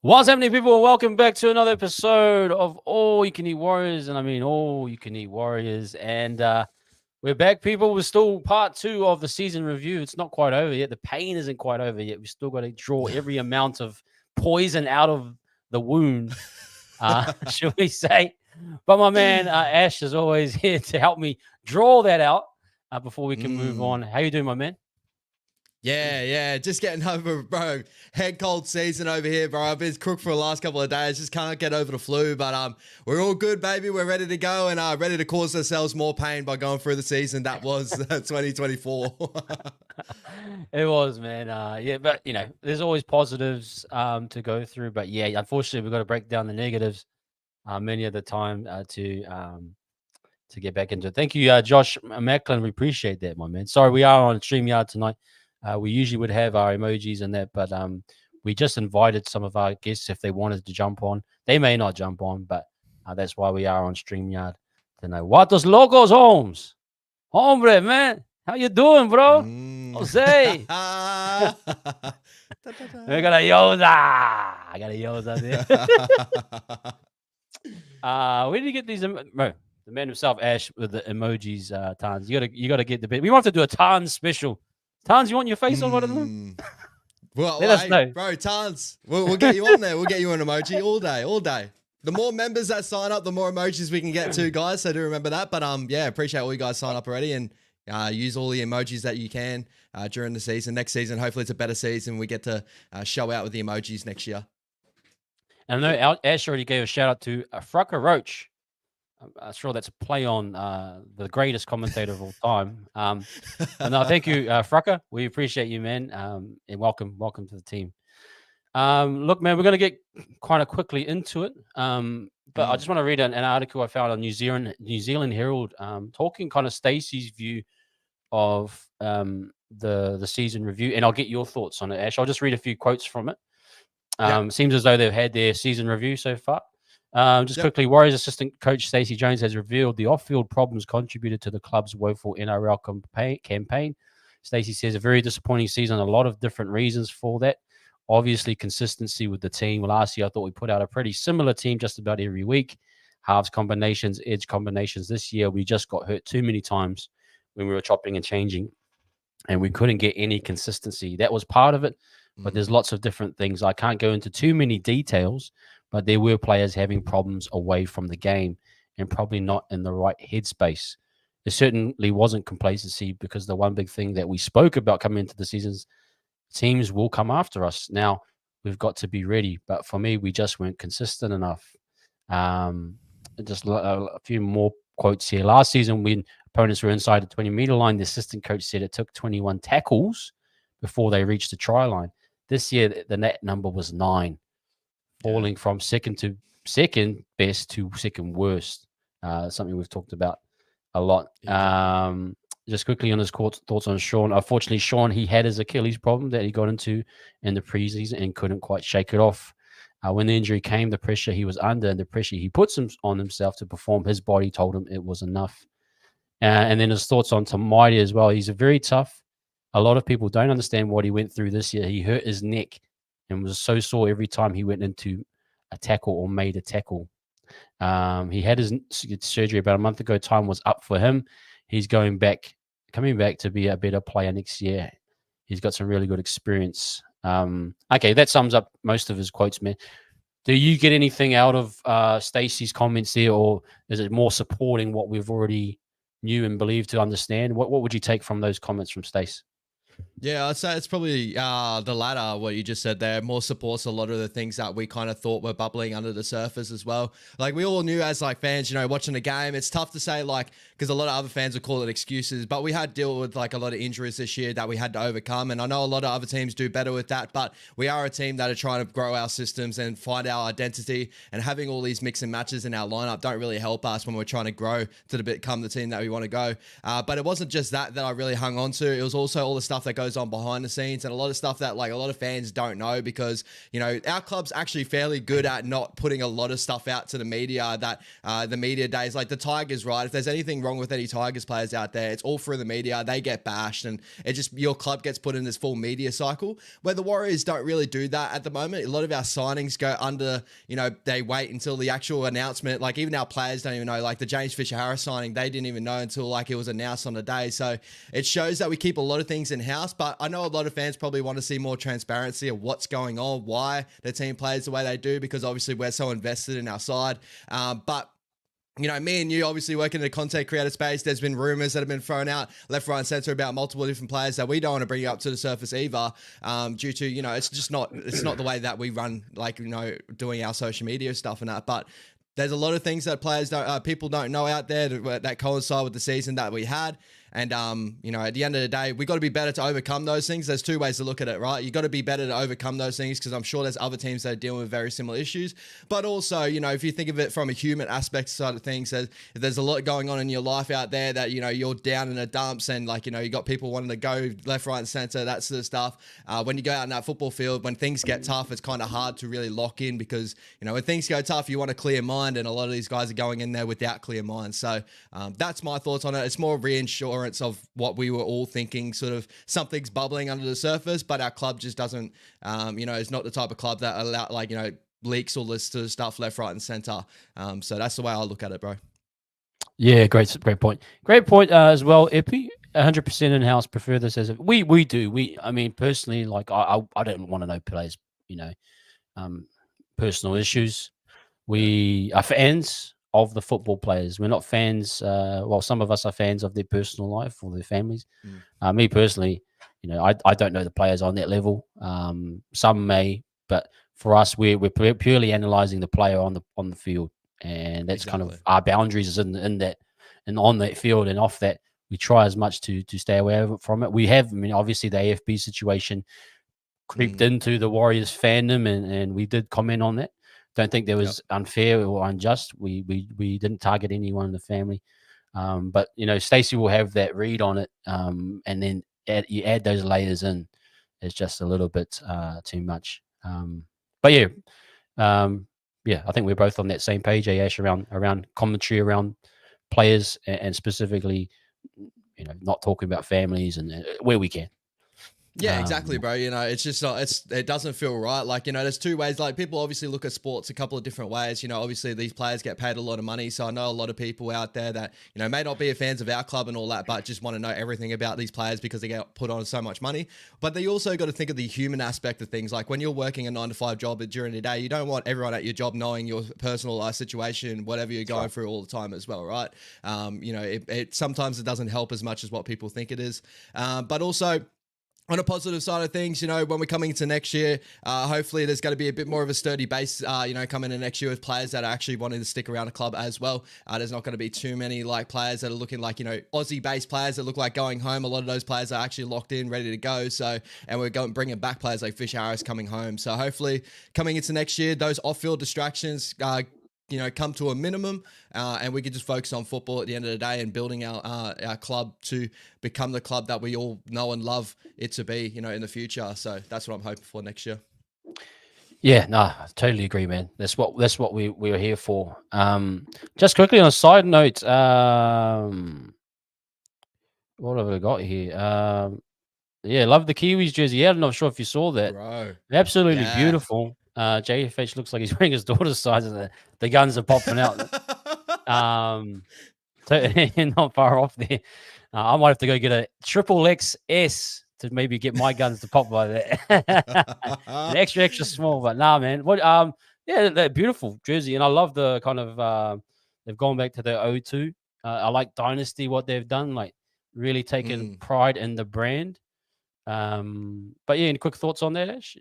What's happening, people? Welcome back to another episode of All You Can Eat Warriors. And I mean, All You Can Eat Warriors. And we're back, people. We're still part two of the season review. It's not quite over yet. The pain isn't quite over yet. We still got to draw every amount of poison out of the wound, should we say. But my man, Ash, is always here to help me draw that out before we can move on. How you doing, my man? Yeah, just getting over, bro. Head cold season over here, bro. I've been crook for the last couple of days. Just can't get over the flu, but we're all good, baby. We're ready to go and ready to cause ourselves more pain by going through the season that was 2024. It was, man. Yeah, but there's always positives to go through. But yeah, unfortunately, we've got to break down the negatives many of the time to get back into it. Thank you, Josh Macklin. We appreciate that, my man. Sorry, we are on StreamYard tonight. We usually would have our emojis and that, but we just invited some of our guests if they wanted to jump on. They may not jump on, but that's why we are on StreamYard tonight. What does locos, Holmes? Hombre, man. How you doing, bro? Jose. I got a Yoda there. Where did you get these? Bro, the man himself, Ash, with the emojis, Tans. You gotta get the bit. We want to do a Tans special. Tans, you want your face on one of them? Well, let us know. Bro, Tans, we'll get you on there. We'll get you an emoji all day. The more members that sign up, the more emojis we can get to, guys. So do remember that. But yeah, appreciate all you guys sign up already and use all the emojis that you can during the season. Next season, hopefully it's a better season. We get to show out with the emojis next year. And I know Ash already gave a shout out to Frucker Roach. I'm sure that's a play on the greatest commentator of all time. But no, thank you, Frucker. We appreciate you, man. And welcome to the team. Look, man, we're going to get kind of quickly into it. But I just want to read an article I found on New Zealand Herald, talking kind of Stacey's view of the season review. And I'll get your thoughts on it, Ash. I'll just read a few quotes from it. Seems as though they've had their season review so far. Quickly, Warriors assistant coach Stacey Jones has revealed the off-field problems contributed to the club's woeful NRL campaign. Stacey says a very disappointing season, a lot of different reasons for that. Obviously, consistency with the team. Last year, I thought we put out a pretty similar team just about every week. Halves combinations, edge combinations. This year, we just got hurt too many times when we were chopping and changing, and we couldn't get any consistency. That was part of it, but there's lots of different things. I can't go into too many details, but there were players having problems away from the game and probably not in the right headspace. There certainly wasn't complacency because the one big thing that we spoke about coming into the seasons, teams will come after us. Now, we've got to be ready. But for me, we just weren't consistent enough. Just a few more quotes here. Last season, when opponents were inside the 20-meter line, the assistant coach said it took 21 tackles before they reached the try line. This year, the net number was 9. Falling from second best to second worst. Something we've talked about a lot. Just quickly on his thoughts on Sean. Unfortunately, Sean, he had his Achilles problem that he got into in the preseason and couldn't quite shake it off. When the injury came, the pressure he was under and the pressure he puts on himself to perform, his body told him it was enough. And then his thoughts on Tamaiti as well. He's a very tough. A lot of people don't understand what he went through this year. He hurt his neck and was so sore every time he went into a tackle or made a tackle. He had his surgery about a month ago. Time was up for him. He's coming back to be a better player next year. He's got some really good experience. Okay, that sums up most of his quotes, man. Do you get anything out of Stacey's comments there, or is it more supporting what we've already knew and believed to understand? What would you take from those comments from Stacey? Yeah, I'd say it's probably the latter, what you just said there. More supports a lot of the things that we kind of thought were bubbling under the surface as well. Like, we all knew as, like, fans, watching the game, it's tough to say, like, because a lot of other fans would call it excuses, but we had to deal with, like, a lot of injuries this year that we had to overcome, and I know a lot of other teams do better with that, but we are a team that are trying to grow our systems and find our identity, and having all these mix and matches in our lineup don't really help us when we're trying to grow to become the team that we want to go. But it wasn't just that I really hung on to. It was also all the stuff that goes on behind the scenes, and a lot of stuff that like a lot of fans don't know, because our club's actually fairly good at not putting a lot of stuff out to the media. That the media days, like the Tigers, right? If there's anything wrong with any Tigers players out there, it's all through the media. They get bashed, and it just, your club gets put in this full media cycle, where the Warriors don't really do that at the moment. A lot of our signings go under, they wait until the actual announcement. Like even our players don't even know. Like the James Fisher-Harris signing, they didn't even know until like it was announced on the day. So it shows that we keep a lot of things in-house, but I know a lot of fans probably want to see more transparency of what's going on, why the team plays the way they do, because obviously we're so invested in our side. But me and you obviously working in the content creator space, there's been rumors that have been thrown out left, right, and center about multiple different players that we don't want to bring up to the surface either, due to, it's just not, it's not the way that we run, like, doing our social media stuff and that. But there's a lot of things that players don't, people don't know out there that coincide with the season that we had. And, at the end of the day, we got to be better to overcome those things. There's two ways to look at it, right? You got to be better to overcome those things, because I'm sure there's other teams that are dealing with very similar issues. But also, if you think of it from a human aspect side of things, if there's a lot going on in your life out there that, you're down in the dumps, and like, you got people wanting to go left, right, and center, that sort of stuff. When you go out in that football field, when things get tough, it's kind of hard to really lock in, because, when things go tough, you want a clear mind, and a lot of these guys are going in there without clear minds. So that's my thoughts on it. It's more reinsurance of what we were all thinking, sort of something's bubbling under the surface, but our club just doesn't, is not the type of club that allow, like, leaks all this sort of stuff left, right, and center. So that's the way I look at it, bro. Yeah, great point. Great point as well, Epi. 100% in-house. Prefer this as we do. I mean, personally, like I don't want to know players, personal issues. We are fans of the football players. We're not fans. Well, some of us are fans of their personal life or their families. Me personally, I don't know the players on that level. Some may, but for us, we're purely analysing the player on the field, and that's kind of our boundaries is in that, and on that field and off that. We try as much to stay away from it. We have, obviously the AFB situation creeped into the Warriors fandom, and we did comment on that. Don't think that was unfair or unjust. We didn't target anyone in the family, but Stacey will have that read on it, and then you add those layers in. It's just a little bit too much. But yeah, I think we're both on that same page, Ash, around commentary around players, and specifically, not talking about families and where we can. Yeah, exactly, bro. It's just not, it doesn't feel right. Like, there's two ways. Like, people obviously look at sports a couple of different ways. Obviously these players get paid a lot of money. So I know a lot of people out there that, may not be fans of our club and all that, but just want to know everything about these players because they get put on so much money. But they also got to think of the human aspect of things. Like when you're working a 9-to-5 job during the day, you don't want everyone at your job knowing your personal situation, whatever you're going through all the time as well, right? Sometimes it doesn't help as much as what people think it is. But also, on a positive side of things, when we're coming into next year, hopefully there's going to be a bit more of a sturdy base, coming in next year with players that are actually wanting to stick around the club as well. There's not going to be too many like players that are looking like, Aussie-based players that look like going home. A lot of those players are actually locked in, ready to go. So, and we're going bringing back players like Fisher-Harris coming home. So hopefully coming into next year, those off-field distractions, come to a minimum, and we can just focus on football at the end of the day and building our club to become the club that we all know and love it to be, in the future. So that's what I'm hoping for next year. Yeah, no, I totally agree, man. That's what we're here for. Just quickly on a side note, what have I got here? Yeah, love the Kiwis jersey. Yeah, I'm not sure if you saw that. Bro. Absolutely beautiful. JFH looks like he's wearing his daughter's size, and the guns are popping out. So not far off there. I might have to go get a triple XS to maybe get my guns to pop by that. extra small, but nah, man. What? Yeah, that beautiful jersey, and I love the kind of they've gone back to the O2. I like Dynasty, what they've done, like really taking pride in the brand. But yeah, any quick thoughts on that, Ash?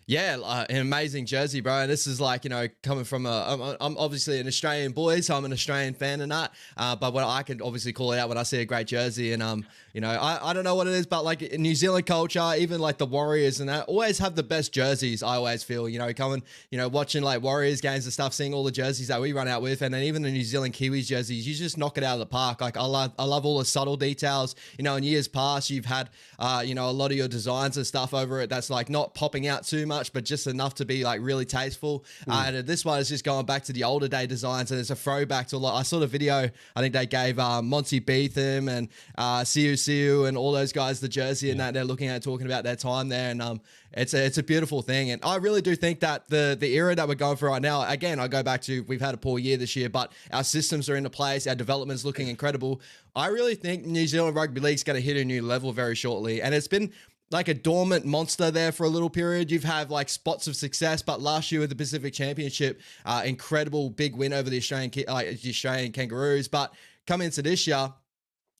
Yeah, an amazing jersey, bro. And this is like, coming from I'm obviously an Australian boy, so I'm an Australian fan and that. But what I can obviously call it out when I see a great jersey, and I don't know what it is, but like in New Zealand culture, even like the Warriors and that always have the best jerseys. I always feel, coming, watching like Warriors games and stuff, seeing all the jerseys that we run out with, and then even the New Zealand Kiwis jerseys, you just knock it out of the park. Like I love all the subtle details. In years past, you've had, a lot of your designs and stuff over it that's like not popping out too much, but just enough to be like really tasteful. And this one is just going back to the older day designs, and it's a throwback to a lot. I saw the video. I think they gave Monty Beetham and Siu and all those guys the jersey, and that they're looking at talking about their time there, and it's a beautiful thing. And I really do think that the era that we're going for right now, again, I go back to, we've had a poor year this year, but our systems are into place, our development's looking incredible. I really think New Zealand Rugby League's going to hit a new level very shortly, and it's been like a dormant monster there for a little period. You've had like spots of success, but last year with the Pacific Championship, incredible big win over the Australian Kangaroos. But coming into this year,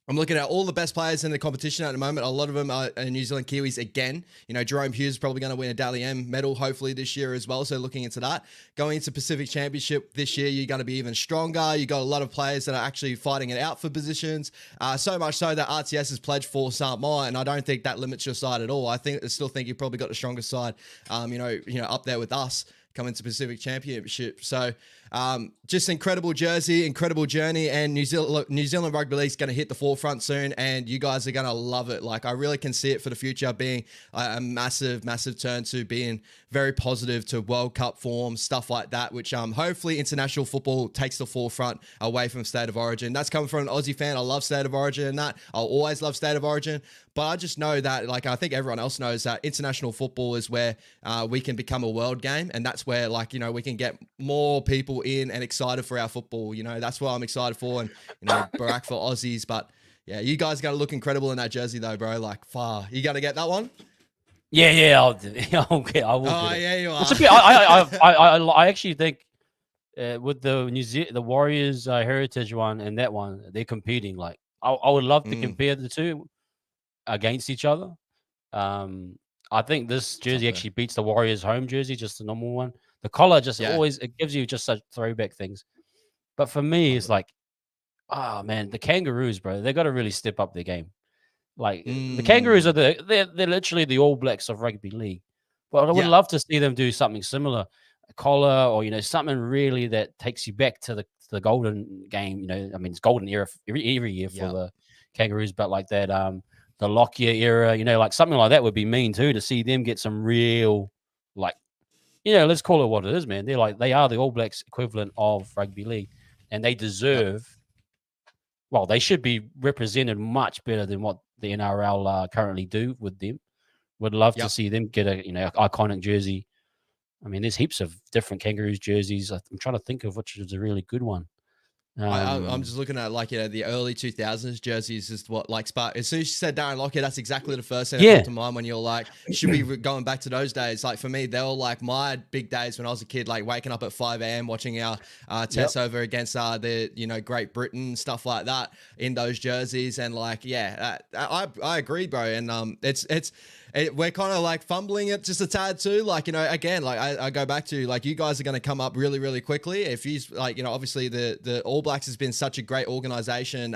I'm looking at all the best players in the competition at the moment. A lot of them are New Zealand Kiwis again. Jerome Hughes is probably going to win a Dally M medal hopefully this year as well. So looking into that. Going into Pacific Championship this year, you're going to be even stronger. You got a lot of players that are actually fighting it out for positions. So much so that RTS has pledged for Saint-Mont, and I don't think that limits your side at all. I still think you've probably got the strongest side, up there with us coming to Pacific Championship. So just incredible jersey, incredible journey, and New Zealand Rugby League is going to hit the forefront soon, and you guys are going to love it. Like I really can see it for the future being a massive, massive turn to being very positive to World Cup form, stuff like that, which hopefully international football takes the forefront away from State of Origin. That's coming from an Aussie fan. I love State of Origin and that. I'll always love State of Origin, but I just know that, like I think everyone else knows, that international football is where we can become a world game, and that's where we can get more people in and excited for our football. That's what I'm excited for, and Barack for Aussies. But yeah, you guys got to look incredible in that jersey though, bro. Like far, you got to get that one. Yeah, I will get it. Yeah, you are. I actually think with the Warriors heritage one and that one, they're competing. Like I would love to compare the two against each other. I think this jersey actually beats the Warriors home jersey, just the normal one. The collar just always, it gives you just such throwback things. But for me, it's like, oh man, the Kangaroos, bro, they got to really step up their game. Like the Kangaroos are they're literally the All Blacks of rugby league. But I would love to see them do something similar, a collar or something really that takes you back to the golden game. I mean, it's golden era every year for the Kangaroos, but like that the Lockyer era, like something like that would be mean too, to see them get some real, like, let's call it what it is, man. They are the All Blacks equivalent of rugby league, and they deserve. Well, they should be represented much better than what the NRL currently do with them. Would love to see them get a iconic jersey. I mean, there's heaps of different Kangaroos jerseys. I'm trying to think of which is a really good one. I'm just looking at the early 2000s jerseys is what spark. As soon as you said Darren Lockyer, that's exactly the first thing that came to mind when you're like, should we be going back to those days? Like for me, they were like my big days when I was a kid, like waking up at 5 a.m. watching our tests over against the Great Britain, stuff like that in those jerseys. And I agree, bro. And we're kind of like fumbling it just a tad too. Again, I go back to you guys are going to come up really, really quickly. If you obviously the All Blacks has been such a great organization,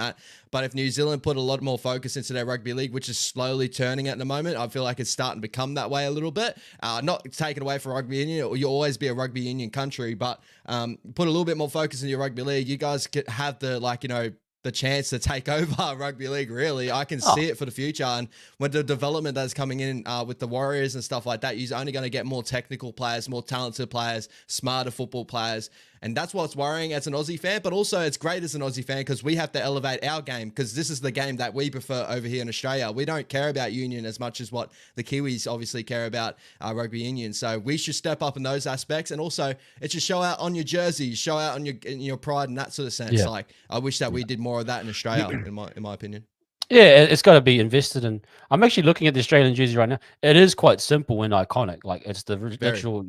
but if New Zealand put a lot more focus into their rugby league, which is slowly turning at the moment, I feel like it's starting to become that way a little bit. Not taken away from rugby union, you'll always be a rugby union country, but put a little bit more focus in your rugby league. You guys could have the chance to take over rugby league, really. I can see it for the future. And with the development that's coming in with the Warriors and stuff like that, you're only going to get more technical players, more talented players, smarter football players. And that's what's worrying as an Aussie fan, but also it's great as an Aussie fan because we have to elevate our game, because this is the game that we prefer over here in Australia. We don't care about union as much as what the Kiwis obviously care about rugby union. So we should step up in those aspects, and also it should show out on your jersey, show out on your pride and that sort of sense. Yeah. I wish that we did more of that in Australia, in my opinion. Yeah, it's got to be invested in. I'm actually looking at the Australian jersey right now. It is quite simple and iconic. Like it's the actual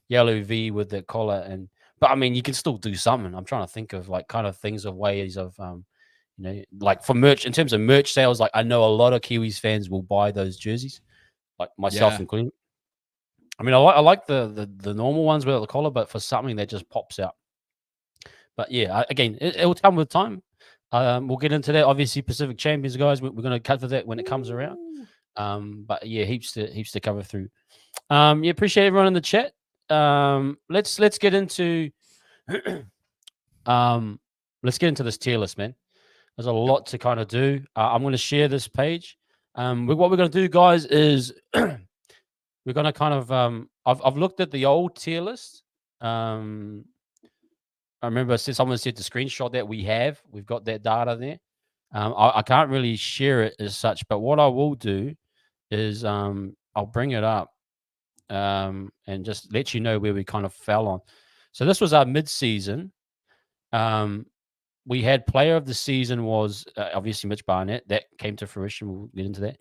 yellow V with the collar but I mean, you can still do something. I'm trying to think of kind of things of ways of, like for merch, in terms of merch sales. Like I know a lot of Kiwis fans will buy those jerseys, like myself included. I mean, I like the normal ones without the collar, but for something that just pops out. But yeah, again, it will come with time. We'll get into that. Obviously, Pacific Champions, guys. We're going to cover that when it comes around. But yeah, heaps to cover through. Yeah, appreciate everyone in the chat. Let's get into let's get into this tier list, man. There's a lot to kind of do. I'm going to share this page. What we're going to do, guys, is we're going to kind of I've looked at the old tier list. I remember someone said to screenshot that we've got that data there. I can't really share it as such, but what I will do is I'll bring it up and just let you know where we kind of fell on. So this was our mid-season. We had player of the season was obviously Mitch Barnett. That came to fruition. We'll get into that.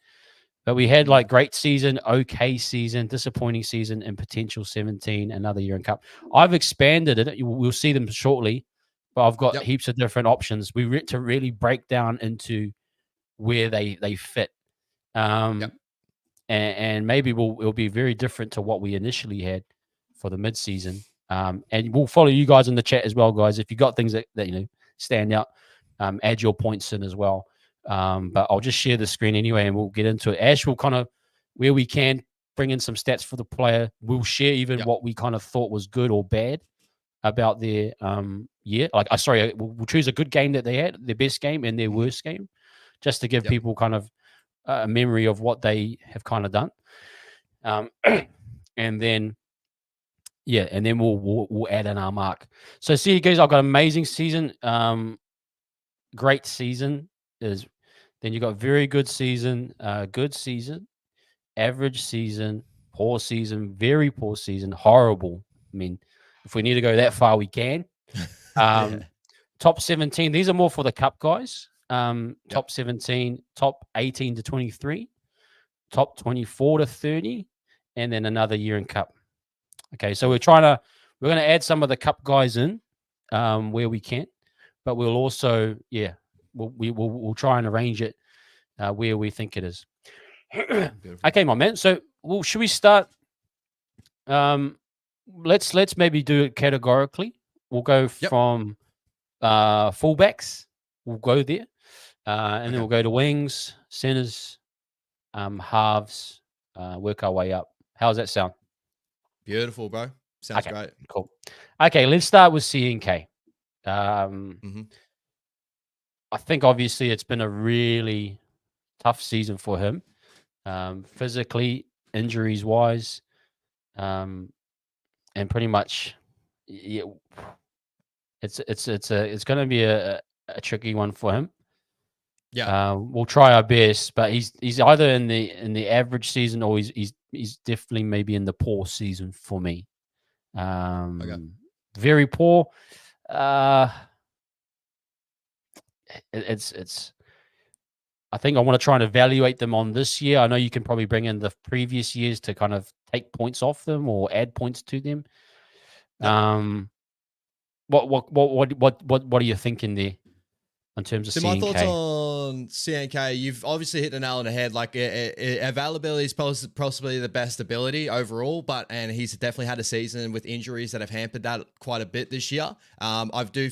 But we had like great season, okay season, disappointing season, and potential 17, another year in cup. I've expanded it. We'll see them shortly, but I've got heaps of different options. To really break down into where they fit. And maybe it'll be very different to what we initially had for the mid-season. And we'll follow you guys in the chat as well, guys. If you got things that stand out, add your points in as well. But I'll just share the screen anyway, and we'll get into it. Ash will kind of, where we can, bring in some stats for the player. We'll share even what we kind of thought was good or bad about their year. We'll choose a good game that they had, their best game, and their worst game, just to give people kind of a memory of what they have kind of done. And then we'll add in our mark. So see, guys, I've got amazing season, great season then you got very good season, average season, poor season, very poor season, horrible. I mean, if we need to go that far, we can. Top 17. These are more for the cup guys. Top 17, top 18 to 23, top 24 to 30, and then another year in cup. Okay, so we're going to add some of the cup guys in where we can, but we'll also, we'll try and arrange it where we think it is. Okay, my man. So, should we start? Let's maybe do it categorically. We'll go from fullbacks. We'll go there, and then we'll go to wings, centers, halves. Work our way up. How does that sound? Beautiful, bro. Sounds great. Cool. Okay, let's start with CNK. I think obviously it's been a really tough season for him, physically, injuries wise, and pretty much, it's going to be a tricky one for him. We'll try our best, but he's either in the average season or he's definitely maybe in the poor season for me. Very poor. It's I think I want to try and evaluate them on this year. I know you can probably bring in the previous years to kind of take points off them or add points to them. What are you thinking there in terms of CNK? My thoughts on CNK, you've obviously hit the nail on the head. Like availability is possibly the best ability overall, and he's definitely had a season with injuries that have hampered that quite a bit this year. I do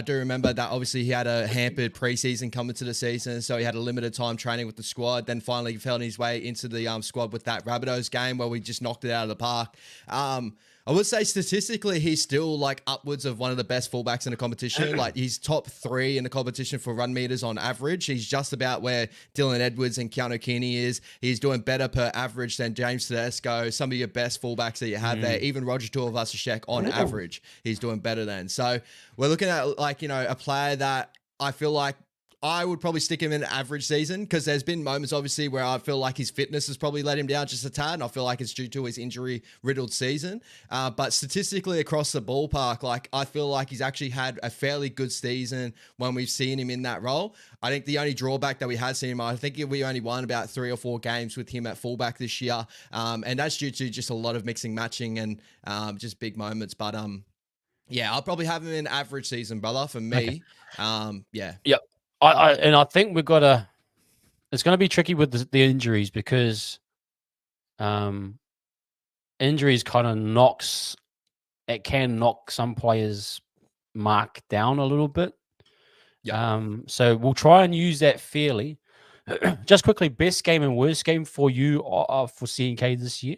remember that obviously he had a hampered preseason coming to the season, so he had a limited time training with the squad. Then finally he found his way into the squad with that Rabbitohs game where we just knocked it out of the park. I would say statistically, he's still like upwards of one of the best fullbacks in the competition. Like he's top 3 in the competition for run meters on average. He's just about where Dylan Edwards and Keanu Keeney is. He's doing better per average than James Tedesco, some of your best fullbacks that you have there. Even Roger Tuivasa-Sheck on average, he's doing better than. So we're looking at a player that I feel like I would probably stick him in an average season because there's been moments, obviously, where I feel like his fitness has probably let him down just a tad, and I feel like it's due to his injury-riddled season. But statistically across the ballpark, I feel like he's actually had a fairly good season when we've seen him in that role. I think the only drawback that we had seen him, I think we only won about 3 or 4 games with him at fullback this year, and that's due to just a lot of mixing, matching, and just big moments. But I'll probably have him in average season, brother, for me. Yep. I think we've got to. It's going to be tricky with the injuries because, injuries kind of can knock some players' mark down a little bit. Yeah. So we'll try and use that fairly. Just quickly, best game and worst game for you for CNK this year?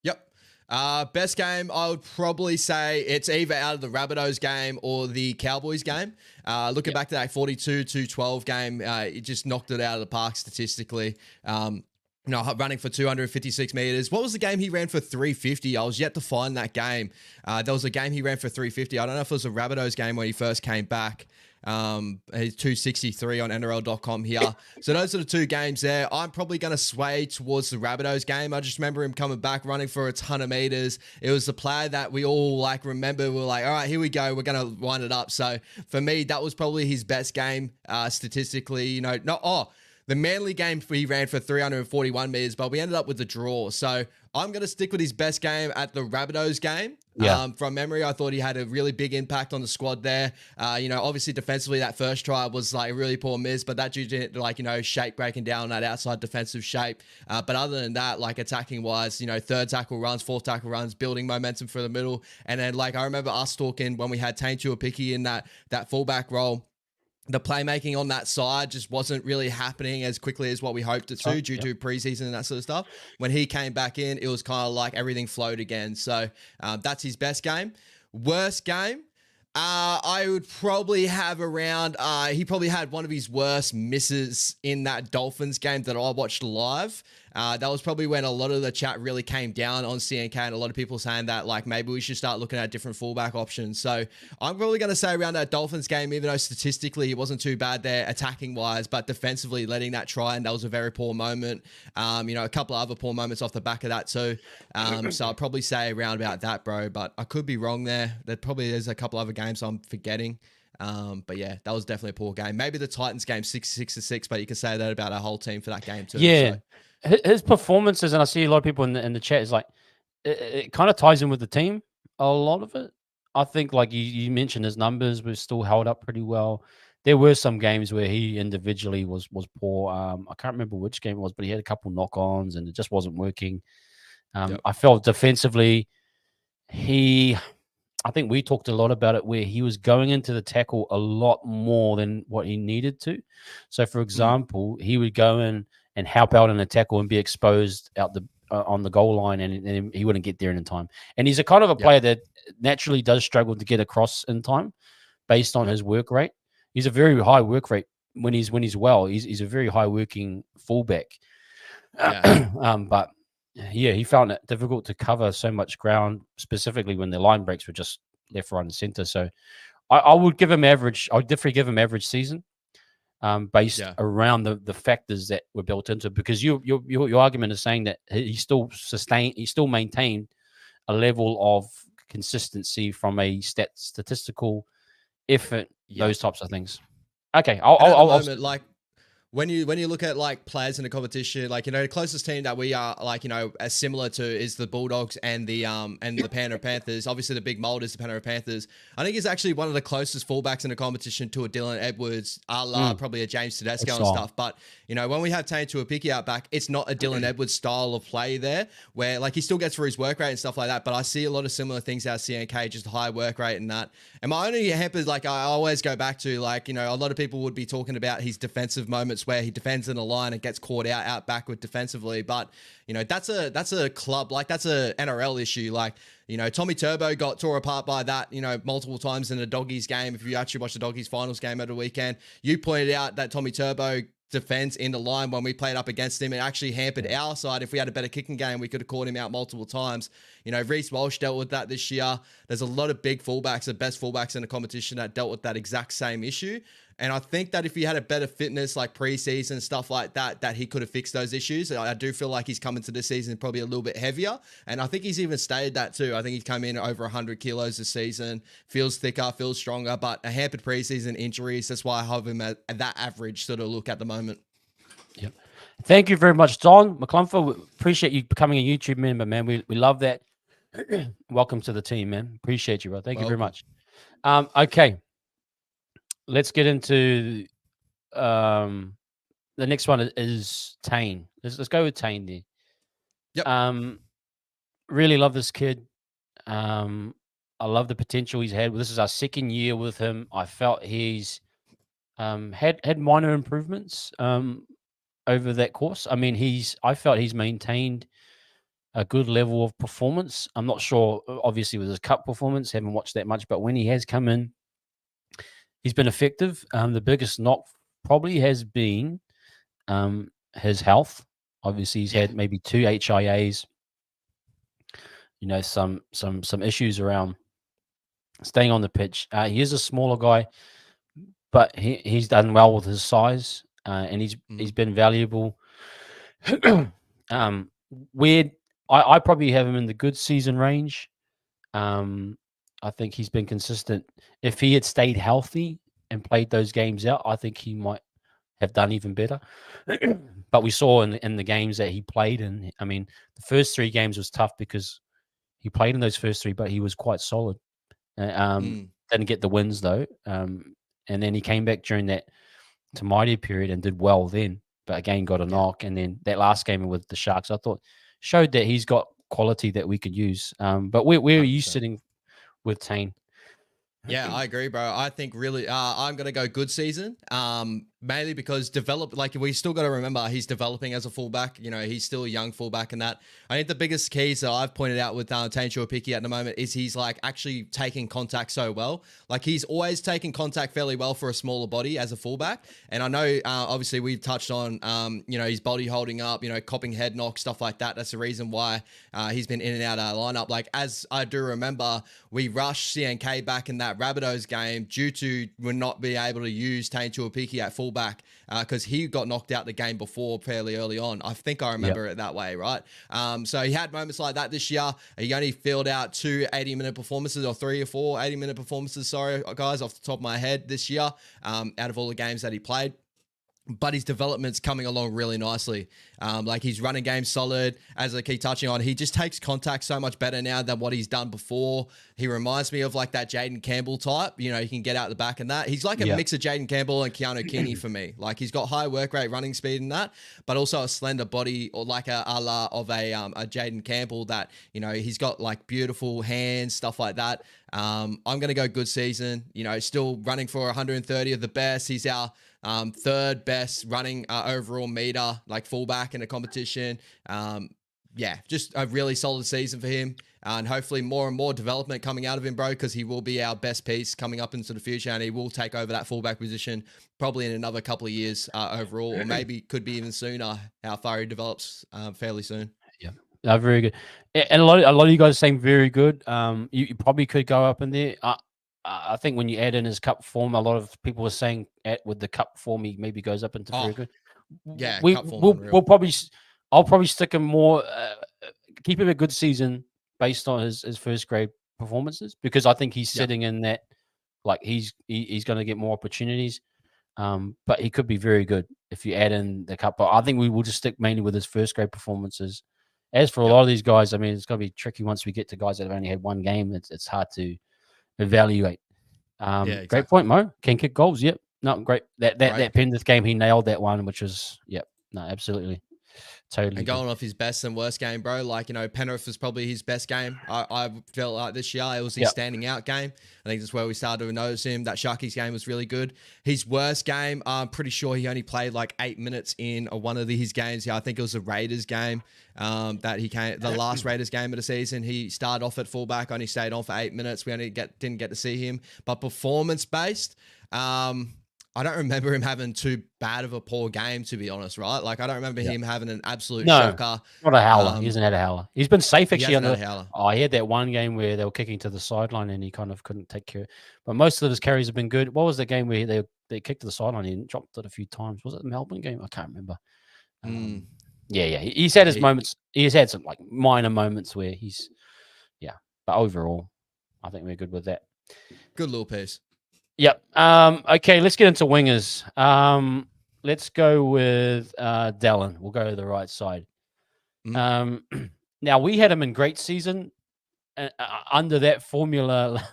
Yep. Best game, I would probably say it's either out of the Rabbitohs game or the Cowboys game. Looking back to that 42-12 game, it just knocked it out of the park statistically. Running for 256 meters. What was the game he ran for 350? I was yet to find that game. There was a game he ran for 350. I don't know if it was a Rabbitohs game when he first came back. He's 263 on NRL.com here. So those are the two games there. I'm probably going to sway towards the Rabbitohs game. I just remember him coming back, running for a ton of meters. It was the player that we all remember. We're like, all right, here we go. We're going to wind it up. So for me, that was probably his best game statistically. The Manly game, he ran for 341 meters, but we ended up with the draw. So I'm going to stick with his best game at the Rabbitohs game. Yeah. From memory, I thought he had a really big impact on the squad there. Obviously defensively, that first try was a really poor miss, but that due to shape breaking down that outside defensive shape. But other than that, attacking wise, third tackle runs, fourth tackle runs, building momentum for the middle. And then I remember us talking when we had PT.2 in that fullback role. The playmaking on that side just wasn't really happening as quickly as what we hoped it to due to preseason and that sort of stuff. When he came back in, it was kind of like everything flowed again. So that's his best game. Worst game, I would probably have around, he probably had one of his worst misses in that Dolphins game that I watched live. That was probably when a lot of the chat really came down on CNK and a lot of people saying that maybe we should start looking at different fullback options. So I'm probably going to say around that Dolphins game, even though statistically it wasn't too bad there attacking wise, but defensively letting that try, and that was a very poor moment. A couple of other poor moments off the back of that too. So I'll probably say around about that, bro, but I could be wrong there. There probably is a couple other games I'm forgetting. But yeah, that was definitely a poor game. Maybe the Titans game 6-6, but you can say that about our whole team for that game too. Yeah. So. His performances, and I see a lot of people in the chat, is it kind of ties in with the team, a lot of it. I think, you mentioned, his numbers were still held up pretty well. There were some games where he individually was poor. I can't remember which game it was, but he had a couple knock-ons and it just wasn't working. I felt defensively, I think we talked a lot about it, where he was going into the tackle a lot more than what he needed to. So, for example, he would go in and help out in a tackle and be exposed out on the goal line, and he wouldn't get there in time. And he's a kind of a player that naturally does struggle to get across in time based on his work rate. He's a very high work rate when he's well. He's a very high working fullback. But yeah, he found it difficult to cover so much ground, specifically when the line breaks were just left, right, and center. So I would give him average. I would definitely give him average season, based around the factors that were built into it. Because your argument is saying that he still maintained a level of consistency from a statistical effort, those types of things. Okay, I'll when you look at players in the competition, the closest team that we are as similar to is the Bulldogs and the Penrith Panthers. Obviously, the big mold is the Penrith Panthers. I think he's actually one of the closest fullbacks in the competition to a Dylan Edwards, probably a James Tedesco and stuff. But when we have PT.2 out back, it's not a Dylan Edwards style of play there, where he still gets through his work rate and stuff like that. But I see a lot of similar things out of CNK, just high work rate and that. And my only hamper is I always go back to a lot of people would be talking about his defensive moments where he defends in a line and gets caught out backward defensively. But, that's a club, that's a NRL issue. Tommy Turbo got tore apart by that, multiple times in the Doggies game. If you actually watch the Doggies finals game over the weekend, you pointed out that Tommy Turbo defense in the line when we played up against him. It actually hampered our side. If we had a better kicking game, we could have caught him out multiple times. Reece Walsh dealt with that this year. There's a lot of big fullbacks, the best fullbacks in the competition, that dealt with that exact same issue. And I think that if he had a better fitness, preseason, stuff like that, that he could have fixed those issues. I do feel like he's coming to this season probably a little bit heavier. And I think he's even stated that too. I think he's come in over 100 kilos this season, feels thicker, feels stronger, but a hampered preseason injuries. That's why I have him at that average sort of look at the moment. Yep. Thank you very much, Don McClumfer. We appreciate you becoming a YouTube member, man. We love that. Welcome to the team, man. Appreciate you, bro. Thank you very much. Okay. Let's get into the next one is Tane. Let's go with Tane there. Yep. Really love this kid. I love the potential he's had. This is our second year with him. I felt he's had minor improvements over that course. I mean, I felt he's maintained a good level of performance. I'm not sure, obviously, with his cup performance, haven't watched that much, but when he has come in, he's been effective. The biggest knock probably has been his health. Obviously, he's had maybe 2 HIAs. Some issues around staying on the pitch. He is a smaller guy, but he's done well with his size, and he's been valuable. Weird. I probably have him in the good season range. I think he's been consistent. If he had stayed healthy and played those games out, I think he might have done even better. But we saw in the games that he played, and I mean, the first 3 games was tough because he played in those first 3, but he was quite solid. Didn't get the wins though. And then he came back during that Tamati period and did well then, but again got a knock. And then that last game with the Sharks, I thought showed that he's got quality that we could use. But where are you sitting with Tane? Yeah, I agree, bro. I think really, I'm gonna go good season. Mainly because we still got to remember he's developing as a fullback. He's still a young fullback, and that I think the biggest keys that I've pointed out with Tane Tuapiki at the moment is he's like actually taking contact so well. Like he's always taking contact fairly well for a smaller body as a fullback. And I know, obviously, we've touched on, his body holding up, copping head knocks, stuff like that. That's the reason why he's been in and out of our lineup. Like as I do remember, we rushed CNK back in that Rabbitohs game due to we're not being able to use Tane Tuapiki at fullback because he got knocked out the game before fairly early on. I think I remember it that way, right? So he had moments like that this year. He only filled out 2 80-minute performances or 3 or 4 80-minute performances, sorry, guys, off the top of my head this year out of all the games that he played. But his development's coming along really nicely. Like he's running game solid. As I keep touching on, he just takes contact so much better now than what he's done before. He reminds me of like that Jaden Campbell type. He can get out the back and that. He's like a mix of Jaden Campbell and Keanu Keeney for me. Like he's got high work rate, running speed and that, but also a slender body or like a la of a Jaden Campbell that, he's got like beautiful hands, stuff like that. I'm going to go good season, still running for 130 of the best. He's our third best running overall meter, like fullback in a competition. Just a really solid season for him. And hopefully more and more development coming out of him, bro, because he will be our best piece coming up into the future, and he will take over that fullback position probably in another couple of years overall, or maybe could be even sooner, how far he develops fairly soon. Yeah, very good. And a lot of you guys are saying very good. You probably could go up in there. I think when you add in his cup form, a lot of people were saying with the cup form, he maybe goes up into very good. Yeah, I'll probably stick him more, keep him a good season based on his first grade performances, because I think he's sitting in that, like he's going to get more opportunities. But he could be very good if you add in the cup. But I think we will just stick mainly with his first grade performances. As for a lot of these guys, I mean, it's going to be tricky once we get to guys that have only had one game. It's hard to evaluate. Exactly. Great point, Mo. Can kick goals. Yep. No, great. That Penrith game, he nailed that one, which was, no, absolutely. Totally. And going off his best and worst game, bro, like, Penrith was probably his best game. I felt like this year it was his standing out game. I think that's where we started to notice him. That Sharkies game was really good. His worst game, I'm pretty sure he only played like 8 minutes in one of his games. Yeah, I think it was the Raiders game that he came, the last Raiders game of the season. He started off at fullback, only stayed on for 8 minutes. We didn't get to see him. But performance-based, I don't remember him having too bad of a poor game, to be honest, right? Like, I don't remember him having an absolute shocker. Not a howler. He hasn't had a howler. He's been safe, actually. He had that one game where they were kicking to the sideline and he kind of couldn't take care of it. But most of his carries have been good. What was the game where they kicked to the sideline? He dropped it a few times. Was it the Melbourne game? I can't remember. He's had his moments. He's had some like minor moments where he's, But overall, I think we're good with that. Good little piece. Yep. Okay, let's get into wingers. Let's go with Dallin. We'll go to the right side. Now, we had him in great season. Under that formula,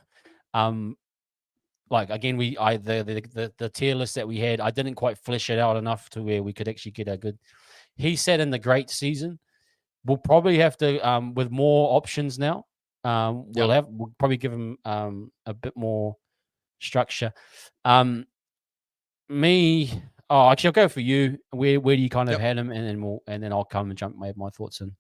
like, again, the tier list that we had, I didn't quite flesh it out enough to where we could actually get a good... He said in the great season, we'll probably have to with more options now. Yep. We'll probably give him a bit more structure. Me, actually, I'll go for you. Where do you kind of Yep. had him, and then I'll come and jump my thoughts in.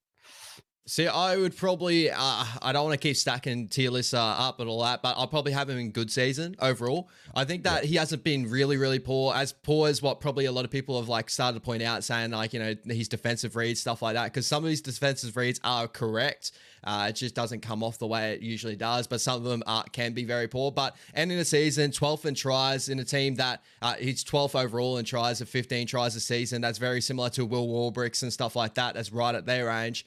See, I would probably, I don't want to keep stacking tier lists up and all that, but I'll probably have him in good season overall. I think that he hasn't been really, really poor as what probably a lot of people have like started to point out, saying like, his defensive reads, stuff like that. Because some of his defensive reads are correct. It just doesn't come off the way it usually does, but some of them can be very poor. But ending the season, 12th in tries in a team that he's 12th overall in tries of 15 tries a season. That's very similar to Will Warbricks and stuff like that. That's right at their range.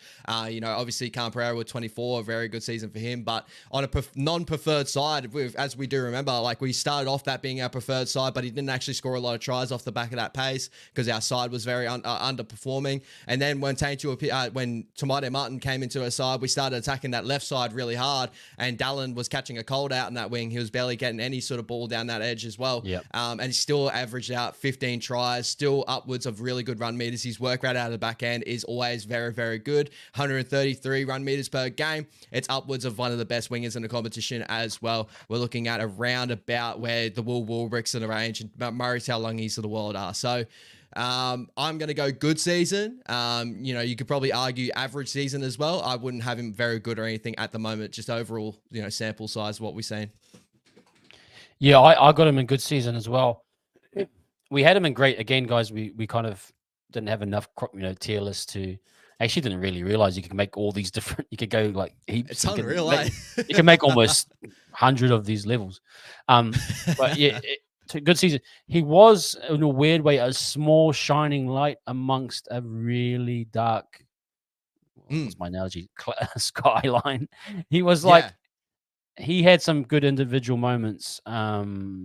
Obviously Cam Pereira with 24, a very good season for him. But on a non-preferred side, as we do remember, like we started off that being our preferred side, but he didn't actually score a lot of tries off the back of that pace because our side was very underperforming. And then when Tamade Martin came into our side, we started attacking that left side really hard, and Dallin was catching a cold out in that wing. He was barely getting any sort of ball down that edge as well. Yep. And he still averaged out 15 tries, still upwards of really good run meters. His work rate out of the back end is always very, very good. 133 run meters per game. It's upwards of one of the best wingers in the competition as well. We're looking at around about where the Will Warbricks in the range and Murray Taulungis of the world are. So I'm going to go good season. You could probably argue average season as well. I wouldn't have him very good or anything at the moment, just overall, sample size, what we're seeing. Yeah, I got him in good season as well. We had him in great. Again, guys, we kind of didn't have enough, tier lists to... Actually, didn't really realize you could make all these different... You could go like heaps. It's unreal, eh? You can make almost 100 of these levels. But yeah... Good season. He was, in a weird way, a small shining light amongst a really dark, what's my analogy, skyline. He was like, he had some good individual moments. There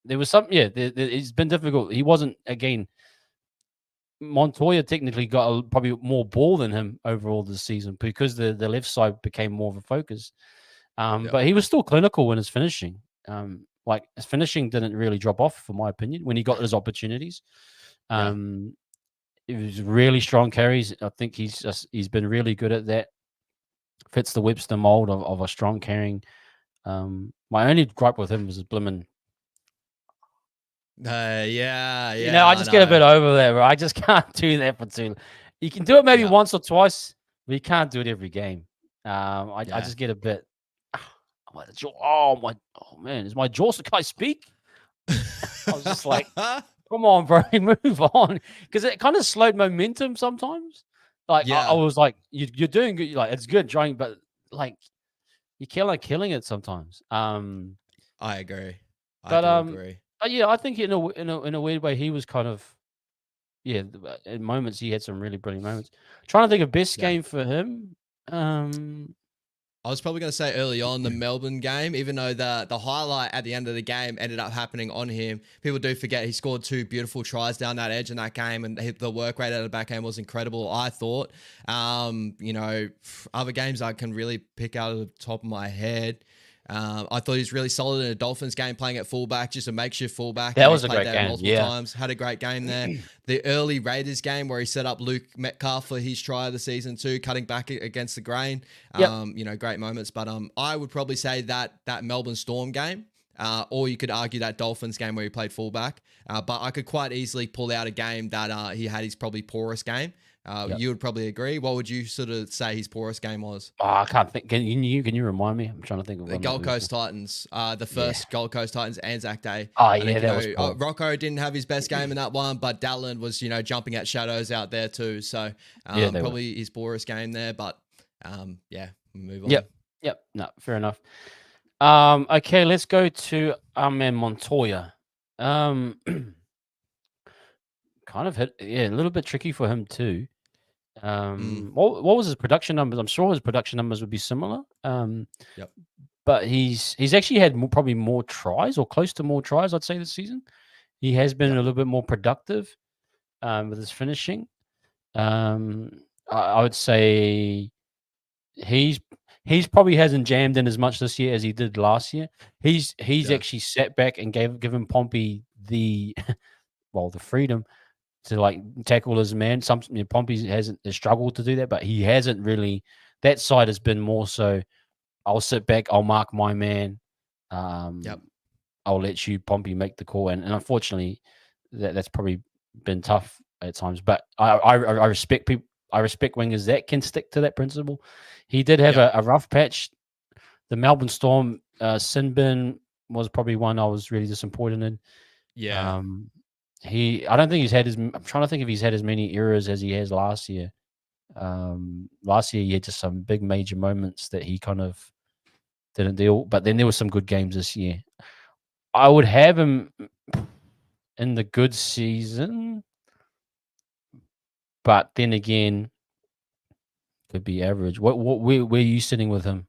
was some, it's been difficult. He wasn't, again, Montoya technically got probably more ball than him overall this season because the left side became more of a focus. But he was still clinical in his finishing. Like his finishing didn't really drop off, for my opinion, when he got his opportunities. It was really strong carries. I think he's been really good at that. Fits the Webster mold of a strong carrying. My only gripe with him was his blimmin'. I just get a bit over there, bro. I just can't do that for too long. You can do it maybe once or twice, but you can't do it every game. I just get a bit... Oh man, is my jaw? Can I speak? I was just like, come on, bro, move on, because it kind of slowed momentum sometimes. Like I was like, you're doing good, like it's good trying, but like you're killing it sometimes. I agree. But yeah, I think in a weird way he was kind of in moments he had some really brilliant moments. Trying to think of best game for him. I was probably going to say early on the Melbourne game, even though the highlight at the end of the game ended up happening on him. People do forget he scored 2 beautiful tries down that edge in that game, and the work rate out of the back end was incredible, I thought. Other games I can really pick out of the top of my head. I thought he was really solid in a Dolphins game, playing at fullback, just a makeshift fullback. That was a great game. Multiple times, had a great game there. The early Raiders game where he set up Luke Metcalf for his try of the season too, cutting back against the grain. Great moments. But I would probably say that Melbourne Storm game. Or you could argue that Dolphins game where he played fullback. But I could quite easily pull out a game that he had his probably poorest game. You would probably agree. What would you sort of say his poorest game was? I can't think. Can you remind me? I'm trying to think of the Gold Coast Titans. The first Gold Coast Titans Anzac Day. That was Rocco didn't have his best game in that one, but Dallin was jumping at shadows out there too. So probably his poorest game there. But move on. Yep. No, fair enough. Okay, let's go to our man Montoya. Kind of hit, a little bit tricky for him too. What was his production numbers? I'm sure his production numbers would be similar. But he's actually had probably more tries or close to more tries, I'd say, this season. He has been a little bit more productive with his finishing. I would say he's probably hasn't jammed in as much this year as he did last year. He's actually sat back and given Pompey the freedom to like tackle his man. Pompey hasn't has struggled to do that, but he hasn't really. That side has been more so. I'll sit back. I'll mark my man. Yep. I'll let you Pompey make the call, and unfortunately, that's probably been tough at times. But I respect people. I respect wingers that can stick to that principle. He did have Yep. a rough patch. The Melbourne Storm, Sinbin was probably one I was really disappointed in. Yeah. I don't think he's had I'm trying to think if he's had as many errors as he has last year. Last year he had just some big major moments that he kind of didn't deal. But then there were some good games this year. I would have him in the good season, but then again, could be average. Where are you sitting with him?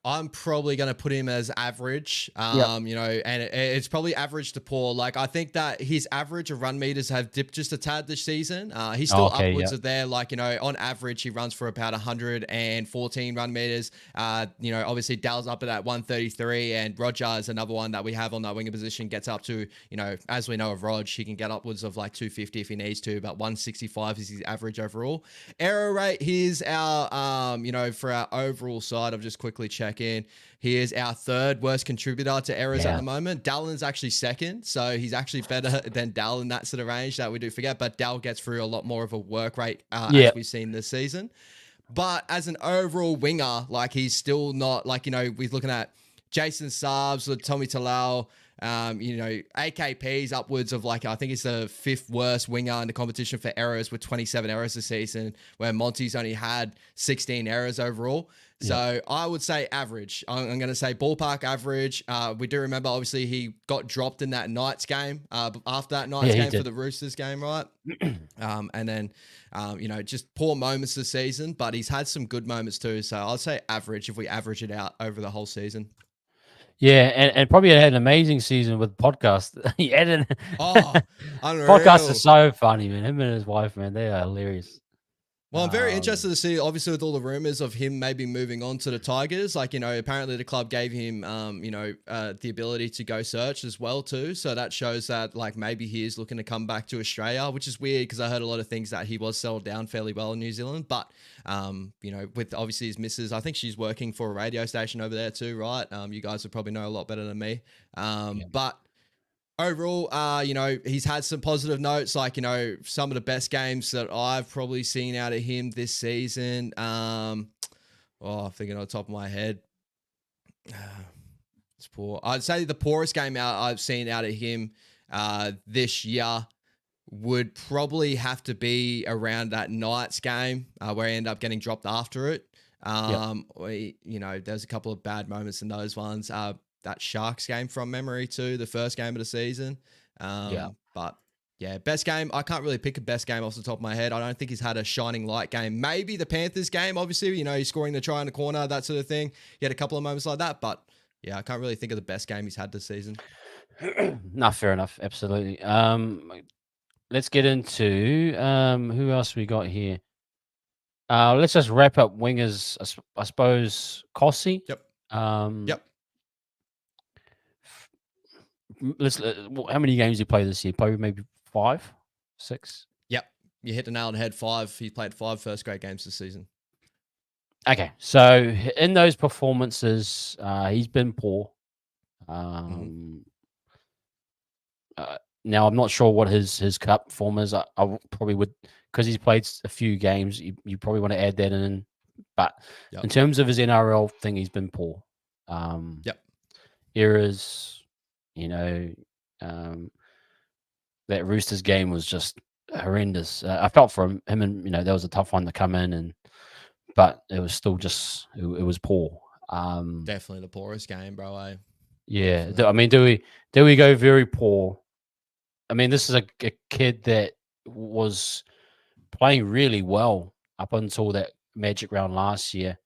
I'm probably going to put him as average, Yep. you know, and it's probably average to poor. Like, I think that his average of run meters have dipped just a tad this season. He's still Okay, upwards yeah. of there. Like, you know, on average, he runs for about 114 run meters. You know, obviously Dell's up at that 133, and Roger is another one that we have on that winger position, gets up to, you know, as we know of Rog, he can get upwards of like 250 if he needs to, but 165 is his average overall. Error rate, here's our, you know, for our overall side, I've just quickly checked in. He is our third worst contributor to errors at the moment. Dallin's actually second, so he's actually better than Dall in that sort of range that we do forget. But Dall gets through a lot more of a work rate as we've seen this season. But as an overall winger, like he's still not like, you know, we're looking at Jason Saabs or Tommy Talau. You know, AKP's upwards of like, I think it's the fifth worst winger in the competition for errors with 27 errors this season, where Monty's only had 16 errors overall. So I would say average. I'm going to say ballpark average. We do remember, obviously, he got dropped in that Knights game, after that Knights game for the Roosters game, right? And then, you know, just poor moments this season, but he's had some good moments too. So I'll say average if we average it out over the whole season. Yeah, and probably had an amazing season with podcast. He had an unreal. Podcast is so funny, man. Him and his wife, man, they are hilarious. Well, I'm very interested to see, obviously, with all the rumors of him maybe moving on to the Tigers. Like, you know, apparently the club gave him, you know, the ability to go search as well, too. So that shows that, like, maybe he is looking to come back to Australia, which is weird because I heard a lot of things that he was settled down fairly well in New Zealand. But, you know, with obviously his missus, I think she's working for a radio station over there, too, right? You guys would probably know a lot better than me. But overall, you know, he's had some positive notes, like, you know, some of the best games that I've probably seen out of him this season. I'm thinking on the top of my head. It's poor. I'd say the poorest game I've seen out of him this year would probably have to be around that Knights game where he ended up getting dropped after it. You know, there's a couple of bad moments in those ones. That Sharks game from memory too, the first game of the season. But yeah, best game. I can't really pick a best game off the top of my head. I don't think he's had a shining light game. Maybe the Panthers game, obviously, you know, he's scoring the try in the corner, that sort of thing. He had a couple of moments like that, but yeah, I can't really think of the best game he's had this season. No, fair enough. Absolutely. Let's get into who else we got here. Let's just wrap up wingers. I suppose Kossi. Yep. How many games did he play this year? Probably maybe 5, 6. Yep, you hit the nail on the head. 5. He played 5 first grade games this season. Okay, so in those performances, he's been poor. Now I'm not sure what his cup form is. I probably would, because he's played a few games. You probably want to add that in, but in terms of his NRL thing, he's been poor. Errors. You know, that Roosters game was just horrendous. I felt for him, and you know, that was a tough one to come in, but it was still just it was poor. Definitely the poorest game, bro. Yeah, I mean, do we go very poor? I mean, this is a kid that was playing really well up until that Magic round last year.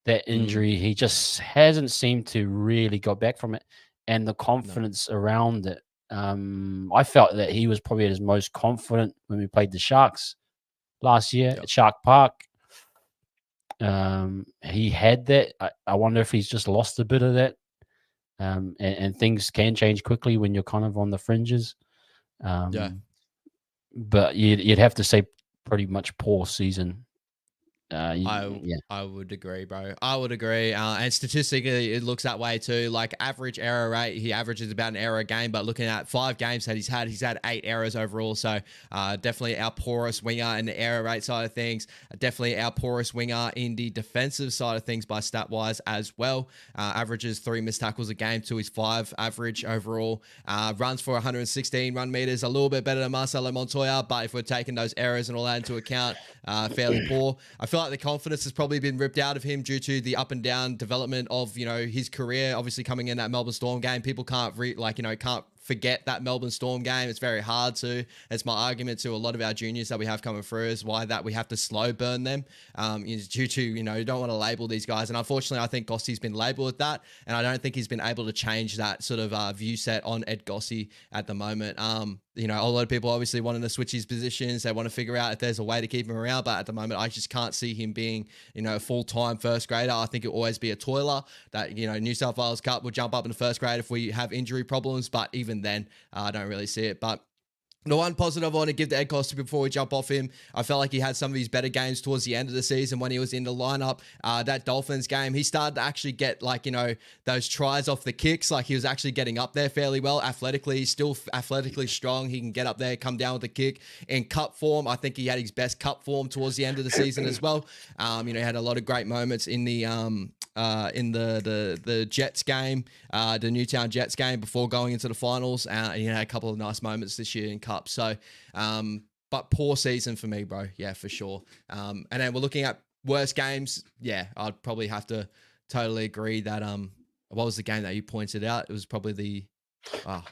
That injury, he just hasn't seemed to really go back from it. And the confidence around it. I felt that he was probably at his most confident when we played the Sharks last year at Shark Park. He had that. I wonder if he's just lost a bit of that. And things can change quickly when you're kind of on the fringes. but you'd have to say pretty much poor season. Yeah. I would agree, bro. I would agree. And statistically, it looks that way too. Like average error rate, he averages about an error a game. But looking at 5 games that he's had 8 errors overall. So definitely our poorest winger in the error rate side of things. Definitely our poorest winger in the defensive side of things by stat wise as well. Averages 3 missed tackles a game to his 5 average overall. Runs for 116 run meters, a little bit better than Marcelo Montoya. But if we're taking those errors and all that into account, fairly poor. I feel like the confidence has probably been ripped out of him due to the up and down development of, his career. Obviously coming in that Melbourne Storm game, people can't can't forget that Melbourne Storm game. It's very hard to. It's my argument to a lot of our juniors that we have coming through is why that we have to slow burn them. Is due to, you don't want to label these guys. And unfortunately, I think Gossie's been labeled with that. And I don't think he's been able to change that sort of view set on Ed Gossie at the moment. A lot of people obviously wanting to switch his positions. They want to figure out if there's a way to keep him around. But at the moment, I just can't see him being, a full-time first grader. I think it'll always be a toiler that, New South Wales Cup will jump up in the first grade if we have injury problems. But even then, I don't really see it. But the one positive I want to give to Ed Costa before we jump off him, I felt like he had some of his better games towards the end of the season when he was in the lineup. That Dolphins game, he started to actually get those tries off the kicks. Like he was actually getting up there fairly well athletically. He's still athletically strong. He can get up there, come down with the kick. In cup form, I think he had his best cup form towards the end of the season as well. He had a lot of great moments in the Jets game, the Newtown Jets game before going into the finals. He had a couple of nice moments this year in cup. So, but poor season for me, bro. Yeah, for sure. And then we're looking at worst games. Yeah, I'd probably have to totally agree that, what was the game that you pointed out? It was probably the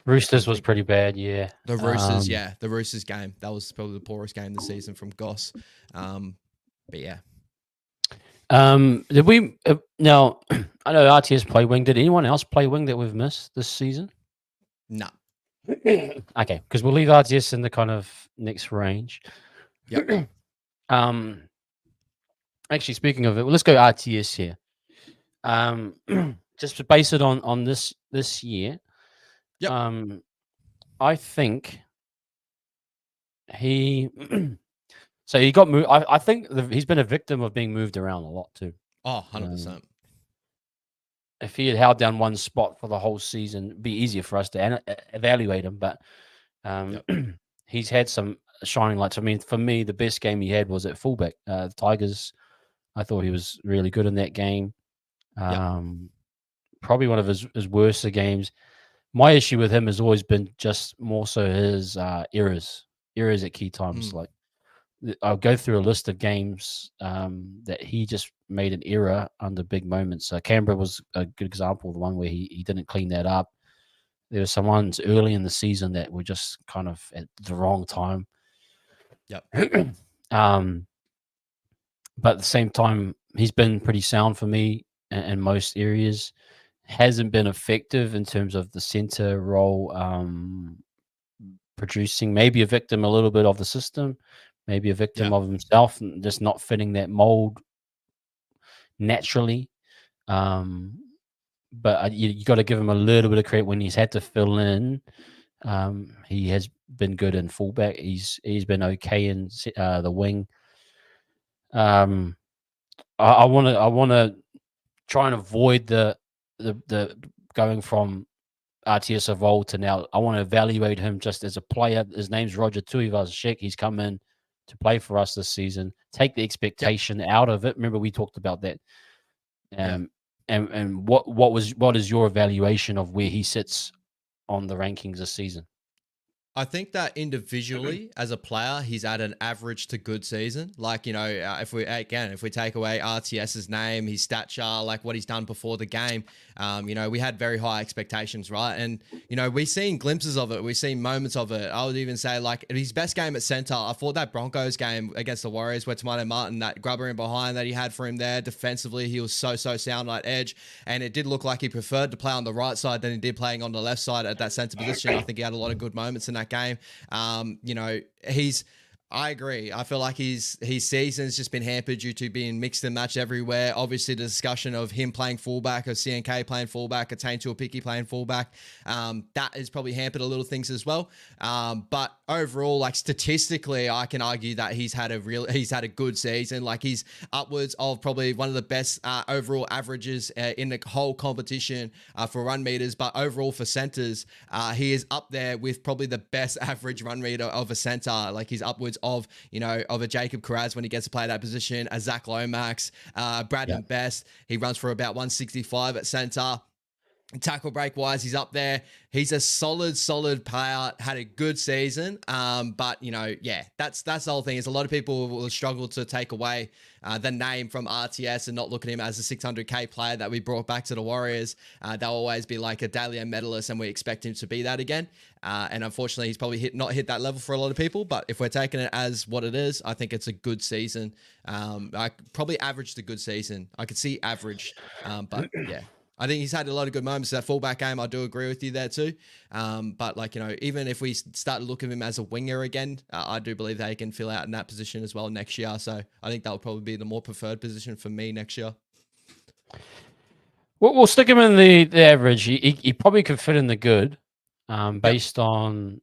Roosters was pretty bad. Yeah. The Roosters. The Roosters game. That was probably the poorest game this season from Goss. But yeah. Did we now? I know RTS play wing. Did anyone else play wing that we've missed this season? No. Okay, because we'll leave RTS in the kind of next range. Yep. Actually, speaking of it, well, let's go RTS here. Just to base it on this year. Yep. I think he. So he got moved. I think he's been a victim of being moved around a lot too. Oh, 100%. If he had held down one spot for the whole season, it'd be easier for us to evaluate him. But he's had some shining lights. I mean, for me, the best game he had was at fullback. The Tigers, I thought he was really good in that game. Probably one of his worst games. My issue with him has always been just more so his errors at key times. Like, I'll go through a list of games that he just made an error under big moments. Canberra was a good example, the one where he didn't clean that up. There were some ones early in the season that were just kind of at the wrong time. Yep. But at the same time, he's been pretty sound for me in most areas. Hasn't been effective in terms of the center role producing. Maybe a victim a little bit of the system. Maybe a victim of himself, and just not fitting that mold naturally. But you got to give him a little bit of credit when he's had to fill in. He has been good in fullback. He's been okay in the wing. I want to try and avoid the going from RTS of old to now. I want to evaluate him just as a player. His name's Roger Tuivasa-Sheck. He's come in to play for us this season. Take the expectation out of it. Remember, we talked about that. And what is your evaluation of where he sits on the rankings this season? I think that individually as a player, he's at an average to good season. Like, if we take away RTS's name, his stature, like what he's done before the game, we had very high expectations, right? And, we've seen glimpses of it. We've seen moments of it. I would even say like his best game at center, I thought that Broncos game against the Warriors where Tomato Martin, that grubber in behind that he had for him there defensively, he was so sound at edge. And it did look like he preferred to play on the right side than he did playing on the left side at that center position. I think he had a lot of good moments in that game. He's I agree. I feel like his season's just been hampered due to being mixed and matched everywhere. Obviously, the discussion of him playing fullback, or CNK playing fullback, or Taintu or Picky playing fullback, that has probably hampered a little things as well. But overall, like statistically, I can argue that he's had a good season. Like he's upwards of probably one of the best overall averages in the whole competition for run meters. But overall for centers, he is up there with probably the best average run meter of a center. Like he's upwards of a Jacob Carraz when he gets to play that position, a Zach Lomax, Braden Best. He runs for about 165 at center. Tackle break wise, he's up there. He's a solid player. Had a good season. But that's the whole thing. Is a lot of people will struggle to take away the name from RTS and not look at him as a 600k player that we brought back to the Warriors. They'll always be like a Dahlia medalist, and we expect him to be that again. And unfortunately, he's probably not hit that level for a lot of people. But if we're taking it as what it is, I think it's a good season. I probably averaged a good season. I could see average, but yeah. I think he's had a lot of good moments. That fullback game, I do agree with you there too. But even if we start to look at him as a winger again, I do believe that he can fill out in that position as well next year. So I think that will probably be the more preferred position for me next year. We'll stick him in the average. He probably could fit in the good, based on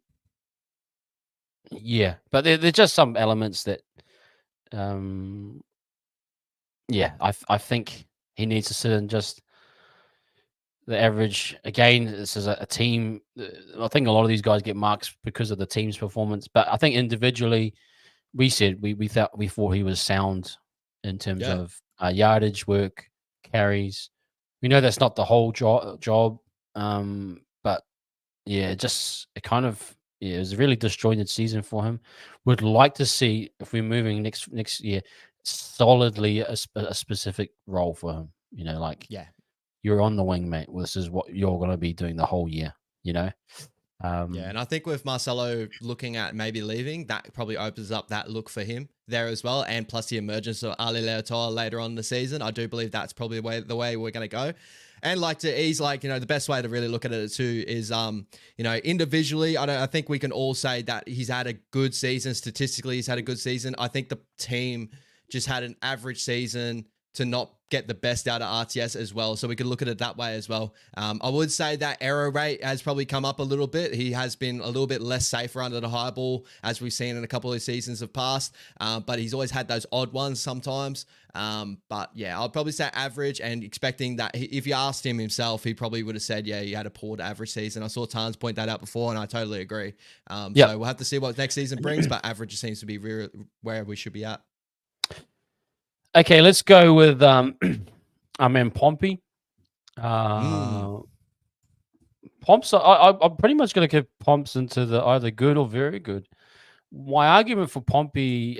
but there's just some elements that, I think he needs to sit in just the average. Again, this is a team. I think a lot of these guys get marks because of the team's performance, but I think individually, we thought he was sound in terms of yardage, work, carries. We know that's not the whole job, but it was a really disjointed season for him. Would like to see, if we're moving next year, solidly a specific role for him. You're on the wing, mate. This is what you're going to be doing the whole year, and I think with Marcelo looking at maybe leaving, that probably opens up that look for him there as well. And plus the emergence of Ali Leotoa later on in the season, I do believe that's probably the way we're going to go. And the best way to really look at it too is, individually, I think we can all say that he's had a good season. Statistically, he's had a good season. I think the team just had an average season to not get the best out of RTS as well. So we could look at it that way as well. I would say that error rate has probably come up a little bit. He has been a little bit less safer under the high ball, as we've seen in a couple of seasons of past. But he's always had those odd ones sometimes. But yeah, I'd probably say average, and expecting that if you asked him himself, he probably would have said, he had a poor to average season. I saw Tans point that out before, and I totally agree. So we'll have to see what next season brings, but average seems to be where we should be at. Okay, let's go with Pompey. Pomps. I'm pretty much going to give Pomps into the either good or very good. My argument for Pompey,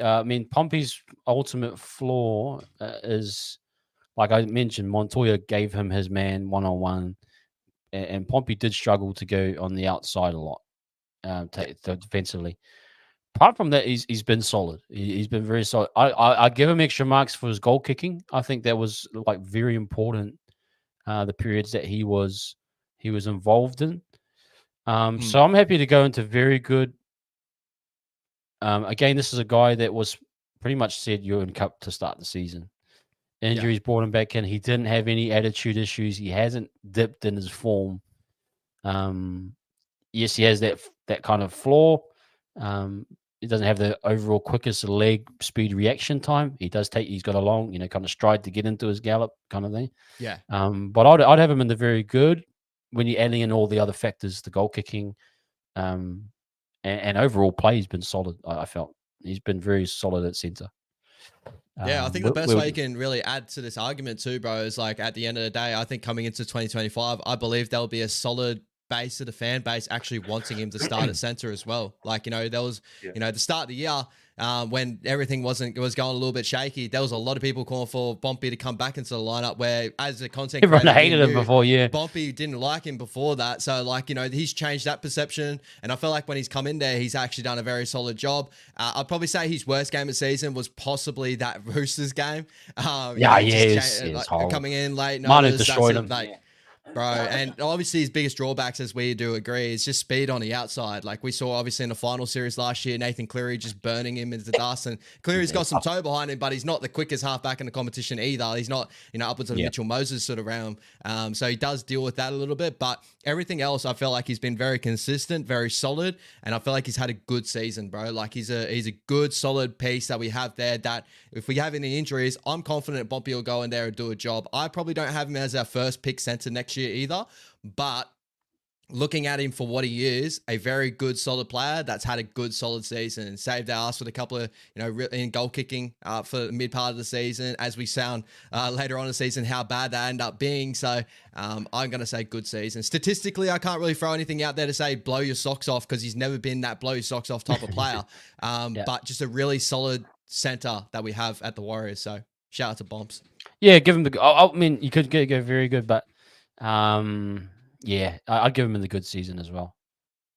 Pompey's ultimate flaw is, like I mentioned, Montoya gave him his man one-on-one, and Pompey did struggle to go on the outside a lot defensively. Apart from that, he's been solid. He's been very solid. I give him extra marks for his goal kicking. I think that was very important. The periods that he was involved in. So I'm happy to go into very good. Again, this is a guy that was pretty much said you're in cup to start the season. Injuries brought him back in. He didn't have any attitude issues. He hasn't dipped in his form. Yes, he has that kind of flaw. He doesn't have the overall quickest leg speed reaction time. He's got a long, kind of stride to get into his gallop kind of thing. Yeah. But I'd have him in the very good when you're adding in all the other factors, the goal kicking, and overall play. He's been solid. I felt he's been very solid at center. Yeah, I think the best way you can really add to this argument too, bro, is at the end of the day, I think coming into 2025, I believe there'll be a solid base of the fan base actually wanting him to start at center as well. There was, the start of the year when everything was going a little bit shaky, there was a lot of people calling for Pompey to come back into the lineup, where as a content creator, everyone hated him before, Pompey didn't like him before that. So he's changed that perception. And I feel like when he's come in there, he's actually done a very solid job. I'd probably say his worst game of the season was possibly that Roosters game. It's horrible. Coming in late. Manu destroyed him. Bro, and obviously his biggest drawbacks, as we do agree, is just speed on the outside. Like we saw obviously in the final series last year, Nathan Cleary just burning him into the dust. And Cleary's got some toe behind him, but he's not the quickest halfback in the competition either. He's not, upwards of the Mitchell Moses sort of realm. So he does deal with that a little bit, but everything else, I feel like he's been very consistent, very solid, and I feel like he's had a good season, bro. Like he's a good, solid piece that we have there. That if we have any injuries, I'm confident Bumpy will go in there and do a job. I probably don't have him as our first pick center next year either, but looking at him for what he is, a very good, solid player that's had a good, solid season and saved our ass with a couple of, in goal kicking for the mid part of the season, as we sound later on in the season, how bad that ended up being. So I'm going to say good season. Statistically, I can't really throw anything out there to say blow your socks off because he's never been that blow your socks off type of player. But just a really solid center that we have at the Warriors. So shout out to Bomps. Yeah, give him the. I mean, you could go very good, but yeah, I'd give him in the good season as well.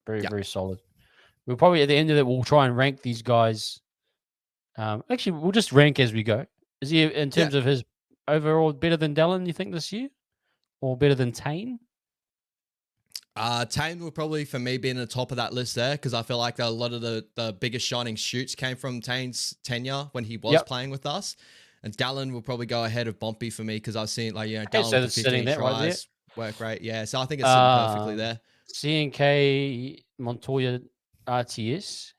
Very solid. We'll probably at the end of it, we'll try and rank these guys. Actually, we'll just rank as we go. Is he in terms of his overall better than Dallin? You think this year, or better than Tane? Tane will probably, for me, be in the top of that list there because I feel like a lot of the biggest shining shoots came from Tane's tenure when he was playing with us. And Dallin will probably go ahead of Bumpy for me because I've seen, Dallin with 15 tries work great. Yeah, so I think it's sitting perfectly there. CNK, Montoya, RTS.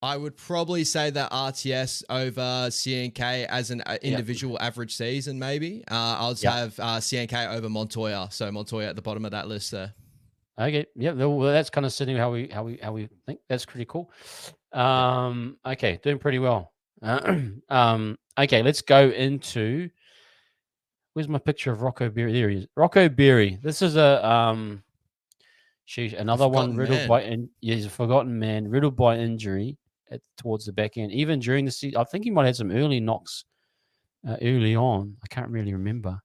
I would probably say that RTS over CNK as an individual average season, maybe. I'll have CNK over Montoya. So Montoya at the bottom of that list there. Okay. Yeah. Well, that's kind of sitting how we think. That's pretty cool. Okay. Doing pretty well. Okay. Let's go into. Where's my picture of Rocco Berry? There he is. Rocco Berry. This is another one riddled by he's a forgotten man, riddled by injury towards the back end. Even during the season, I think he might have had some early knocks early on. I can't really remember.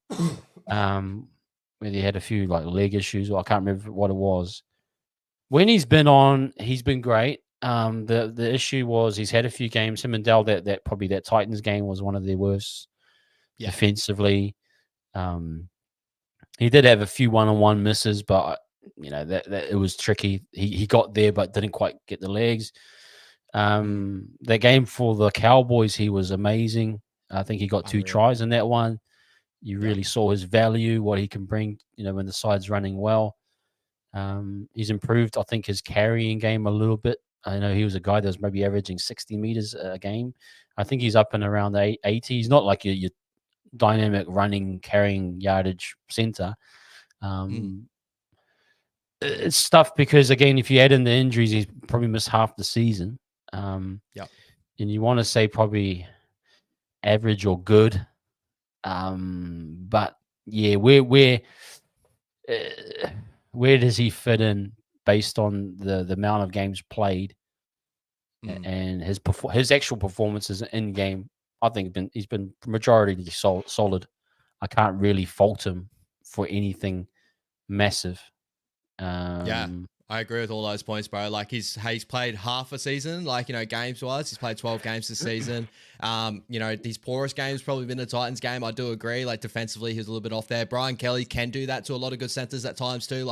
Where he had a few leg issues, or I can't remember what it was. When he's been on, he's been great. The issue was he's had a few games. Him and Dell, that probably that Titans game was one of their worst defensively. He did have a few one-on-one misses, but that it was tricky. He got there, but didn't quite get the legs. That game for the Cowboys, he was amazing. I think he got 2 tries in that one. You really saw his value, what he can bring, when the side's running well. He's improved, I think, his carrying game a little bit. I know he was a guy that was maybe averaging 60 meters a game. I think he's up and around 80. He's not like your dynamic running, carrying yardage center. It's tough because, again, if you add in the injuries, he's probably missed half the season. And you want to say probably average or good. But yeah, where does he fit in based on the amount of games played and his actual performances in game? I think he's been majority solid. I can't really fault him for anything massive. I agree with all those points, bro. Like he's played half a season, games wise. He's played 12 games this season. These poorest games probably been the Titans game. I do agree. Defensively, he's a little bit off there. Brian Kelly can do that to a lot of good centers at times too.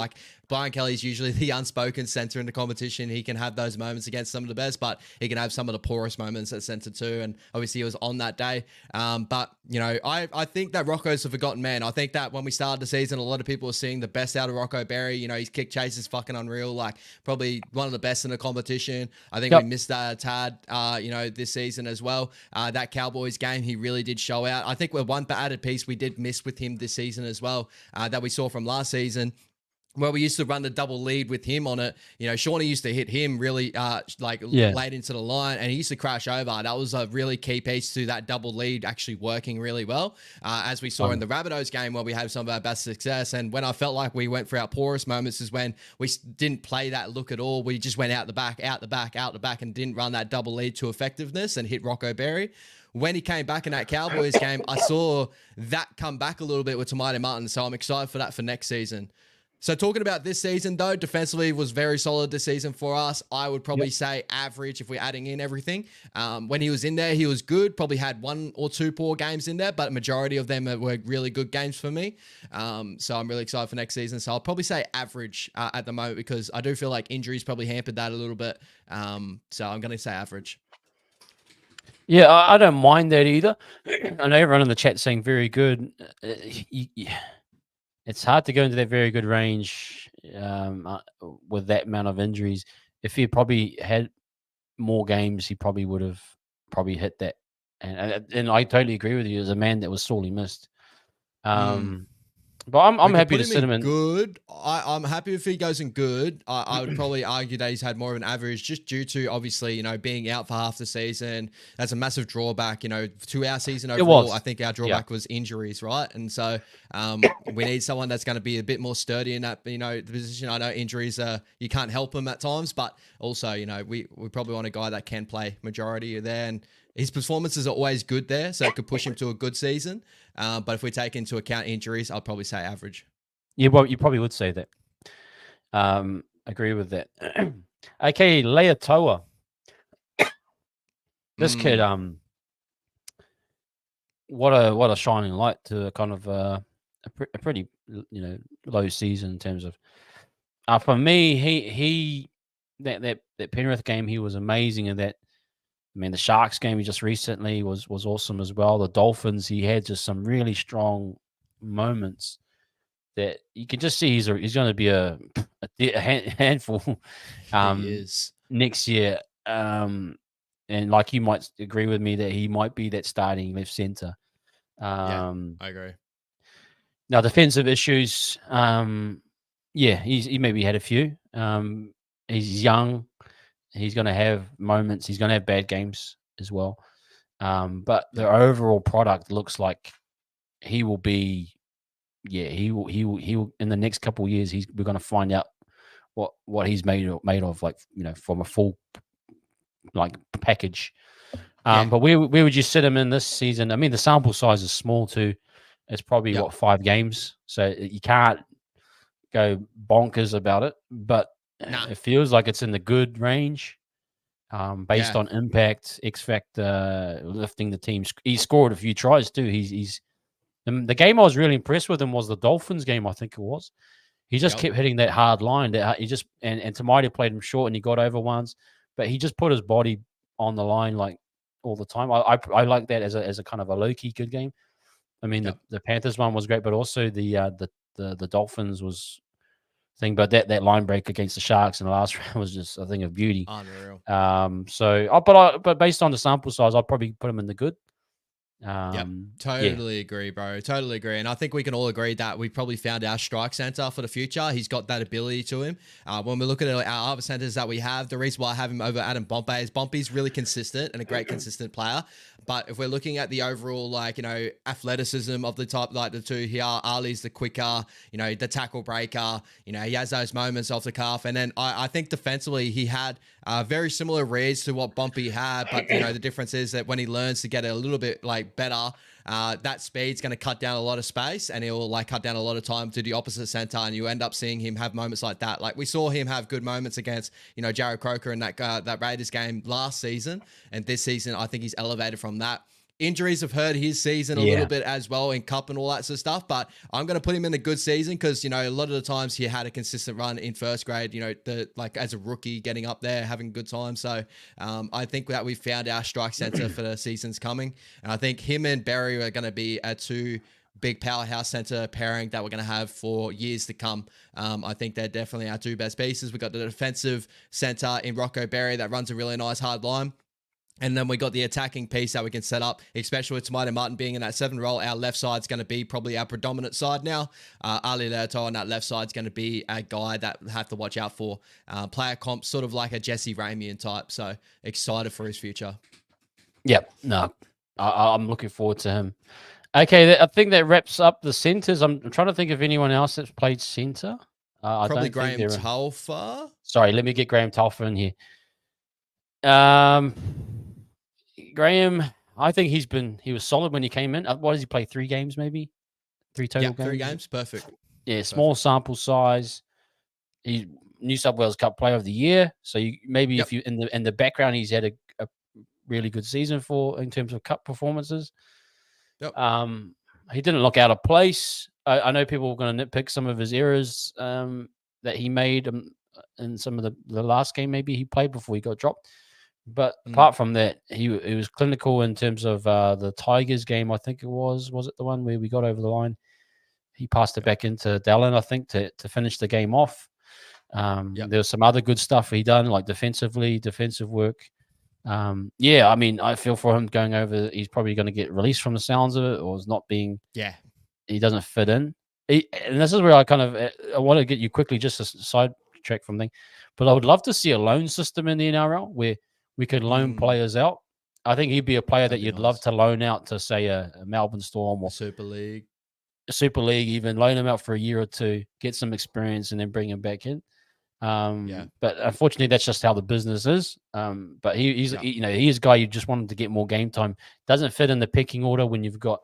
Brian Kelly's usually the unspoken center in the competition. He can have those moments against some of the best, but he can have some of the poorest moments at center too. And obviously he was on that day. But I think that Rocco's a forgotten man. I think that when we started the season, a lot of people were seeing the best out of Rocco Berry. His kick chase is fucking unreal. Probably one of the best in the competition. I think we missed that a tad, this season as well. That Cowboys game, he really did show out. I think one added piece we did miss with him this season as well, that we saw from last season, where we used to run the double lead with him on it. Shawnee used to hit him really late into the line, and he used to crash over. That was a really key piece to that double lead actually working really well, as we saw in the Rabbitohs game where we had some of our best success. And when I felt like we went for our poorest moments is when we didn't play that look at all. We just went out the back, and didn't run that double lead to effectiveness and hit Rocco Berry. When he came back in that Cowboys game, I saw that come back a little bit with Tamati Martin. So I'm excited for that for next season. So talking about this season, though, defensively was very solid this season for us. I would probably say average if we're adding in everything. When he was in there, he was good. Probably had 1 or 2 poor games in there, but a majority of them were really good games for me. So I'm really excited for next season. So I'll probably say average at the moment because I do feel like injuries probably hampered that a little bit. So I'm going to say average. Yeah, I don't mind that either. I know everyone in the chat saying very good. It's hard to go into that very good range with that amount of injuries. If he probably had more games, he probably would have hit that. And I totally agree with you. As a man that was sorely missed. But I'm happy to sit him in good. I'm happy if he goes in good. I would probably argue that he's had more of an average just due to obviously, being out for half the season. That's a massive drawback, to our season overall. I think our drawback was injuries, right? And so we need someone that's going to be a bit more sturdy in that, the position. I know injuries, you can't help them at times, but also, we probably want a guy that can play majority there. And his performances are always good there, so it could push him to a good season. But if we take into account injuries, I'll probably say average. Yeah, well, you probably would say that. Agree with that. Okay, Leatoa. This kid, what a shining light to kind of a pretty low season in terms of. For me, he that Penrith game, he was amazing in that. I mean, the Sharks game he just recently was awesome as well. The Dolphins, he had just some really strong moments that you can just see he's going to be a handful He is. next year. And like you might agree with me that he might be that starting left center. I agree. Now, defensive issues, he maybe had a few. He's young. He's going to have moments. He's going to have bad games as well. But the overall product looks like he will be. Yeah, he will. In the next couple of years, we're going to find out what he's made of. Like from a full package. But where would you sit him in this season? I mean, the sample size is small too. It's probably 5 games, so you can't go bonkers about it. But it feels like it's in the good range, based on impact, X factor, lifting the team. He scored a few tries too. The game I was really impressed with him was the Dolphins game. I think it was. He just kept hitting that hard line. That he just and Tamati played him short and he got over ones, but he just put his body on the line like all the time. I like that as a kind of a low key good game. I mean the Panthers one was great, but also the Dolphins was thing. But that line break against the Sharks in the last round was just a thing of beauty. Unreal. But based on the sample size, I'd probably put him in the good. Totally agree, bro. Totally agree. And I think we can all agree that we probably found our strike center for the future. He's got that ability to him. When we look at our other centers that we have, the reason why I have him over Adam Pompey is Pompey's really consistent and a great consistent player. But if we're looking at the overall, athleticism of the type, like the two here, Ali's the quicker, the tackle breaker, he has those moments off the cuff. And then I think defensively, he had very similar reads to what Bumpy had. But, the difference is that when he learns to get a little bit better, that speed's going to cut down a lot of space and he'll cut down a lot of time to the opposite center. And you end up seeing him have moments like that. Like we saw him have good moments against, Jared Croker in that Raiders game last season. And this season, I think he's elevated from that. Injuries have hurt his season a little bit as well in cup and all that sort of stuff, but I'm going to put him in a good season because, a lot of the times he had a consistent run in first grade, as a rookie getting up there, having a good time. So I think that we found our strike center for the seasons coming. And I think him and Barry are going to be a 2 big powerhouse center pairing that we're going to have for years to come. I think they're definitely our 2 best pieces. We've got the defensive center in Rocco Berry that runs a really nice hard line. And then we got the attacking piece that we can set up, especially with Tamati Martin being in that 7 role. Our left side's going to be probably our predominant side now. Ali Leoto on that left side's going to be a guy that we have to watch out for. Player comp, sort of like a Jesse Ramian type. So excited for his future. Yep. No, I'm looking forward to him. Okay, I think that wraps up the centers. I'm trying to think of anyone else that's played center. Probably Graham Telfer. Sorry, let me get Graham Telfer in here. Graham, I think he was solid when he came in. What does he play? 3 games, maybe 3 total games. 3 games, perfect. Yeah, small sample size. He's New South Wales Cup Player of the Year. So maybe Yep. if you in the background, he's had a really good season in terms of cup performances. Yep. He didn't look out of place. I know people were going to nitpick some of his errors that he made in some of the last game maybe he played before he got dropped. But apart from that, he was clinical in terms of the Tigers game. I think it was it the one where we got over the line? He passed it back into Dallin, I think, to finish the game off. There was some other good stuff he done, like defensive work. Yeah, I mean, I feel for him going over. He's probably going to get released from the sounds of it, or is not being. Yeah. He doesn't fit in. And this is where I want to get you quickly, just a side track from thing. But I would love to see a loan system in the NRL where we could loan players out. I think he'd be a player that you'd love to loan out to, say, a Melbourne Storm or Super League, even loan him out for a year or two, get some experience, and then bring him back in. But unfortunately, that's just how the business is. But he's a guy you just wanted to get more game time. Doesn't fit in the pecking order when you've got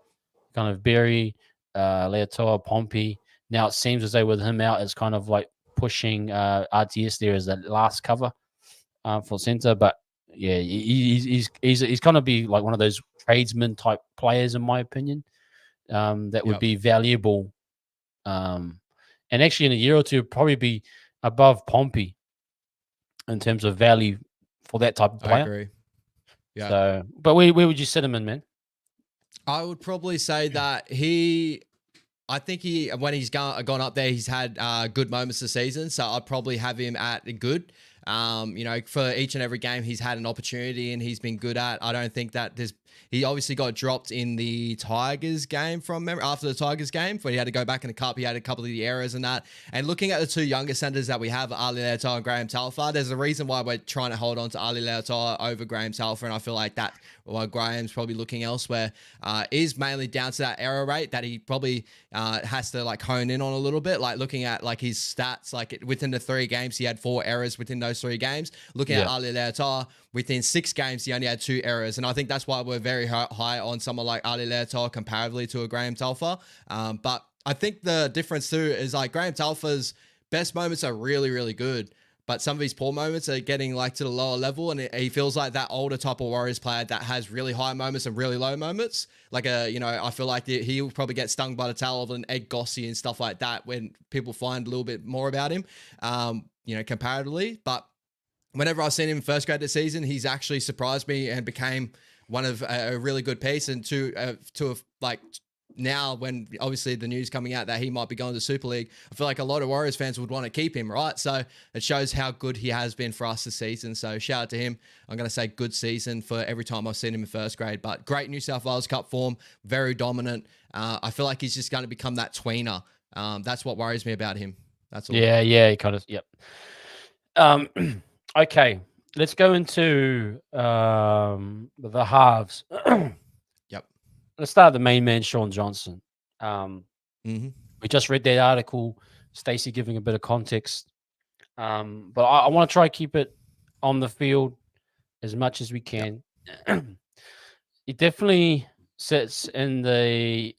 kind of Berry, Leotoa, Pompey. Now it seems as though with him out, it's kind of like pushing RTS there as that last cover for centre. But yeah, he's going to be like one of those tradesman type players, in my opinion, that would be valuable. And actually, in a year or two, probably be above Pompey in terms of value for that type of player. I agree. Yeah. So, but where would you sit him in, man? I would probably say that I think when he's gone up there, he's had good moments this season. So I'd probably have him at good. For each and every game he's had an opportunity and he's been good at. I don't think that he obviously got dropped in the Tigers game from memory, after the Tigers game, when he had to go back in the cup. He had a couple of the errors and that. And looking at the two younger centers that we have, Ali Leotoa and Graham Talfa, there's a reason why we're trying to hold on to Ali Leotoa over Graham Talfa. And I feel like that, while Graham's probably looking elsewhere, is mainly down to that error rate that he probably has to like hone in on a little bit. Like looking at like his stats, like within the 3 games, he had 4 errors within those 3 games. Looking at Ali Leotoa, within 6 games, he only had 2 errors. And I think that's why we're very high on someone like Ali Leotoa comparatively to a Graham Talfa. But I think the difference too is like Graham Talfa's best moments are really, really good. But some of his poor moments are getting like to the lower level, and he feels like that older type of Warriors player that has really high moments and really low moments. Like I feel like he'll probably get stung by the tail of an Ed Gossie and stuff like that when people find a little bit more about him, comparatively. But whenever I've seen him in first grade this season, he's actually surprised me and became one of a really good piece. And to like now, when obviously the news coming out that he might be going to Super League, I feel like a lot of Warriors fans would want to keep him, right? So it shows how good he has been for us this season. So shout out to him. I'm going to say good season for every time I've seen him in first grade, but great New South Wales Cup form, very dominant. I feel like he's just going to become that tweener. That's what worries me about him. That's all. Yeah, he kind of, yep. Okay, let's go into the halves. Yep. Let's start the main man, Sean Johnson. We just read that article, Stacey giving a bit of context. But I want to try to keep it on the field as much as we can. Yep. It definitely sits in the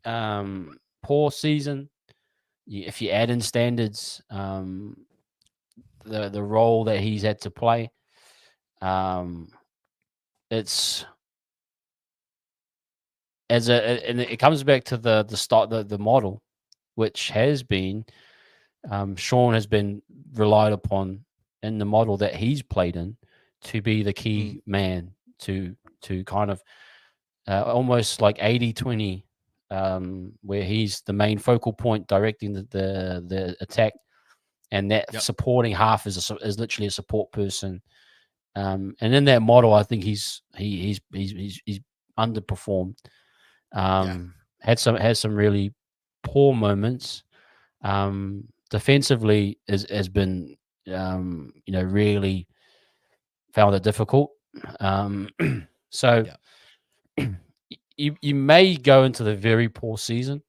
poor season. If you add in standards, the role that he's had to play, it's and it comes back to the model, which has been Sean has been relied upon in the model that he's played in to be the key man to kind of almost like 80-20, where he's the main focal point directing the attack, and that supporting half is literally a support person. And in that model, I think he's underperformed. Had some really poor moments. Defensively has been really found it difficult. So you may go into the very poor season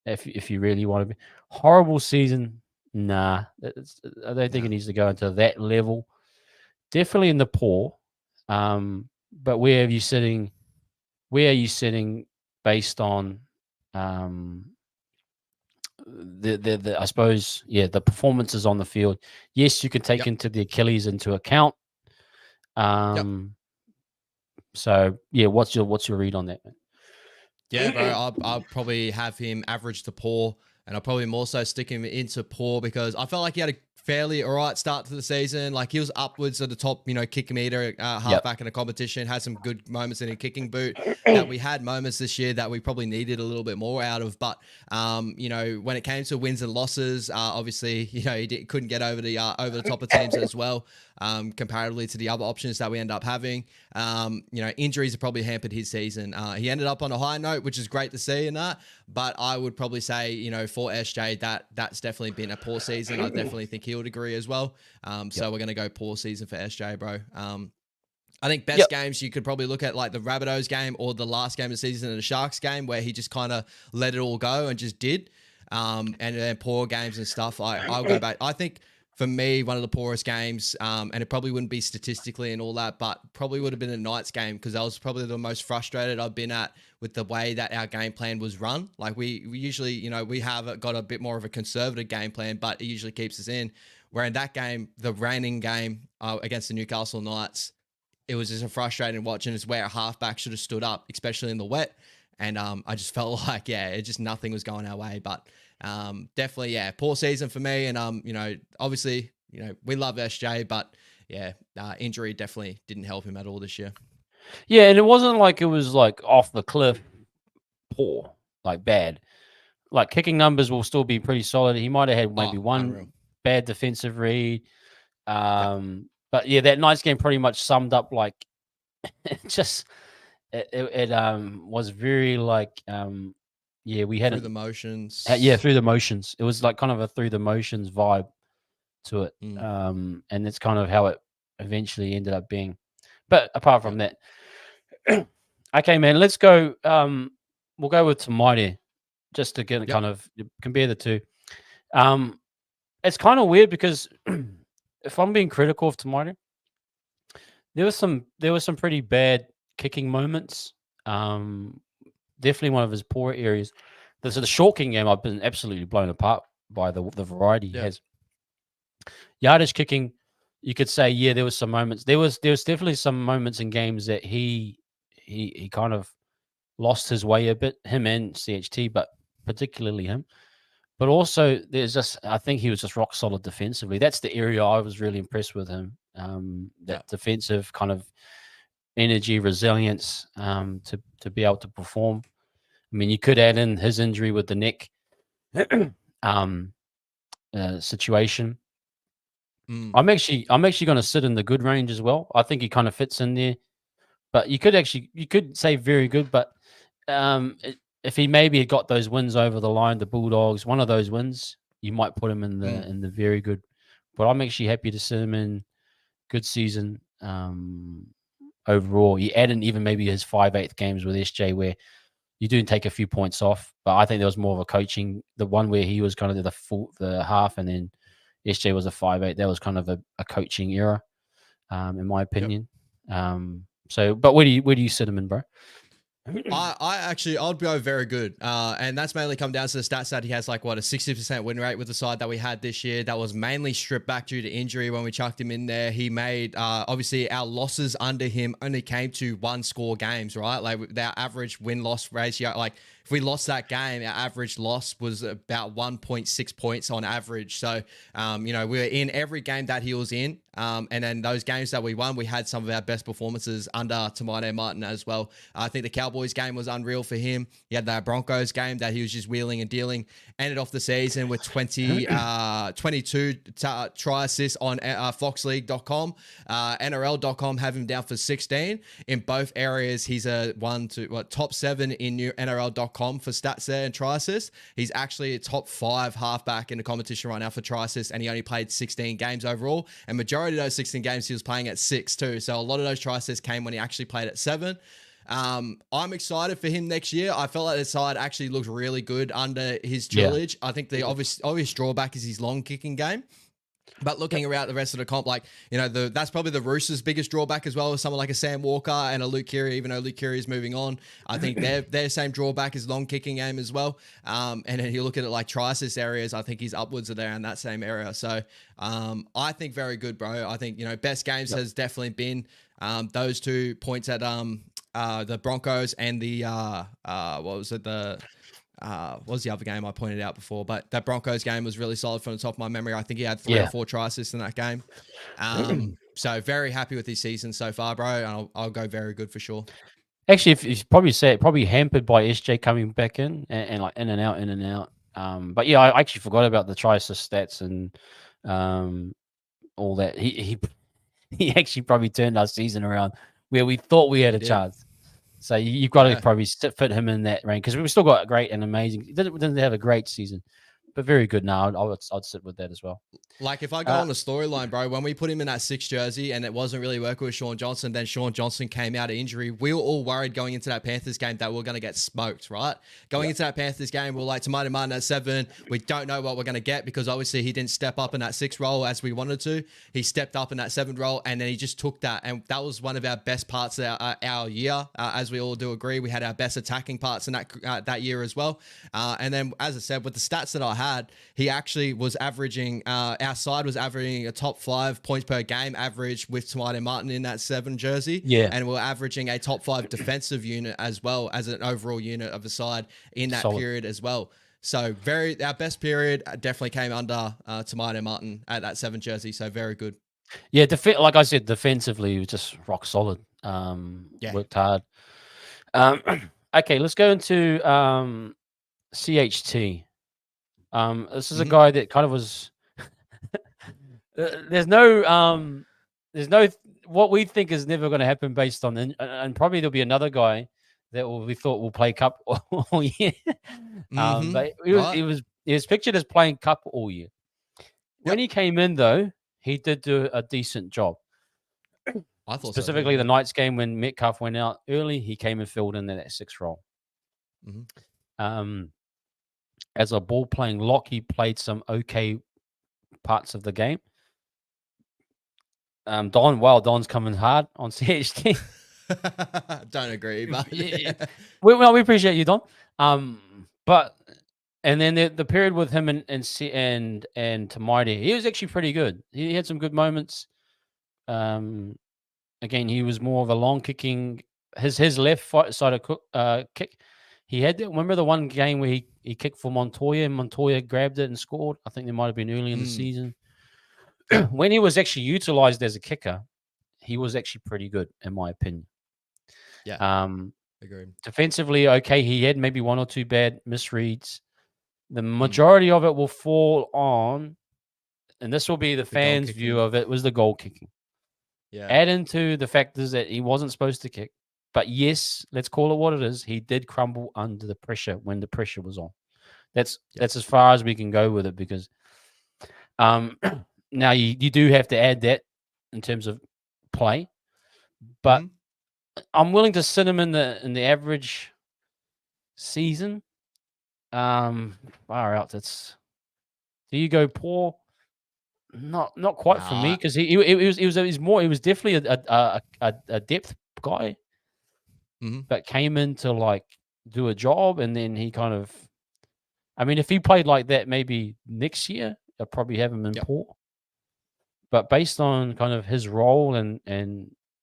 if you really want to be. Horrible season, nah. I don't think it needs to go into that level. Definitely in the poor. But where are you sitting based on I suppose, the performances on the field. Yes, you can take Yep. into the Achilles into account. Yep. So what's your read on that, man? Yeah, bro. I'll probably have him average to poor, and I'll probably more so stick him into poor because I felt like he had a fairly all right start to the season. Like he was upwards of the top, kick meter Yep. halfback in the competition. Had some good moments in a kicking boot. That we had moments this year that we probably needed a little bit more out of. But when it came to wins and losses, obviously, he couldn't get over the top of teams as well. Comparatively to the other options that we end up having. Injuries have probably hampered his season. He ended up on a high note, which is great to see in that. But I would probably say, for SJ, that's definitely been a poor season. I definitely think he would agree as well. So we're going to go poor season for SJ, bro. I think best games you could probably look at like the Rabbitohs game or the last game of the season and the Sharks game where he just kind of let it all go and just did. And then poor games and stuff. I'll go back. I think for me, one of the poorest games, and it probably wouldn't be statistically and all that, but probably would have been a Knights game because that was probably the most frustrated I've been at with the way that our game plan was run. Like we usually, we have got a bit more of a conservative game plan, but it usually keeps us in. Where in that game, the reigning game against the Newcastle Knights, it was just a frustrating watch, and it's where a halfback should have stood up, especially in the wet. And I just felt like, it just nothing was going our way. But definitely, poor season for me. And obviously, we love SJ, but injury definitely didn't help him at all this year. Yeah, and it wasn't like it was like off the cliff poor, like bad. Like kicking numbers will still be pretty solid. He might have had maybe one Unreal. bad defensive read. Yep. But that Knights game pretty much summed up like it just it was very like we had Through the motions. through the motions. It was like kind of a through the motions vibe to it. And that's kind of how it eventually ended up being. But apart from that, okay, man, let's go. We'll go with Tamati just to get kind of compare the two. It's kind of weird because if I'm being critical of Tamati, there was some pretty bad kicking moments. Definitely one of his poor areas. So the short kicking game, I've been absolutely blown apart by the variety he has. Yardage kicking, you could say, there was some moments. There was definitely some moments in games that he kind of lost his way a bit, him and CHT, but particularly him. But also, I think he was just rock solid defensively. That's the area I was really impressed with him. That defensive kind of energy, resilience, to be able to perform. I mean, you could add in his injury with the neck situation. I'm actually going to sit in the good range as well. I think he kind of fits in there. But you could say very good, but if he maybe had got those wins over the line, the Bulldogs, one of those wins, you might put him in the very good. But I'm actually happy to see him in good season overall. You add in even maybe his 5/8 games with SJ where you do take a few points off, but I think there was more of a coaching. The one where he was kind of the half, and then SJ was a 5/8. That was kind of a coaching era, in my opinion. So, but where do you sit him in, bro? I'd go very good. And that's mainly come down to the stats that he has like a 60% win rate with the side that we had this year. That was mainly stripped back due to injury when we chucked him in there. He made, obviously our losses under him only came to 1-score games, right? Like our average win-loss ratio, like if we lost that game, our average loss was about 1.6 points on average. So, we were in every game that he was in. And then those games that we won, we had some of our best performances under Tamati Martin as well. I think the Cowboys game was unreal for him. He had that Broncos game that he was just wheeling and dealing. Ended off the season with 22 try assists on foxleague.com. NRL.com have him down for 16. In both areas, he's a top 7 in NRL.com for stats there and try assists. He's actually a top 5 halfback in the competition right now for try assists, and he only played 16 games overall. And majority of those 16 games, he was playing at 6 too. So a lot of those try assists came when he actually played at 7. I'm excited for him next year. I felt like the side actually looked really good under his tutelage. I think the obvious drawback is his long kicking game. But looking around the rest of the comp, like, you know, that's probably the Roosters' biggest drawback as well, as someone like a Sam Walker and a Luke Keary, even though Luke Keary is moving on. I think their same drawback is long kicking game as well. And then you look at it like try assist areas, I think he's upwards of there in that same area. So I think very good, bro. I think, you know, best games has definitely been those 2 points at the Broncos and the what was it, what was the other game I pointed out before? But that Broncos game was really solid from the top of my memory. I think he had 3 or 4 try assists in that game. So very happy with his season so far, bro. I'll go very good for sure. Actually, if you probably say it, probably hampered by SJ coming back in and like in and out. But yeah, I actually forgot about the try assist stats and all that. He actually probably turned our season around where we thought we had a chance. So you've got to probably fit him in that range because we've still got a great and amazing. He didn't have a great season, but very good now. I'd sit with that as well. Like if I go on the storyline, bro, when we put him in that 6 jersey and it wasn't really working with Sean Johnson, then Sean Johnson came out of injury. We were all worried going into that Panthers game that we're going to get smoked, right? Going into that Panthers game, we're like, Tamati Martin at 7. We don't know what we're going to get because obviously he didn't step up in that 6 role as we wanted to. He stepped up in that 7 role and then he just took that. And that was one of our best parts of our year. As we all do agree, we had our best attacking parts in that year as well. And then, as I said, with the stats that I had, he actually was averaging, our side was averaging a top 5 points per game average with Tamati Martin in that 7 jersey. Yeah. And we're averaging a top 5 defensive unit as well as an overall unit of the side in that period as well. So our best period definitely came under Tamati Martin at that 7 jersey. So very good. Yeah, like I said, defensively, he was just rock solid. Worked hard. Okay, let's go into CHT. This is a guy that kind of was. There's no what we think is never going to happen based on, and probably there'll be another guy that we thought will play cup all year. But he was pictured as playing cup all year. When he came in, though, he did do a decent job. I thought specifically the Knights game when Metcalf went out early, he came and filled in that 6 role. As a ball playing lock, he played some okay parts of the game. Don's coming hard on CHT. Don't agree, but we appreciate you, Don. But and then the period with him and Tamati, he was actually pretty good. He had some good moments. Again, he was more of a long kicking. His left side of kick. He had that. Remember the one game where he kicked for Montoya and Montoya grabbed it and scored? I think there might have been early in the season. When he was actually utilized as a kicker, he was actually pretty good, in my opinion. Yeah. Agreed. Defensively, okay, he had maybe 1 or 2 bad misreads. The majority of it will fall on, and this will be the fans' view of it, was the goal kicking. Yeah. Add into the factors that he wasn't supposed to kick. But yes, let's call it what it is. He did crumble under the pressure when the pressure was on. That's as far as we can go with it because now you do have to add that in terms of play. But I'm willing to sit him in the average season. Far out. Do you go poor? Not quite for me because he was definitely a depth guy. But came in to like do a job, and then he kind of, I mean, if he played like that, maybe next year I'll probably have him in poor. But based on kind of his role and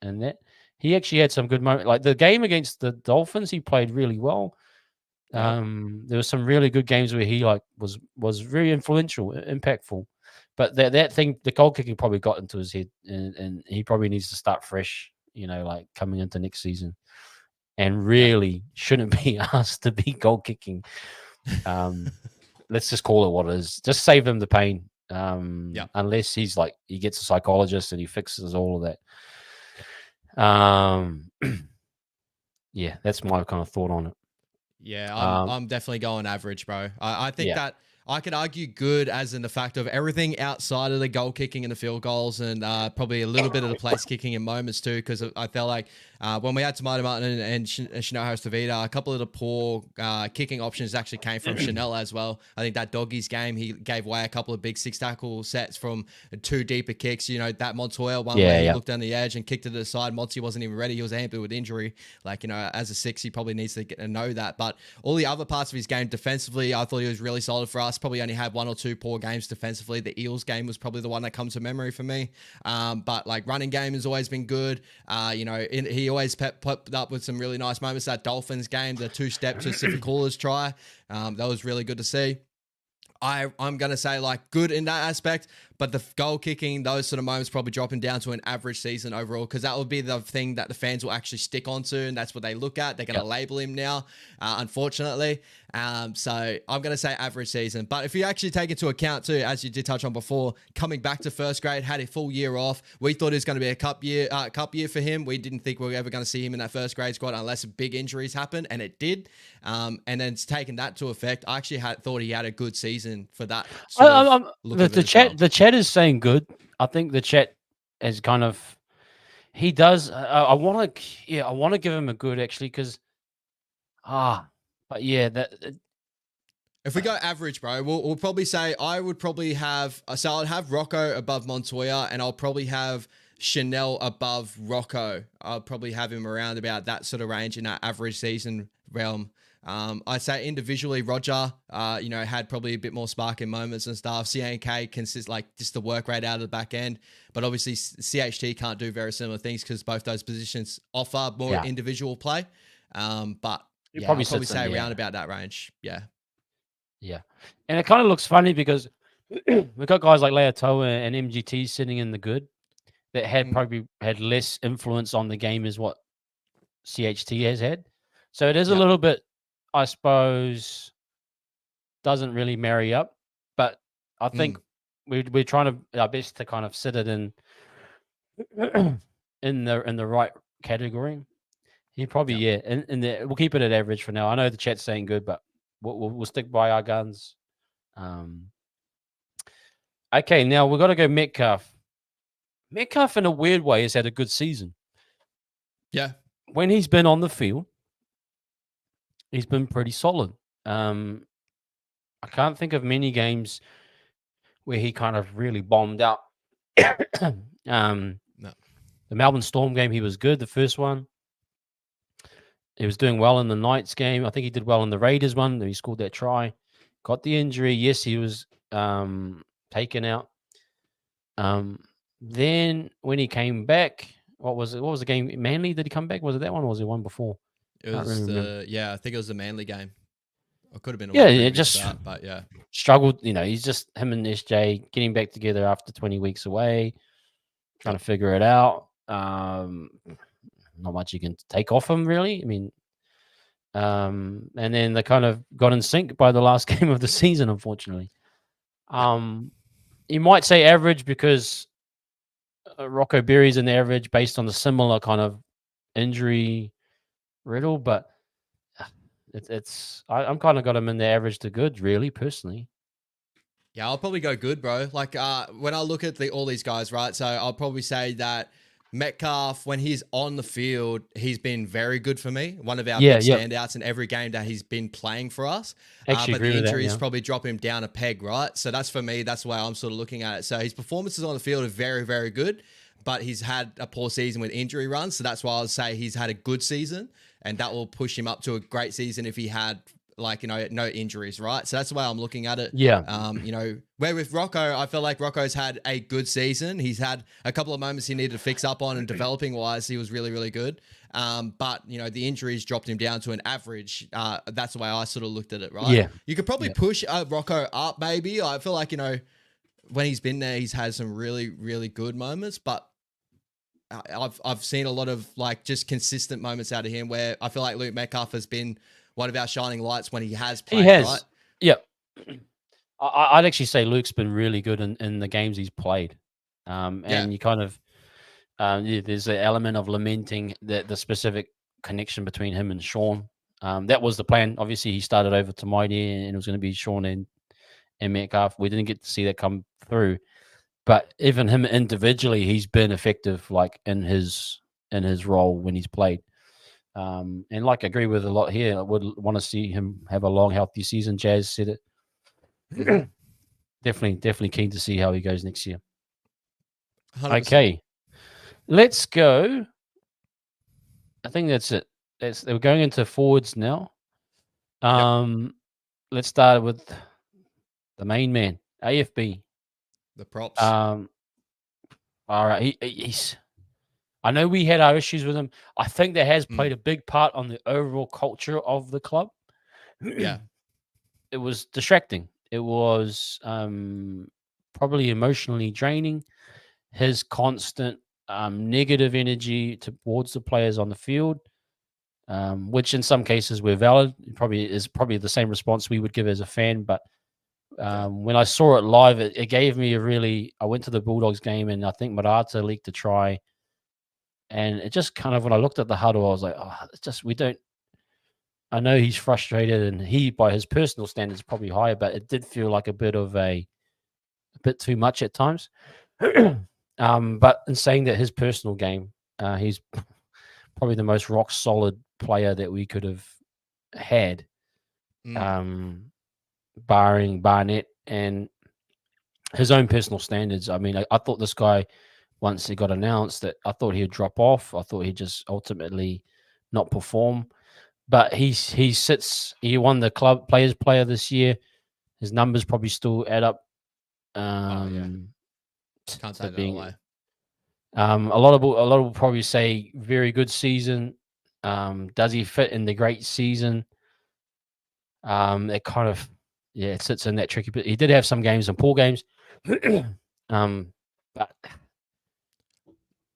that, he actually had some good moments. Like the game against the Dolphins, he played really well. There were some really good games where he like was very influential, impactful. But that thing, the goal kicking probably got into his head, and he probably needs to start fresh. Like coming into next season. And really shouldn't be asked to be goal kicking. Let's just call it what it is. Just save him the pain. Unless he's like he gets a psychologist and he fixes all of that. Yeah, that's my kind of thought on it. Yeah, I'm definitely going average, bro. I think that I could argue good as in the fact of everything outside of the goal kicking and the field goals, and probably a little bit of the place kicking in moments too, because I felt like when we had Tomato Martin and Chanel Harris-Tavita, a couple of the poor kicking options actually came from Chanel as well. I think that Doggies game, he gave away a couple of big 6-tackle sets from 2 deeper kicks. You know, that Montoya one where he looked down the edge and kicked it to the side. Monty wasn't even ready. He was hampered with injury. Like, you know, as a 6, he probably needs to know that. But all the other parts of his game defensively, I thought he was really solid for us. Probably only had 1 or 2 poor games defensively. The Eels game was probably the one that comes to memory for me. But like running game has always been good. You know, he always popped up with some really nice moments. That Dolphins game, the 2-step to Sifakula's try, that was really good to see. I'm going to say like good in that aspect, but the goal kicking, those sort of moments probably dropping down to an average season overall, because that will be the thing that the fans will actually stick onto, and that's what they look at. They're going to label him now, unfortunately. So I'm going to say average season. But if you actually take into account too, as you did touch on before, coming back to first grade, had a full year off. We thought it was going to be a cup year for him. We didn't think we were ever going to see him in that first grade squad unless big injuries happened, and it did. And then it's taken that to effect. I actually thought he had a good season for that. The chat is saying good. I think the chat is kind of, he does. I want to give him a good actually, because but yeah, if we go average, bro, we'll probably say I would probably have, so I'd have Rocco above Montoya, and I'll probably have Chanel above Rocco. I'll probably have him around about that sort of range in that average season realm. I'd say individually, Roger, you know, had probably a bit more spark in moments and stuff. CNK consists like just the work rate out of the back end, but obviously CHT can't do very similar things because both those positions offer more individual play. But yeah, I'll probably say around about that range. Yeah. Yeah. And it kind of looks funny because we've got guys like Leotoa and MGT sitting in the good that had probably had less influence on the game as what CHT has had. So it is a little bit, I suppose, doesn't really marry up. But I think we're trying to our best to kind of sit it in the right category. He probably we'll keep it at average for now. I know the chat's saying good, but we'll stick by our guns. Okay, now we've got to go Metcalf. Metcalf, in a weird way, has had a good season. Yeah. When he's been on the field, he's been pretty solid. I can't think of many games where he kind of really bombed out. No. The Melbourne Storm game, he was good. The first one. He was doing well in the Knights game. I think he did well in the Raiders one. He scored that try. Got the injury. Yes, he was taken out. Then when he came back, what was it? What was the game? Manly, did he come back? Was it that one or was it one before? It was I think it was the Manly game. It could have been but yeah. Struggled, you know, he's just him and SJ getting back together after 20 weeks away, trying to figure it out. Not much you can take off him, really. I mean, and then they kind of got in sync by the last game of the season, unfortunately. You might say average because Rocco Berry's an average based on the similar kind of injury riddle, but I'm kind of got him in the average to good, really, personally. Yeah, I'll probably go good, bro. Like when I look at all these guys, right? So I'll probably say that Metcalf, when he's on the field, he's been very good for me. One of our big standouts in every game that he's been playing for us. But the injuries probably drop him down a peg, right? So that's for me. That's the way I'm sort of looking at it. So his performances on the field are very, very good, but he's had a poor season with injury runs. So that's why I would say he's had a good season, and that will push him up to a great season if he had, like, you know, no injuries, right? So that's the way I'm looking at it. Yeah. You know, where with Rocco, I feel like Rocco's had a good season. He's had a couple of moments he needed to fix up on, and developing wise, he was really, really good. But, you know, the injuries dropped him down to an average. That's the way I sort of looked at it, right? Yeah. You could probably push Rocco up, maybe. I feel like, you know, when he's been there, he's had some really, really good moments, but I've seen a lot of like just consistent moments out of him where I feel like Luke Metcalf has been one of our shining lights when he has played. He has. Right? Yep. I'd actually say Luke's been really good in the games he's played. And you kind of, there's the element of lamenting the specific connection between him and Sean. That was the plan. Obviously, he started over to Mighty, and it was going to be Sean and Metcalf. We didn't get to see that come through. But even him individually, he's been effective, like in his role when he's played. And like I agree with a lot here. I would want to see him have a long, healthy season. Jazz said it. Definitely keen to see how he goes next year. 100%. Okay, let's go. I think that's it. We're going into forwards now. Let's start with the main man, AFB. The props. All right, he's. I know we had our issues with him. I think that has played a big part on the overall culture of the club. Yeah. It was distracting. It was probably emotionally draining. His constant negative energy towards the players on the field, which in some cases were valid, is probably the same response we would give as a fan. But when I saw it live, it gave me a really. I went to the Bulldogs game, and I think Marata leaked a try. And it just kind of, when I looked at the huddle, I was like, oh, it's just, we don't, I know he's frustrated, and he, by his personal standards, probably higher, but it did feel like a bit too much at times. But in saying that, his personal game, he's probably the most rock solid player that we could have had, barring Barnett and his own personal standards. I mean, I thought this guy, once he got announced, that I thought he'd drop off. I thought he'd just ultimately not perform. But he won the club players player this year. His numbers probably still add up. Can't take that away. A lot of will probably say very good season. Does he fit in the great season? It kind of, it sits in that tricky bit. He did have some games and poor games. But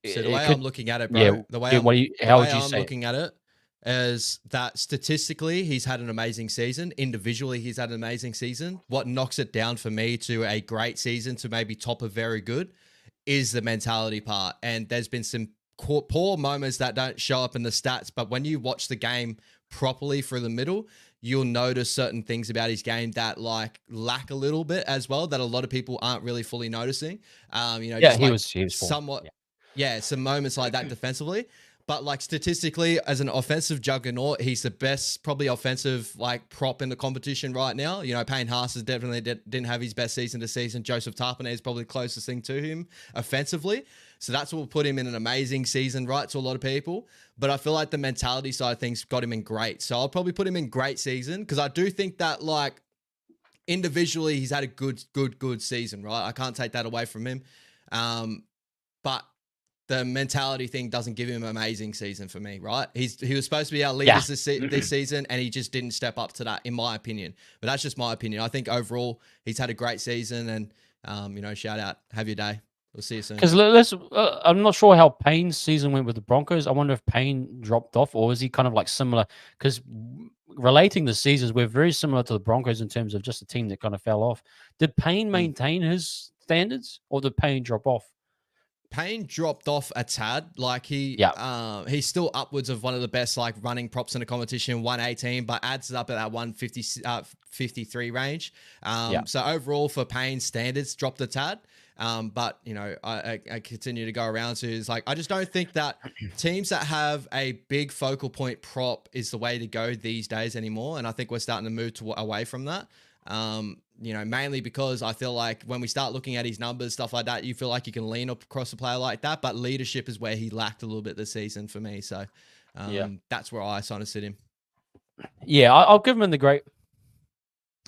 so the way I'm looking at it, bro, looking at it is that statistically he's had an amazing season. Individually, he's had an amazing season. What knocks it down for me to a great season to maybe top of very good is the mentality part. And there's been some poor moments that don't show up in the stats, but when you watch the game properly through the middle, you'll notice certain things about his game that like lack a little bit as well, that a lot of people aren't really fully noticing. He was somewhat, some moments like that defensively. But like statistically, as an offensive juggernaut, he's the best probably offensive like prop in the competition right now. You know, Payne Haas has definitely didn't have his best season this season. Joseph Tarpanay is probably the closest thing to him offensively. So that's what will put him in an amazing season, right, to a lot of people. But I feel like the mentality side of things got him in great. So I'll probably put him in great season because I do think that like individually he's had a good season, right? I can't take that away from him. But the mentality thing doesn't give him an amazing season for me, right? He was supposed to be our leaders this season, and he just didn't step up to that, in my opinion. But that's just my opinion. I think overall he's had a great season, and shout out, have your day. We'll see you soon. Because I'm not sure how Payne's season went with the Broncos. I wonder if Payne dropped off, or is he kind of like similar? Because relating the seasons, we're very similar to the Broncos in terms of just a team that kind of fell off. Did Payne maintain his standards, or did Payne drop off? Payne dropped off a tad. Like he's still upwards of one of the best like running props in the competition, 118, but adds it up at that 153 range. So overall for Payne's standards, dropped a tad. But I continue to go around to is like, I just don't think that teams that have a big focal point prop is the way to go these days anymore. And I think we're starting to move away from that. Mainly because I feel like when we start looking at his numbers, stuff like that, you feel like you can lean up across a player like that. But leadership is where he lacked a little bit this season for me. So that's where I kind of sit him. Yeah, I'll give him in the great.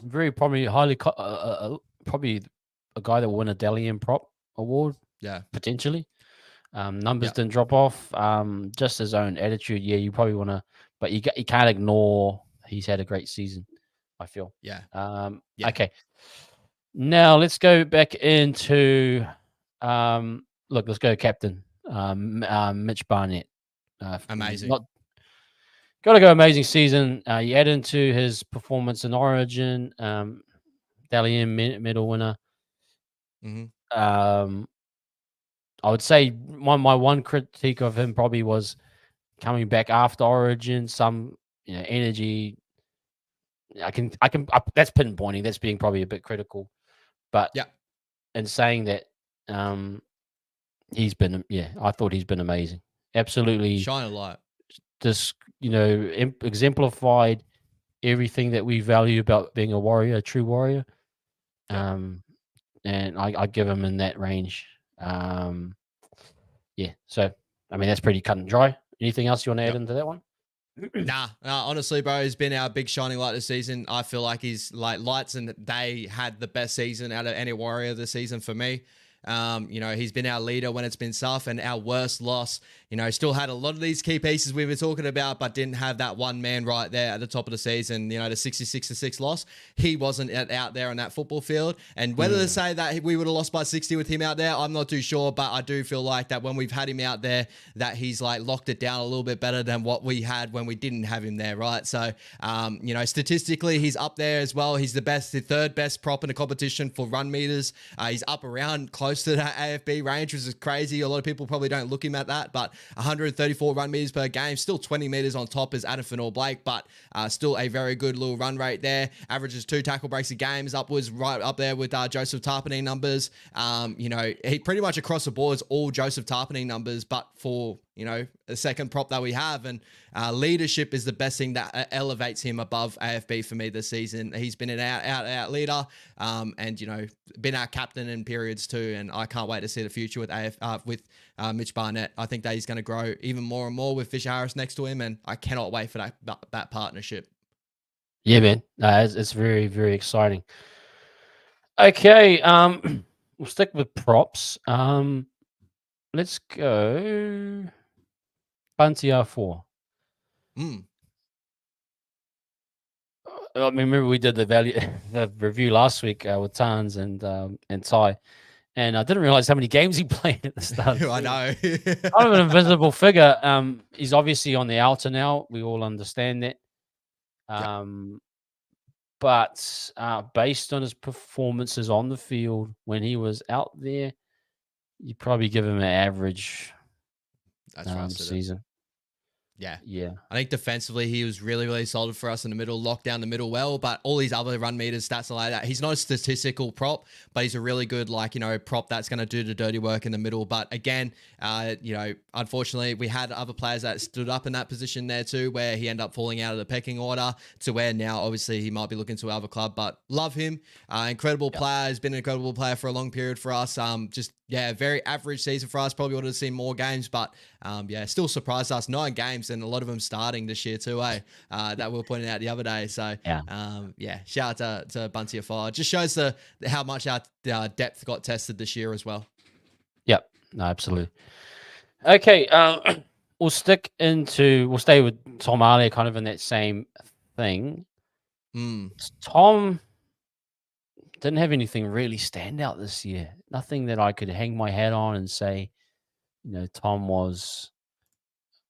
Very probably probably a guy that will win a Dalian prop award. Yeah, potentially. Numbers didn't drop off. Just his own attitude. Yeah, you probably want to, but you can't ignore he's had a great season, I feel. Yeah. Okay. Now let's go back into let's go captain. Mitch Barnett. Amazing. Got to go amazing season. You add into his performance in Origin, Dalian medal winner. Mm-hmm. I would say my one critique of him probably was coming back after Origin, some energy That's pinpointing. That's being probably a bit critical, but Yeah. in saying that, he's been, I thought he's been amazing. Absolutely, Shine a light. just exemplified everything that we value about being a warrior, a true warrior. Yeah. And I give him in that range. So I mean that's pretty cut and dry. Anything else you want to add into that one? Nah, honestly, bro, he's been our big shining light this season. I feel like he's like lights and they had the best season out of any warrior this season for me. He's been our leader when it's been tough, and our worst loss, still had a lot of these key pieces we were talking about, but didn't have that one man right there at the top of the season, the 66-6 loss. He wasn't out there on that football field. And whether to say that we would have lost by 60 with him out there, I'm not too sure, but I do feel like that when we've had him out there, that he's like locked it down a little bit better than what we had when we didn't have him there, right? So, statistically, he's up there as well. He's the third best prop in the competition for run meters. He's up around close to that AFB range, which is crazy. A lot of people probably don't look him at that, but 134 run meters per game, still 20 meters on top as Adam Blake, but still a very good little run rate there. Averages 2 tackle breaks a game, is upwards right up there with Joseph Tarpany numbers. He pretty much across the board is all Joseph Tarpany numbers, but for a second prop that we have, and leadership is the best thing that elevates him above AFB for me this season. He's been an out leader, and been our captain in periods too. And I can't wait to see the future with Mitch Barnett. I think that he's going to grow even more and more with Fisher Harris next to him, and I cannot wait for that partnership. Yeah, man, it's very, very exciting. Okay, we'll stick with props. Let's go. Bunty R4. I remember we did the review last week with Tans and Ty, and I didn't realize how many games he played at the start. I know. Kind of an invisible figure. He's obviously on the outer now. We all understand that. But based on his performances on the field when he was out there, you probably give him an average season. Yeah. I think defensively, he was really, really solid for us in the middle, locked down the middle well, but all these other run meters, stats are like that. He's not a statistical prop, but he's a really good, prop that's going to do the dirty work in the middle. But again, unfortunately, we had other players that stood up in that position there too, where he ended up falling out of the pecking order to where now, obviously, he might be looking to other club, but love him. Incredible player. He's been an incredible player for a long period for us. Very average season for us. Probably would have seen more games, but still surprised us. 9 games, and a lot of them starting this year too, that we were pointing out the other day. So, shout out to Bunty of Fire. Just shows how much our depth got tested this year as well. Yep. No, absolutely. Okay, we'll stay with Tom Ali, kind of in that same thing. Tom didn't have anything really stand out this year. Nothing that I could hang my hat on and say, Tom was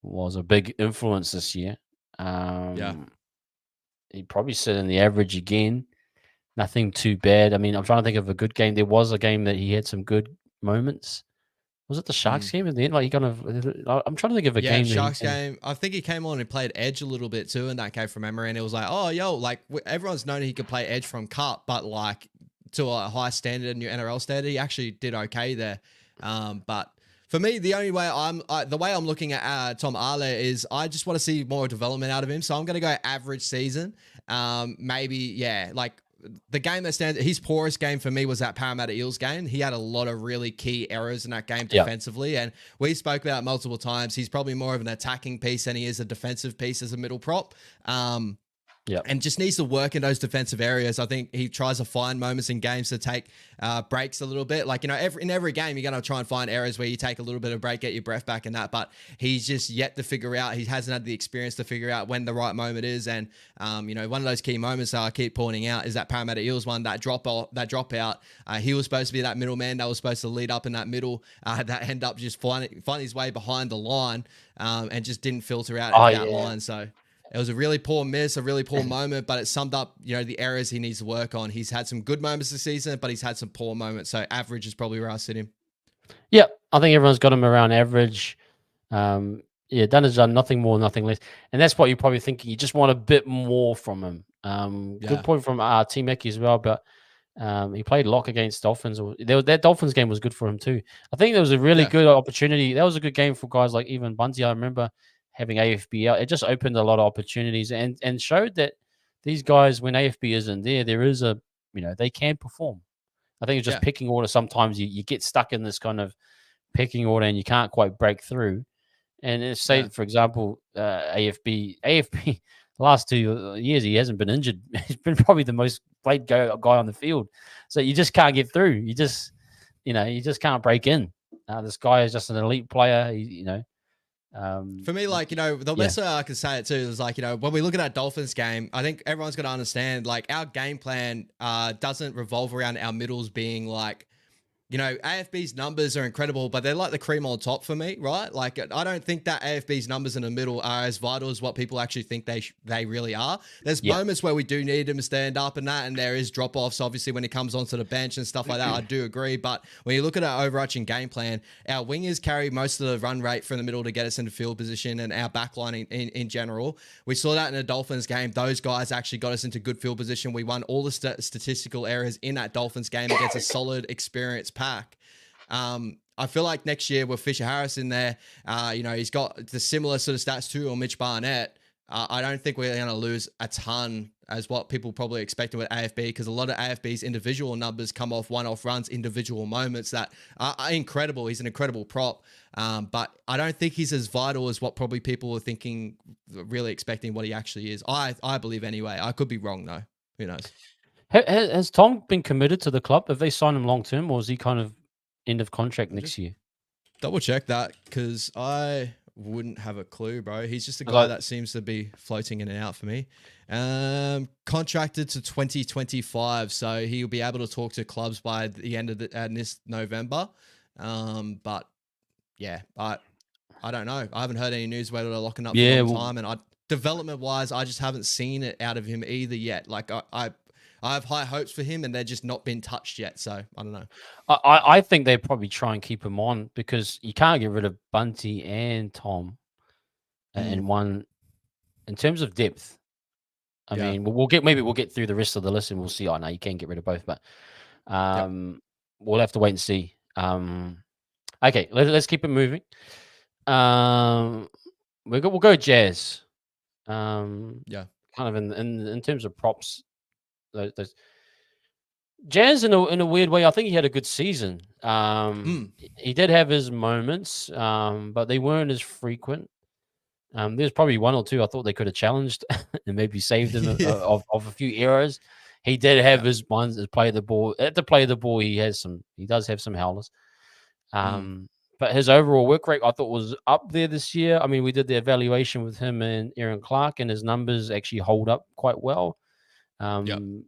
a big influence this year. He'd probably sit in the average again. Nothing too bad. I mean, I'm trying to think of a good game. There was a game that he had some good moments. Was it the Sharks game at the end? I'm trying to think of a game. Yeah, Sharks game. I think he came on and played Edge a little bit too in that game from memory, and it was like, everyone's known he could play Edge from cut, but to a high standard and your NRL standard, he actually did okay there. But for me, the only way the way I'm looking at Tom Ale is I just want to see more development out of him. So I'm going to go average season. The game that stands, his poorest game for me was that Parramatta Eels game. He had a lot of really key errors in that game defensively, and we spoke about it multiple times. He's probably more of an attacking piece than he is a defensive piece as a middle prop. And just needs to work in those defensive areas. I think he tries to find moments in games to take breaks a little bit. In every game, you're going to try and find areas where you take a little bit of break, get your breath back and that. But he's just yet to figure out. He hasn't had the experience to figure out when the right moment is. And, one of those key moments that I keep pointing out is that Parramatta Eels one, that dropout. He was supposed to be that middleman that was supposed to lead up in that middle that ended up just finding his way behind the line and just didn't filter out that line. So it was a really poor miss, a really poor moment, but it summed up, the areas he needs to work on. He's had some good moments this season, but he's had some poor moments. So average is probably where I sit him. Yeah, I think everyone's got him around average. Done is done, nothing more, nothing less. And that's what you're probably thinking. You just want a bit more from him. Good Yeah. point from Team Eki as well, but he played lock against Dolphins. That Dolphins game was good for him too. I think there was a really Yeah. good opportunity. That was a good game for guys like even Bunty. I remember having AFB out. It just opened a lot of opportunities and showed that these guys, when AFB isn't there, there is a they can perform. I think it's just Yeah. picking order. Sometimes you get stuck in this kind of pecking order and you can't quite break through. And say, Yeah. for example, AFB, the last 2 years, he hasn't been injured. He's been probably the most played guy on the field. So you just can't get through. You just can't break in. This guy is just an elite player. For me, like, the Yeah, best way I can say it too is like, when we look at our Dolphins game, I think everyone's got to understand like our game plan doesn't revolve around our middles being like, AFB's numbers are incredible, but they're like the cream on top for me, right? Like, I don't think that AFB's numbers in the middle are as vital as what people actually think they really are. There's yeah. moments where we do need him to stand up and that, and there is drop-offs, obviously, when he comes onto the bench and stuff like that. I do agree, but when you look at our overarching game plan, our wingers carry most of the run rate from the middle to get us into field position, and our backline in general. We saw that in the Dolphins game. Those guys actually got us into good field position. We won all the statistical areas in that Dolphins game against a solid, experienced pack. I feel like next year with Fisher Harris in there, he's got the similar sort of stats too, or Mitch Barnett. I don't think we're going to lose a ton as what people probably expected with AFB, because a lot of AFB's individual numbers come off one-off runs, individual moments that are incredible. He's an incredible prop, but I don't think he's as vital as what probably people were thinking, really expecting what he actually is. I believe anyway. I could be wrong though. Who knows? Has Tom been committed to the club? Have they signed him long term, or is he kind of end of contract I'll next just year? double check that, because I wouldn't have a clue, bro. He's just a 'Cause guy that seems to be floating in and out for me. Contracted to 2025, so he'll be able to talk to clubs by the end of this November. But yeah, I don't know. I haven't heard any news whether they're locking up for a Yeah, long well, time, and development wise, I just haven't seen it out of him either yet. Like I have high hopes for him, and they're just not been touched yet. So I don't know. I think they probably try and keep him on because you can't get rid of Bunty and Tom Mm, in one in terms of depth. I yeah. mean, we'll get through the rest of the list and we'll see. Oh no, you can get rid of both, but Yep. we'll have to wait and see. Okay, let's keep it moving. We'll go Jazz. Yeah. Kind of in terms of props, those Jazz in a weird way. I think he had a good season. Mm. He did have his moments, but they weren't as frequent. There's probably one or two I thought they could have challenged and maybe saved him Yeah. of a few errors. He did have Yeah. his ones that play the ball. At the play of the ball, he does have some howlers. Mm. But his overall work rate I thought was up there this year. I mean, we did the evaluation with him and Aaron Clark, and his numbers actually hold up quite well. Yep. Um,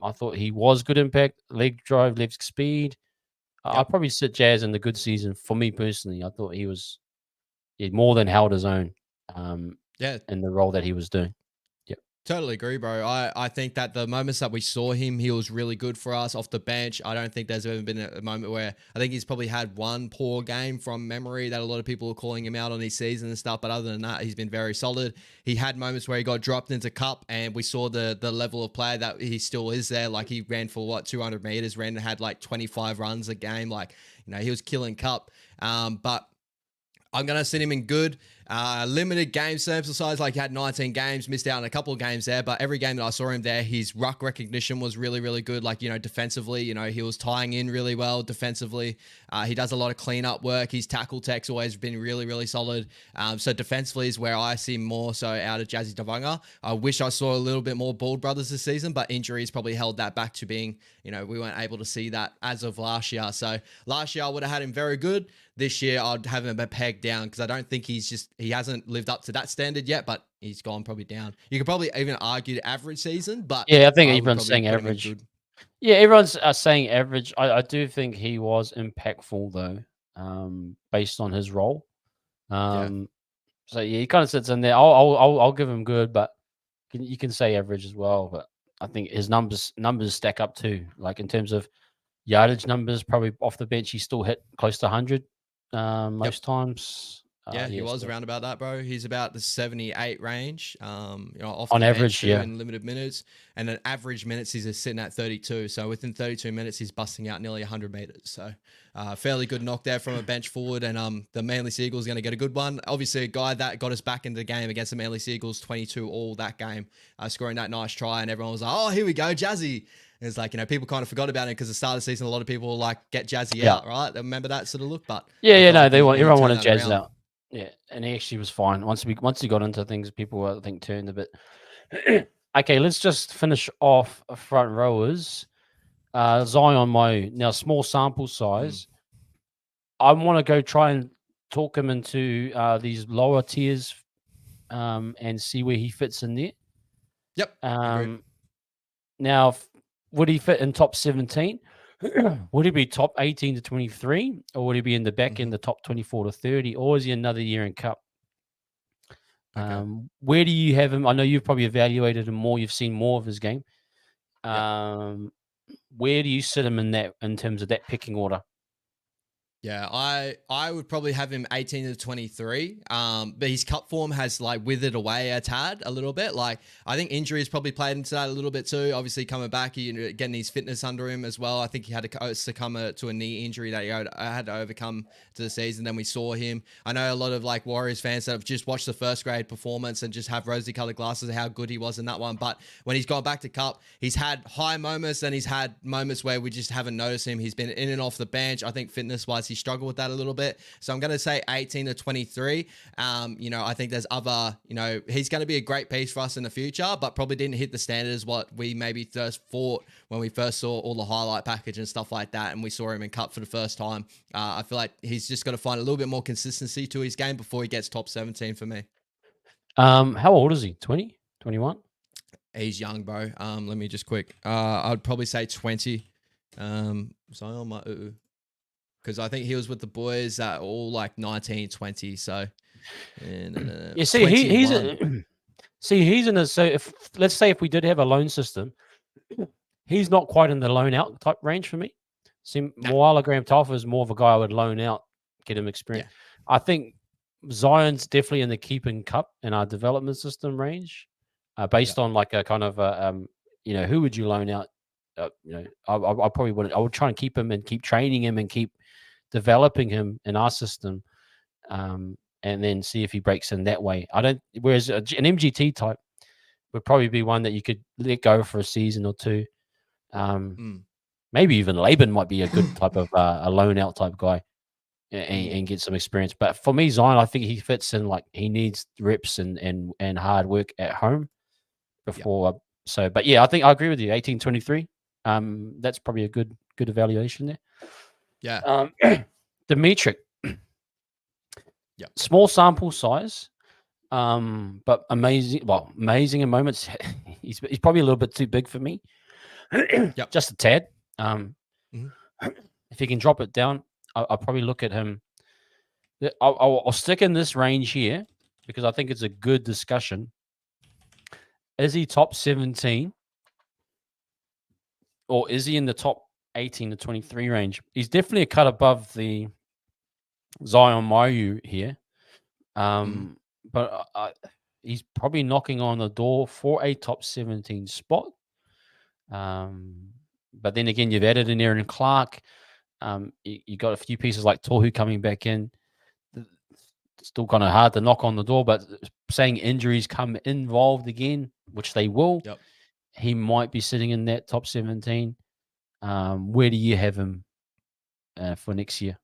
I thought he was good impact, leg drive, leg speed. I'd Yep. probably sit Jazz in the good season for me personally. I thought he more than held his own um, Yeah. in the role that he was doing. Yep. Totally agree, bro. I think that the moments that we saw him, he was really good for us off the bench. I don't think there's ever been a moment where I think he's probably had one poor game from memory that a lot of people are calling him out on his season and stuff. But other than that, he's been very solid. He had moments where he got dropped into cup, and we saw the level of play that he still is there. Like he ran for 200 meters, had like 25 runs a game. Like, he was killing cup. But I'm going to sit him in good. Limited game sample size, like he had 19 games, missed out on a couple of games there, but every game that I saw him there, his ruck recognition was really, really good. Like, defensively, he was tying in really well defensively. He does a lot of cleanup work. His tackle tech's always been really, really solid. So defensively is where I see more so out of Jazzy Davanga. I wish I saw a little bit more Bald Brothers this season, but injuries probably held that back to being, we weren't able to see that as of last year. So last year I would have had him very good. This year I'd have him a peg down because I don't think he hasn't lived up to that standard yet, but he's gone probably down. You could probably even argue the average season, but Yeah, I think I would everyone's probably saying put him in average. good. Yeah, everyone's saying average. I do think he was impactful though, based on his role. Yeah. So yeah, he kind of sits in there. I'll give him good, but you can say average as well. But I think his numbers stack up too. Like in terms of yardage numbers, probably off the bench, he still hit close to 100 Yep. most times. Yeah, he was so around about that, bro. He's about the 78 range, off on the bench average, too yeah. in limited minutes. And an average minutes, he's just sitting at 32. So within 32 minutes, he's busting out nearly 100 meters. So fairly good knock there from a bench forward. And the Manly Seagulls going to get a good one. Obviously, a guy that got us back into the game against the Manly Seagulls, 22 all that game, scoring that nice try. And everyone was like, oh, here we go, Jazzy. It's like, people kind of forgot about it because the start of the season, a lot of people like get Jazzy out, right? They remember that sort of look, but Yeah, I felt no, like he everyone turned wanted that Jazz around. out. Yeah, and he actually was fine. Once he got into things, people I think turned a bit. Okay, let's just finish off front rowers. Zion, now small sample size. I want to go try and talk him into these lower tiers, and see where he fits in there. Yep. Agreed. Now, would he fit in top 17? Would he be top 18 to 23, or would he be in the back end, the top 24 to 30, or is he another year in cup? Okay. Where do you have him? I know you've probably evaluated him more. You've seen more of his game. Yep. Where do you sit him in terms of that picking order? Yeah, I would probably have him 18 to 23. But his cup form has like withered away a little bit. Like I think injuries probably played into that a little bit too. Obviously coming back, getting his fitness under him as well. I think he had to succumb to a knee injury that he had to overcome to the season. Then we saw him. I know a lot of like Warriors fans that have just watched the first grade performance and just have rosy colored glasses of how good he was in that one. But when he's gone back to cup, he's had high moments and he's had moments where we just haven't noticed him. He's been in and off the bench. I think fitness wise, he struggled with that a little bit. So I'm going to say 18 to 23. I think there's other, he's going to be a great piece for us in the future, but probably didn't hit the standards what we maybe first thought when we first saw all the highlight package and stuff like that. And we saw him in cup for the first time. I feel like he's just got to find a little bit more consistency to his game before he gets top 17 for me. How old is he? 20, 21? He's young, bro. Let me just quick. I'd probably say 20. Because I think he was with the boys at all like 19, 20. So, you see, he's in a. So let's say if we did have a loan system, he's not quite in the loan out type range for me. See, Moala Graham Tolfa is more of a guy I would loan out, get him experience. Yeah. I think Zion's definitely in the keeping cup in our development system range, based on like a kind of who would you loan out? I probably would. I would try and keep him and keep training him and keep developing him in our system, and then see if he breaks in that way. Whereas an MGT type would probably be one that you could let go for a season or two. Maybe even Laban might be a good type of a loan out type guy, and get some experience. But for me, Zion, I think he fits in. Like he needs reps and hard work at home before. Yep. So, but yeah, I think I agree with you. 18-23. That's probably a good evaluation there. Yeah. Dimitri. Yeah. Small sample size, but amazing. Well, amazing in moments. He's probably a little bit too big for me. Yep. Just a tad. If he can drop it down, I'll probably look at him. I'll stick in this range here because I think it's a good discussion. Is he top 17? Or is he in the top 18 to 23 range? He's definitely a cut above the Zion Mayu here. But he's probably knocking on the door for a top 17 spot. But then again, you've added in Aaron Clark. You got a few pieces like Tohu coming back in. Still kind of hard to knock on the door, but saying injuries come involved again, which they will. Yep. He might be sitting in that top 17. Where do you have him for next year?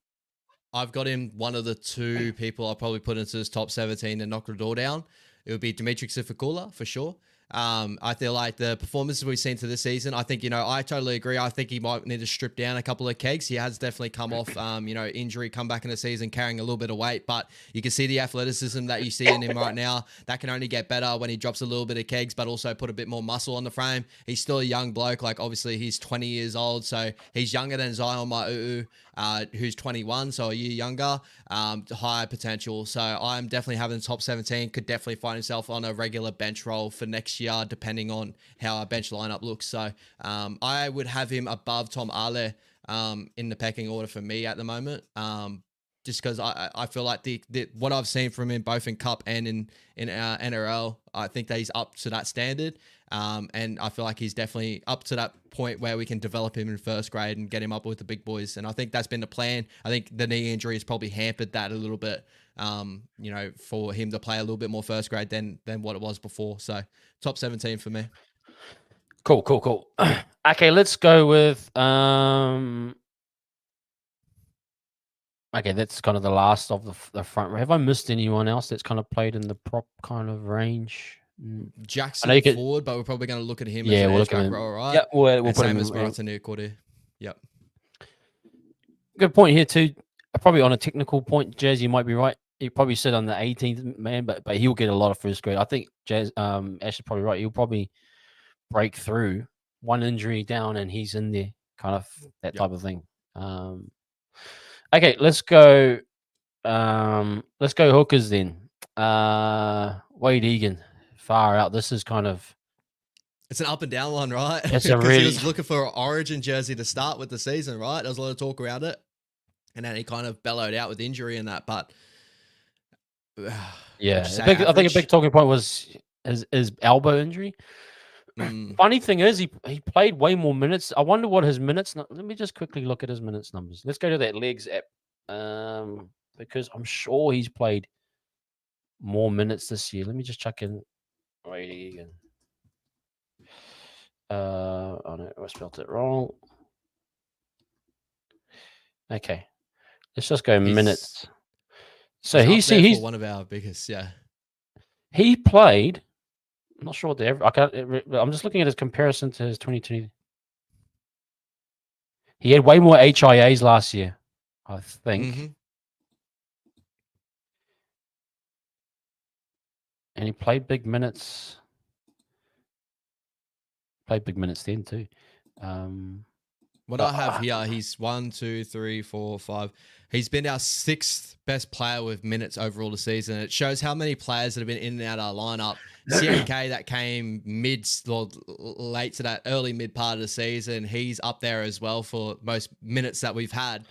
I've got him one of the two people I'll probably put into his top 17 and knock the door down. It would be Dimitri Sifikula for sure. I feel like the performances we've seen to this season, I think, I totally agree. I think he might need to strip down a couple of kegs. He has definitely come off, injury, come back in the season carrying a little bit of weight, but you can see the athleticism that you see in him right now. That can only get better when he drops a little bit of kegs, but also put a bit more muscle on the frame. He's still a young bloke. Like obviously he's 20 years old. So he's younger than Zion Ma'uu, who's 21. So a year younger, higher potential. So I'm definitely having top 17, could definitely find himself on a regular bench role for next year, depending on how our bench lineup looks. So I would have him above Tom Ale in the pecking order for me at the moment. just because I feel like the what I've seen from him both in Cup and in NRL, I think that he's up to that standard. And I feel like he's definitely up to that point where we can develop him in first grade and get him up with the big boys. And I think that's been the plan. I think the knee injury has probably hampered that a little bit, for him to play a little bit more first grade than what it was before. So top 17 for me. Cool. Okay, let's go with okay, that's kind of the last of the front row. Have I missed anyone else that's kind of played in the prop kind of range? Jackson forward, but we're probably going to look at him as an edge back rower, right? Yeah, we'll put him as Martin. Yep. Good point here too. Probably on a technical point, Jazz, you might be right. He probably sit on the 18th man, but he'll get a lot of first grade. I think Jazz Ash is probably right. He'll probably break through one injury down and he's in there, kind of that type of thing. Okay, let's go hookers then. Wade Egan, far out. This is kind of, it's an up and down one, right? It's a really, he was looking for an Origin jersey to start with the season, right? There was a lot of talk around it, and then he kind of bellowed out with injury and that. But I think a big talking point was his elbow injury. Funny thing is, he played way more minutes. I wonder what his minutes. Let me just quickly look at his minutes numbers. Let's go to that legs app, because I'm sure he's played more minutes this year. Let me just check in. Wait again. Oh no, I spelled it wrong. Okay, let's just go minutes. So he's one of our biggest. Yeah, he played. I'm not sure what I'm just looking at his comparison to his 2020. He had way more HIAs last year, I think. And he played big minutes. Played big minutes then too. What I have here, he's 1, 2, 3, 4, 5. He's been our 6th best player with minutes overall the season. It shows how many players that have been in and out of our lineup. CNK that came late to that early mid part of the season, he's up there as well for most minutes that we've had.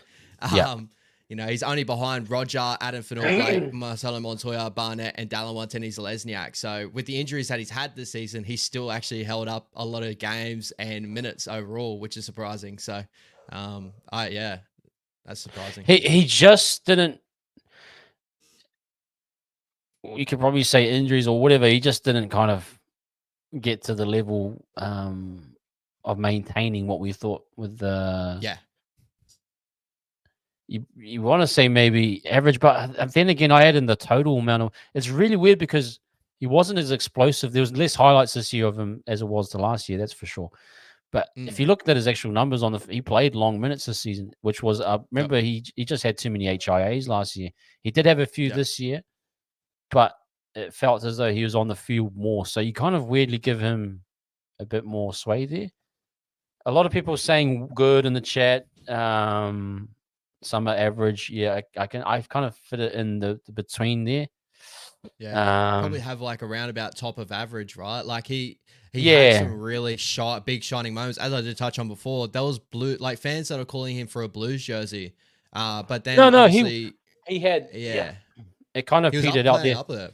He's only behind Roger, Adam Fanor, Marcelo Montoya, Barnett, and Dallin Watene-Zelezniak. So with the injuries that he's had this season, he's still actually held up a lot of games and minutes overall, which is surprising. So, that's surprising. He just didn't. You could probably say injuries or whatever. He just didn't kind of get to the level of maintaining what we thought with the. You want to say maybe average, but then again, I add in the total amount of. It's really weird because he wasn't as explosive. There was less highlights this year of him as it was the last year. That's for sure. But if you looked at his actual numbers he played long minutes this season, which was remember he just had too many HIAs last year. He did have a few this year, but it felt as though he was on the field more. So you kind of weirdly give him a bit more sway there. A lot of people saying good in the chat. Some are average. Yeah, I kind of fit it in the between there. Yeah, probably have like a roundabout top of average, right? Like he had some really big shining moments. As I did touch on before, there was like fans that are calling him for a Blues jersey. But then he had it kind of petered out there. Up there.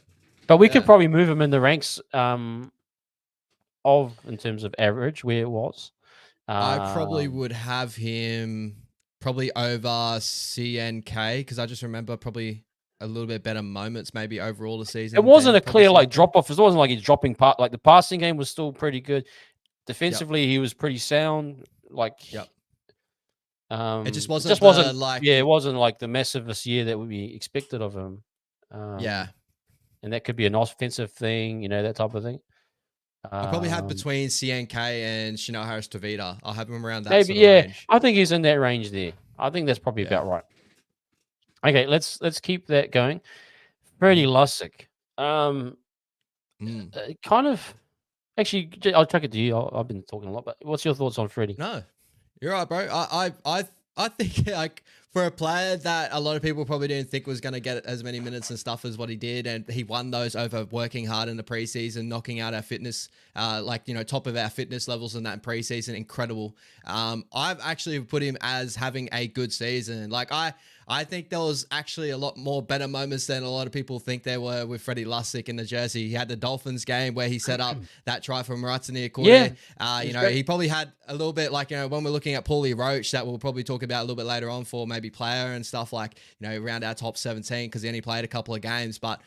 But we could probably move him in the ranks in terms of average where it was. I probably would have him probably over CNK because I just remember probably a little bit better moments maybe overall the season. It wasn't a clear drop off. It wasn't like he's dropping the passing game was still pretty good. Defensively, he was pretty sound. It just wasn't it wasn't like the massivest year that would be expected of him. And that could be an offensive thing, that type of thing. I'll probably have between CNK and Chanel Harris-Tavita. I'll have him around that maybe, range. I think he's in that range there. I think that's probably about right. Okay, let's keep that going. Freddie Lussick. Kind of. Actually, I'll chuck it to you. I've been talking a lot, but what's your thoughts on Freddie? No, you're right, bro. I think like for a player that a lot of people probably didn't think was going to get as many minutes and stuff as what he did, and he won those over working hard in the preseason, knocking out our fitness, top of our fitness levels in that preseason. Incredible. I've actually put him as having a good season. Like I think there was actually a lot more better moments than a lot of people think there were with Freddie Lussick in the jersey. He had the Dolphins game where he set up that try from Ratsuni Yeah, Akune. he's great. He probably had a little bit like, when we're looking at Paulie Roach, that we'll probably talk about a little bit later on for maybe player and stuff like, around our top 17 because he only played a couple of games. But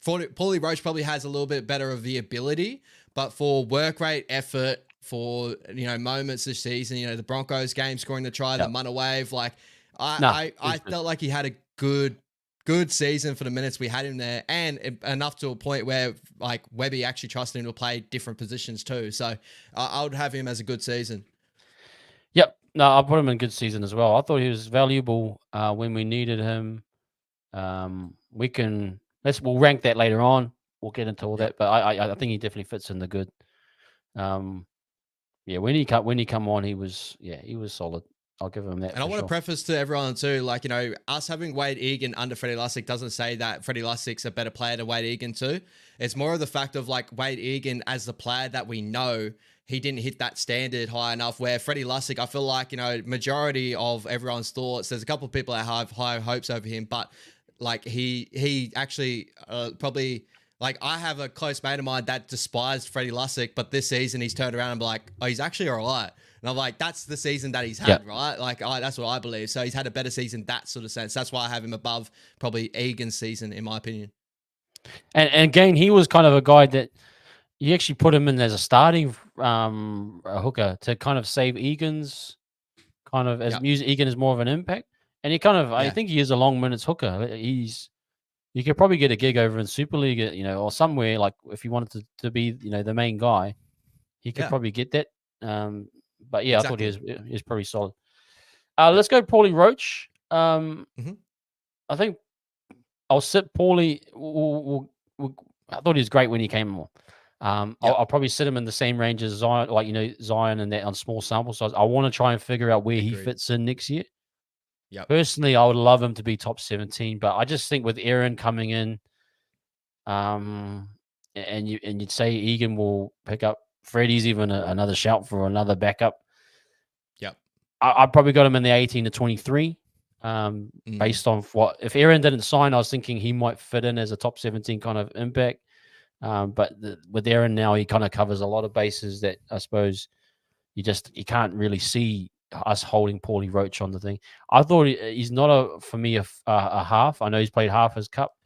Paulie Roach probably has a little bit better of the ability, but for work rate, effort, for moments this season, the Broncos game, scoring the try, the Munna wave, like I felt like he had a good season for the minutes we had him there, and enough to a point where like Webby actually trusted him to play different positions too. So I would have him as a good season. Yep. No, I'll put him in good season as well. I thought he was valuable when we needed him. We'll rank that later on. We'll get into all that, but I think he definitely fits in the good. When he come on, he was solid. I'll give him that. And I want to preface to everyone too, like, us having Wade Egan under Freddie Lussick doesn't say that Freddie Lussick's a better player than Wade Egan too. It's more of the fact of like Wade Egan as the player that we know, he didn't hit that standard high enough, where Freddie Lussick, I feel like, majority of everyone's thoughts, there's a couple of people that have high hopes over him, but like he actually probably, like, I have a close mate of mine that despised Freddie Lussick, but this season he's turned around and be like, oh, he's actually all right. And I'm like, that's the season that he's had, right? Like, that's what I believe. So he's had a better season, that sort of sense. That's why I have him above probably Egan's season, in my opinion. And again, he was kind of a guy that you actually put him in as a starting hooker to kind of save Egan's kind of as Egan is more of an impact. And he kind of, I think he is a long minutes hooker. You could probably get a gig over in Super League, or somewhere, like if you wanted to be, the main guy, he could probably get that. But yeah, exactly. I thought he was pretty solid. Let's go Paulie Roach. I think I'll sit Paulie. I thought he was great when he came on. I'll probably sit him in the same range as Zion, like Zion and that on small sample size. I want to try and figure out where he fits in next year. Personally, I would love him to be top 17, but I just think with Aaron coming in, and you'd say Egan will pick up. Freddie's even another shout for another backup. I probably got him in the 18 to 23. Based on what, if Aaron didn't sign, I was thinking he might fit in as a top 17 kind of impact. But with Aaron now, he kind of covers a lot of bases that I suppose you can't really see us holding Paulie Roach on the thing. I thought he's not a half. I know he's played half his cup.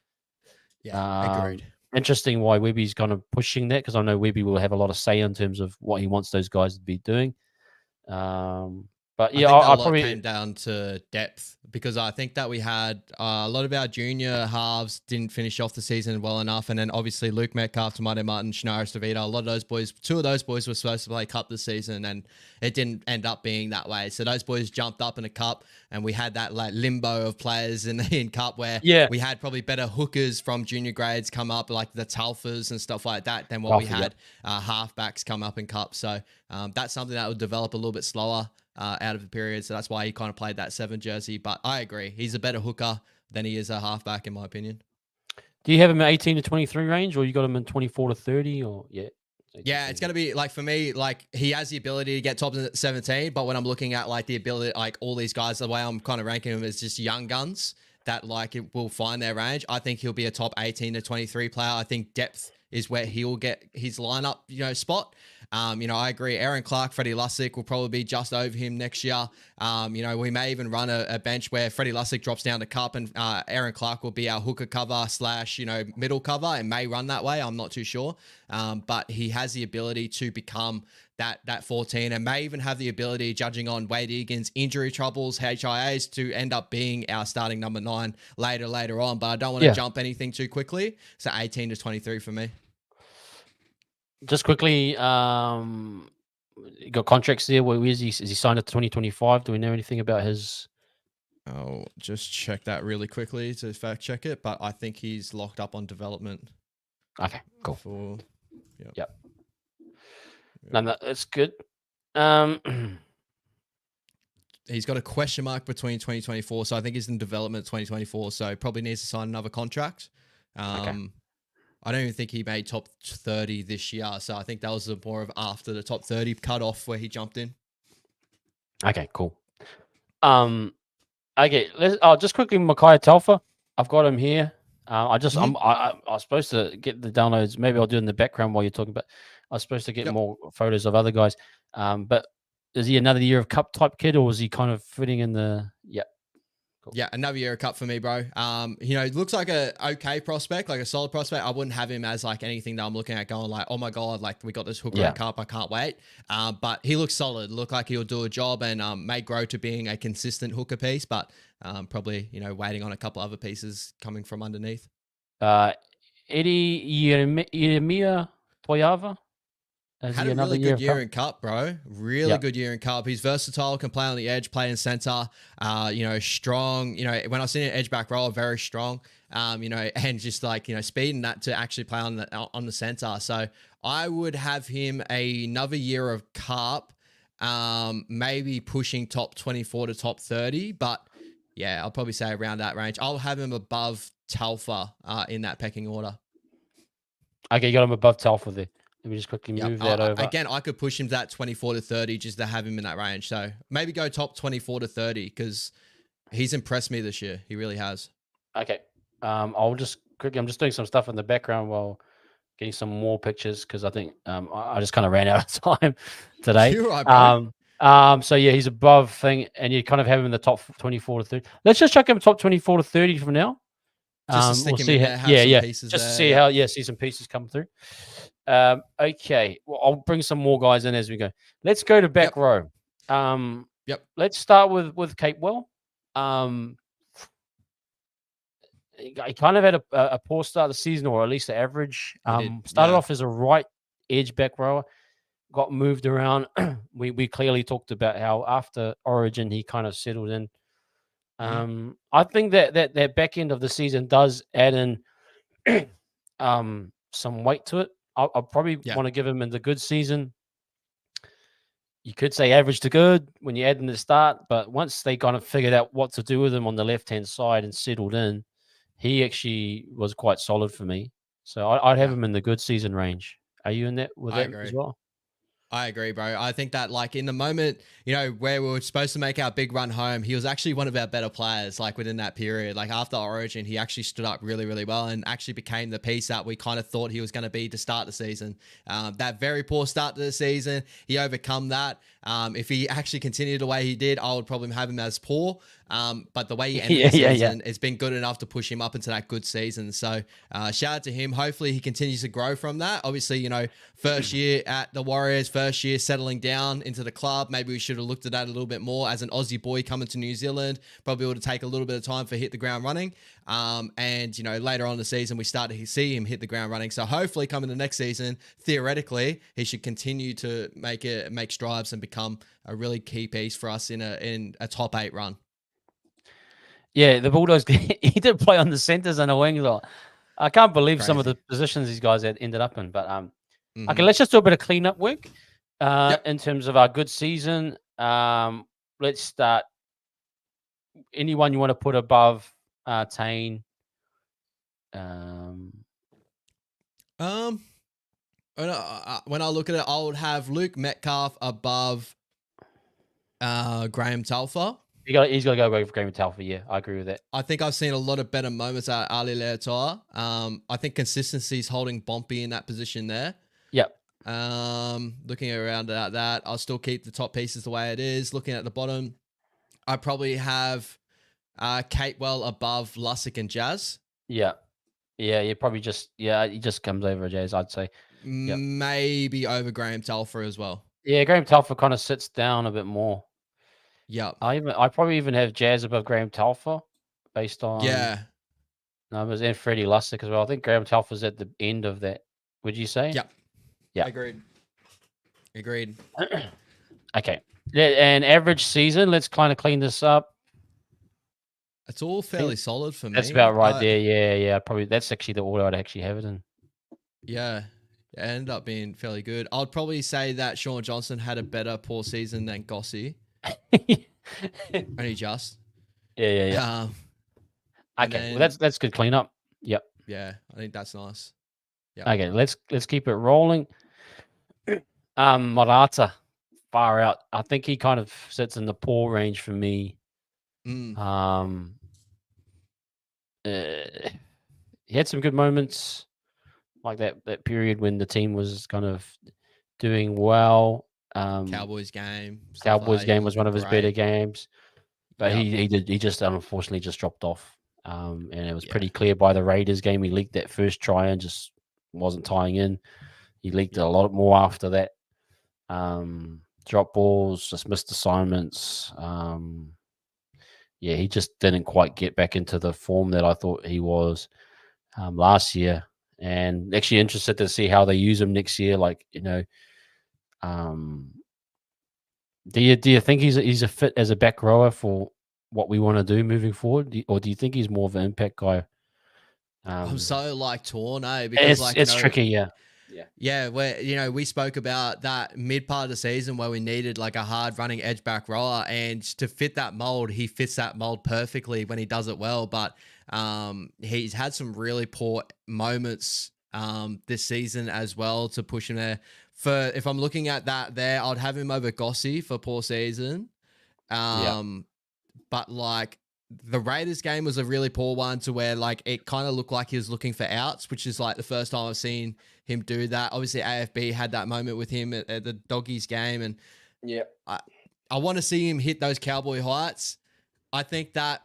Agreed. Interesting why Webby's kind of pushing that, because I know Webby will have a lot of say in terms of what he wants those guys to be doing. But yeah, I probably came down to depth, because I think that we had a lot of our junior halves didn't finish off the season well enough, and then obviously Luke Metcalf, Tamade Martin, Shanaris Davida, a lot of those boys, two of those boys were supposed to play cup this season, and it didn't end up being that way. So those boys jumped up in a cup, and we had that like limbo of players in cup where we had probably better hookers from junior grades come up, like the Halves and stuff like that, than what we had halfbacks come up in cup. So that's something that would develop a little bit slower out of the period. So that's why he kind of played that 7 jersey. But I agree, he's a better hooker than he is a halfback, in my opinion. Do you have him at 18 to 23 range, or you got him in 24 to 30, or Yeah, it's going to be like, for me, like he has the ability to get top 17, but when I'm looking at like the ability, like all these guys, the way I'm kind of ranking them is just young guns that like it will find their range. I think he'll be a top 18 to 23 player. I think depth is where he'll get his lineup, spot. I agree. Aaron Clark, Freddie Lussick will probably be just over him next year. We may even run a bench where Freddie Lussick drops down to cup, and Aaron Clark will be our hooker cover / middle cover. It may run that way. I'm not too sure. But he has the ability to become that 14, and may even have the ability, judging on Wade Egan's injury troubles, HIAs, to end up being our starting number 9 later on. But I don't want to jump anything too quickly. So 18 to 23 for me. Just quickly, you got contracts there. Where is he? Is he signed up to 2025? Do we know anything about his? I'll just check that really quickly to fact check it, but I think he's locked up on development. Okay, cool. Yep. No, that's good. He's got a question mark between 2024, so I think he's in development 2024, so probably needs to sign another contract. Okay. I don't even think he made top 30 this year, so I think that was more of after the top 30 cutoff where he jumped in. Okay, cool. Okay, just quickly, Makai Telfer. I've got him here. I was supposed to get the downloads. Maybe I'll do it in the background while you're talking. But I was supposed to get more photos of other guys. But is he another year of cup type kid, or was he kind of fitting in the? Yeah. Cool. Yeah, another year of cup for me, bro. Looks like a okay prospect, like a solid prospect. I wouldn't have him as like anything that I'm looking at going like, oh my god, like we got this hooker in cup, I can't wait. But he looks solid. Look like he'll do a job and may grow to being a consistent hooker piece. But probably waiting on a couple other pieces coming from underneath. Eddie Yeremia Toyava. Had a really good year in cup, bro. Really good year in cup. He's versatile, can play on the edge, play in center. Strong. When I see an edge back rower, very strong. And just like speed and that to actually play on the center. So I would have him another year of cup, maybe pushing top 24 to top 30. But yeah, I'll probably say around that range. I'll have him above Telfer in that pecking order. Okay, you got him above Telfer there. Let me just quickly move that over. Again, I could push him to that 24 to 30 just to have him in that range. So maybe go top 24 to 30 because he's impressed me this year. He really has. Okay. I'm just doing some stuff in the background while getting some more pictures because I think I just kind of ran out of time today. You're right, bro. So yeah, he's above thing, and you kind of have him in the top 24 to 30. Let's just chuck him top 24 to 30 from now. Just to stick him in there, pieces just there, to see some pieces come through. Okay, well, I'll bring some more guys in as we go. Let's go to back row. Let's start with Capewell. He kind of had a poor start of the season, or at least the average. Started off as a right edge back rower, got moved around. we clearly talked about how after Origin he kind of settled in. I think that back end of the season does add in some weight to it. I'll probably want to give him in the good season. You could say average to good when you add in the start, but once they kind of figured out what to do with him on the left-hand side and settled in, he actually was quite solid for me. So I'd have him in the good season range. Are you in that with that as well? I agree, bro. I think that like in the moment, where we were supposed to make our big run home, he was actually one of our better players, like within that period. Like after Origin, he actually stood up really, really well and actually became the piece that we kind of thought he was going to be to start the season. That very poor start to the season, he overcome that. If he actually continued the way he did, I would probably have him as poor. But the way he ended the season, it's been good enough to push him up into that good season. So shout out to him. Hopefully he continues to grow from that. Obviously, first year at the Warriors, first year settling down into the club. Maybe we should have looked at that a little bit more as an Aussie boy coming to New Zealand. Probably would have taken a little bit of time for hit the ground running. And later on in the season, we start to see him hit the ground running. So hopefully coming the next season, theoretically, he should continue to make strides and become a really key piece for us in a top 8 run. Yeah, the Bulldogs, he did play on the centers and the wings. I can't believe some of the positions these guys had ended up in. But okay, let's just do a bit of cleanup work in terms of our good season. Let's start. Anyone you want to put above Tane? When I look at it, I would have Luke Metcalf above Graham Telfer. He's got to go with Graham Telfer. Yeah, I agree with that. I think I've seen a lot of better moments at Ali Leotoa. I think consistency is holding Bompy in that position there. Yep. Looking around at that, I'll still keep the top pieces the way it is. Looking at the bottom, I probably have Capewell above Lussick and Jazz. Yeah. Yeah, he just comes over Jazz, I'd say. Yep. Maybe over Graham Telfer as well. Yeah, Graham Telfer kind of sits down a bit more. Yeah. I probably even have Jazz above Graham Telfer based on numbers and Freddie Lussick as well. I think Graham Telfer's at the end of that. Would you say? Yep. Yeah. Agreed. Okay. And average season, let's kind of clean this up. It's all fairly solid for me. That's about right there. Yeah. Probably that's actually the order I'd actually have it in. Yeah. It ended up being fairly good. I'd probably say that Sean Johnson had a better poor season than Gossie. Only just. Yeah. Okay. Well, that's good cleanup. Yep. Yeah, I think that's nice. Yep. Okay, let's keep it rolling. Morata, far out. I think he kind of sits in the poor range for me. Mm. Um, he had some good moments, like that period when the team was kind of doing well. Cowboys game, stuff like Cowboys that. He game was was one looking of his better great. games, but Yep. he just unfortunately just dropped off. And it was Yeah. pretty clear by the Raiders game. He leaked that first try and just wasn't tying in. He leaked a Yep. lot more after that. Drop balls, just missed assignments. Yeah, he just didn't quite get back into the form that I thought he was last year. And actually interested to see how they use him next year. Like, um, do you think he's a fit as a back rower for what we want to do moving forward, or do you think he's more of an impact guy? I'm so like torn, because It's like, it's tricky, yeah, yeah, yeah, where we spoke about that mid part of the season where we needed like a hard running edge back rower, and to fit that mold, he fits that mold perfectly when he does it well. But he's had some really poor moments this season as well to push him there. For if I'm looking at that there, I'd have him over Gossi for poor season. yeah, But like the Raiders game was a really poor one to where like it kind of looked like he was looking for outs, which is like the first time I've seen him do that. Obviously, AFB had that moment with him at the Doggies game, and yeah. I want to see him hit those Cowboy heights. I think that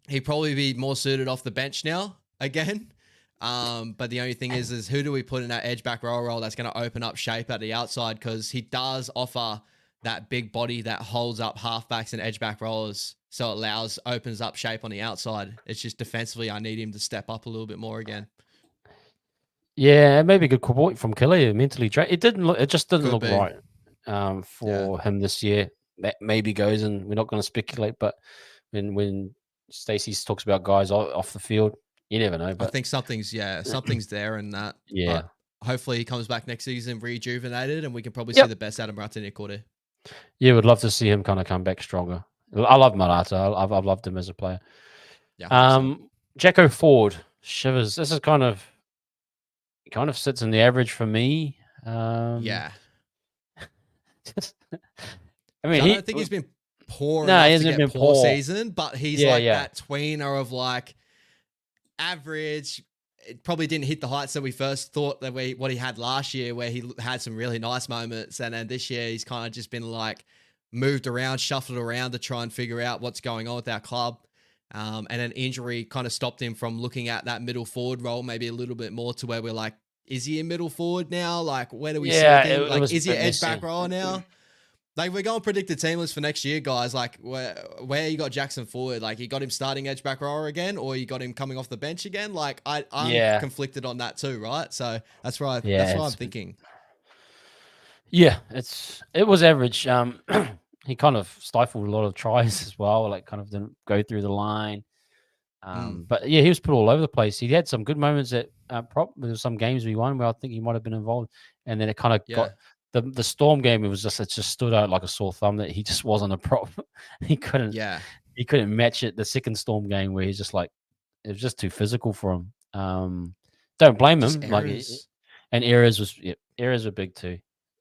he'd probably be more suited off the bench now again. But the only thing is who do we put in that edge back row role that's going to open up shape at the outside? Because he does offer that big body that holds up halfbacks and edge back rollers. So it opens up shape on the outside. It's just defensively, I need him to step up a little bit more again. Yeah, maybe a good point from Kelly. Mentally trained. It just didn't Could look be. right Yeah. for him this year. That maybe goes, and we're not going to speculate. But when Stacey talks about guys off the field, you never know. I But think something's there in that. yeah, But hopefully he comes back next season rejuvenated and we can probably see yep, the best out of Martin. yeah, would love to see him kind of come back stronger. I love Marata. I've loved him as a player. Yeah, 100%. Jacko Ford shivers. This is kind of sits in the average for me. Yeah. I mean, I don't think he's been poor no, he enough to hasn't get been poor poor. season, but he's Yeah, like yeah, that tweener of like average. It probably didn't hit the heights that we first thought that what he had last year, where he had some really nice moments, and then this year he's kind of just been like moved around, shuffled around to try and figure out what's going on with our club. And an injury kind of stopped him from looking at that middle forward role maybe a little bit more to where we're like, is he a middle forward now? Like, where do we yeah. slot him? It Like, was a is he bit an edge back messy. rower now? Like, we're going to predict the team list for next year, guys. Like, where you got Jackson forward? Like, you got him starting edge back rower again, or you got him coming off the bench again? Like, I'm Yeah, conflicted on that too, right? So that's right. That's yeah. what I'm thinking. It was average. He kind of stifled a lot of tries as well. Like, kind of didn't go through the line. Mm, But yeah, he was put all over the place. He had some good moments at there was some games we won where I think he might have been involved, and then it kind of yeah. got the Storm game. It just stood out like a sore thumb that he just wasn't a prop. he couldn't Yeah. he couldn't match it. The second Storm game where he's just like it was just too physical for him. Don't blame Just him. Like errors. and errors were big too.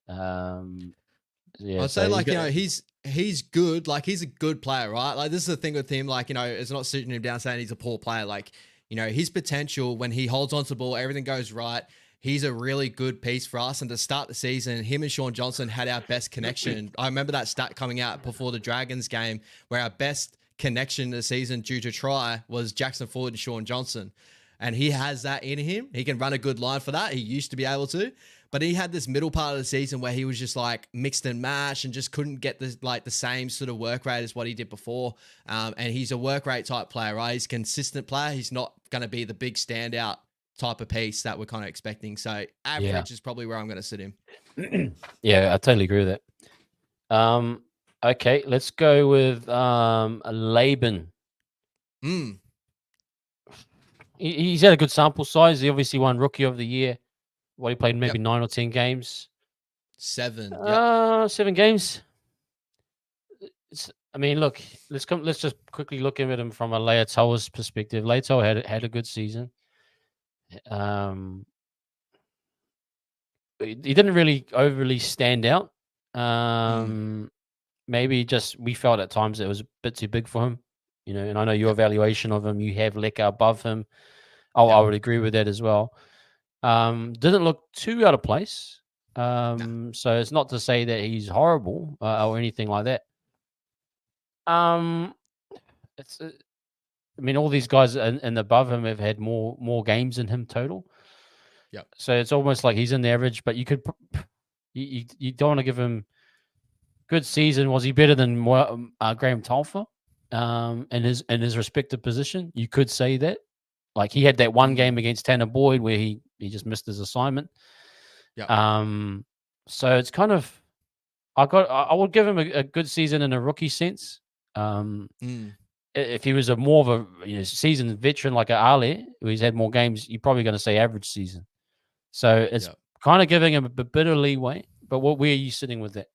Yeah, I'd say so he's like, got he's good. Like, he's a good player, right? Like, this is the thing with him. Like, it's not sitting him down saying he's a poor player. Like, his potential when he holds onto the ball, everything goes right. He's a really good piece for us. And to start the season, him and Sean Johnson had our best connection. I remember that stat coming out before the Dragons game where our best connection this season due to try was Jackson Ford and Sean Johnson. And he has that in him. He can run a good line for that. He used to be able to. But he had this middle part of the season where he was just like mixed and matched and just couldn't get the same sort of work rate as what he did before. And he's a work rate type player, right? He's a consistent player. He's not going to be the big standout type of piece that we're kind of expecting. So average is probably where I'm going to sit him. Yeah, I totally agree with that. Okay, let's go with Laban. He's had a good sample size. He obviously won Rookie of the Year. He played maybe 9 or 10 games. 7. Yep. 7 games. I mean, look, let's just quickly look at him from a Leotoa's perspective. Leotoa had a good season. He didn't really overly stand out. Maybe just we felt at times it was a bit too big for him. And I know your Yep. evaluation of him, you have Lecker above him. Oh, Yep. I would agree with that as well. Didn't look too out of place. Nah. So it's not to say that he's horrible or anything like that. It's I mean, all these guys and above him have had more games than him total. Yep. So it's almost like he's in the average, but you don't want to give him good season. Was he better than Graham Tolfer in his respective position? You could say that. Like he had that one game against Tanner Boyd where he just missed his assignment. Yep. So it's kind of I would give him a good season in a rookie sense. If he was a more of a seasoned veteran like an Ale, who's had more games, you're probably going to say average season. So it's kind of giving him a bit of leeway. But where are you sitting with that?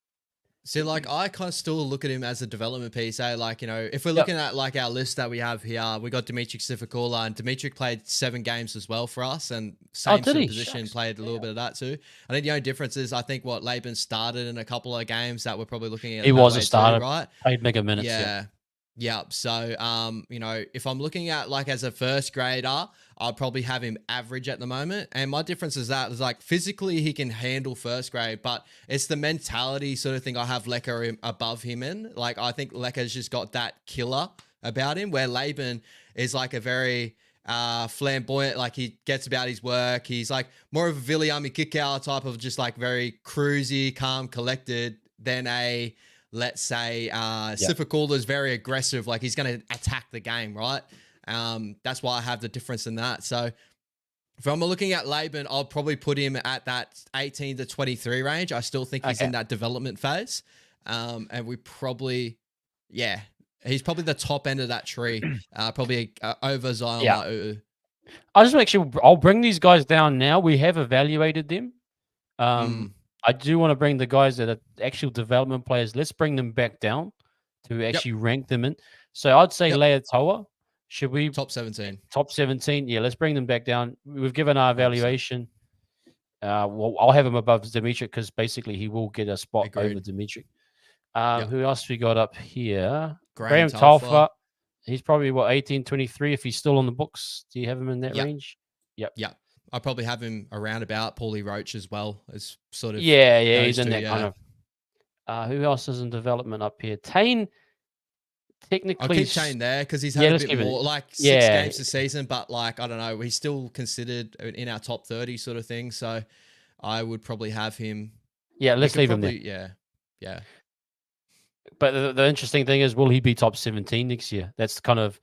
See, like I kind of still look at him as a development piece. Like, if we're looking at like our list that we have here, we got Dimitri Sifakula, and Dimitri played 7 games as well for us, and same sort of position, played a little bit of that too. I think the only difference is I think what Laban started in a couple of games that we're probably looking at. He was a starter, too, right? Played mega minutes. Yeah. So, if I'm looking at like as a first grader, I'll probably have him average at the moment. And my difference is like physically he can handle first grade, but it's the mentality sort of thing I have Lecker above him in. Like I think Lecker's just got that killer about him, where Laban is like a very flamboyant, like he gets about his work. He's like more of a Viliami Kikau type of just like very cruisy, calm, collected than a, let's say, Sifakula is very aggressive. Like he's going to attack the game, right? That's why I have the difference in that. So if I'm looking at Laban, I'll probably put him at that 18 to 23 range. I still think he's in that development phase. And we probably, he's probably the top end of that tree. Probably over Zion. I'll bring these guys down now. We have evaluated them. I do want to bring the guys that are actual development players. Let's bring them back down to actually rank them in. So I'd say Leatoa. Should we top 17? Top 17. Yeah, let's bring them back down. We've given our evaluation. Well, I'll have him above Dimitri because basically he will get a spot over Dimitri. Who else we got up here? Graham Tolfer. He's probably 18, 23 if he's still on the books. Do you have him in that range? Yep. I probably have him around about Paulie Roach as well as sort of. Yeah, he's in that kind of. Who else is in development up here? Tane. Technically, I'll keep Tane there because he's had a bit more, like 6 games this season, but like I don't know, he's still considered in our top 30 sort of thing. So I would probably have him. Yeah, let's leave him there. Yeah. But the interesting thing is, will he be top 17 next year? That's kind of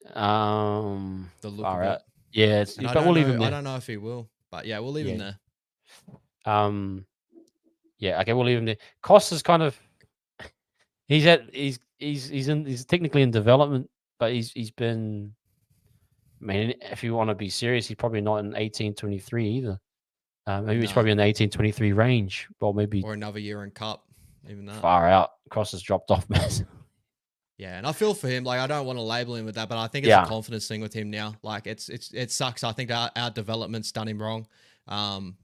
the look of it. Yeah, but we'll leave him there. I don't know if he will, but yeah, we'll leave him there. Okay, we'll leave him there. Cost is kind of he's technically in development, but he's been. I mean, if you want to be serious, he's probably not in 18-23 either. Maybe he's probably in the 18-23 range, or maybe another year in Cup, even that. Far out. Cost has dropped off massive. Yeah, and I feel for him. Like I don't want to label him with that, but I think it's a confidence thing with him now. Like it sucks. I think our development's done him wrong.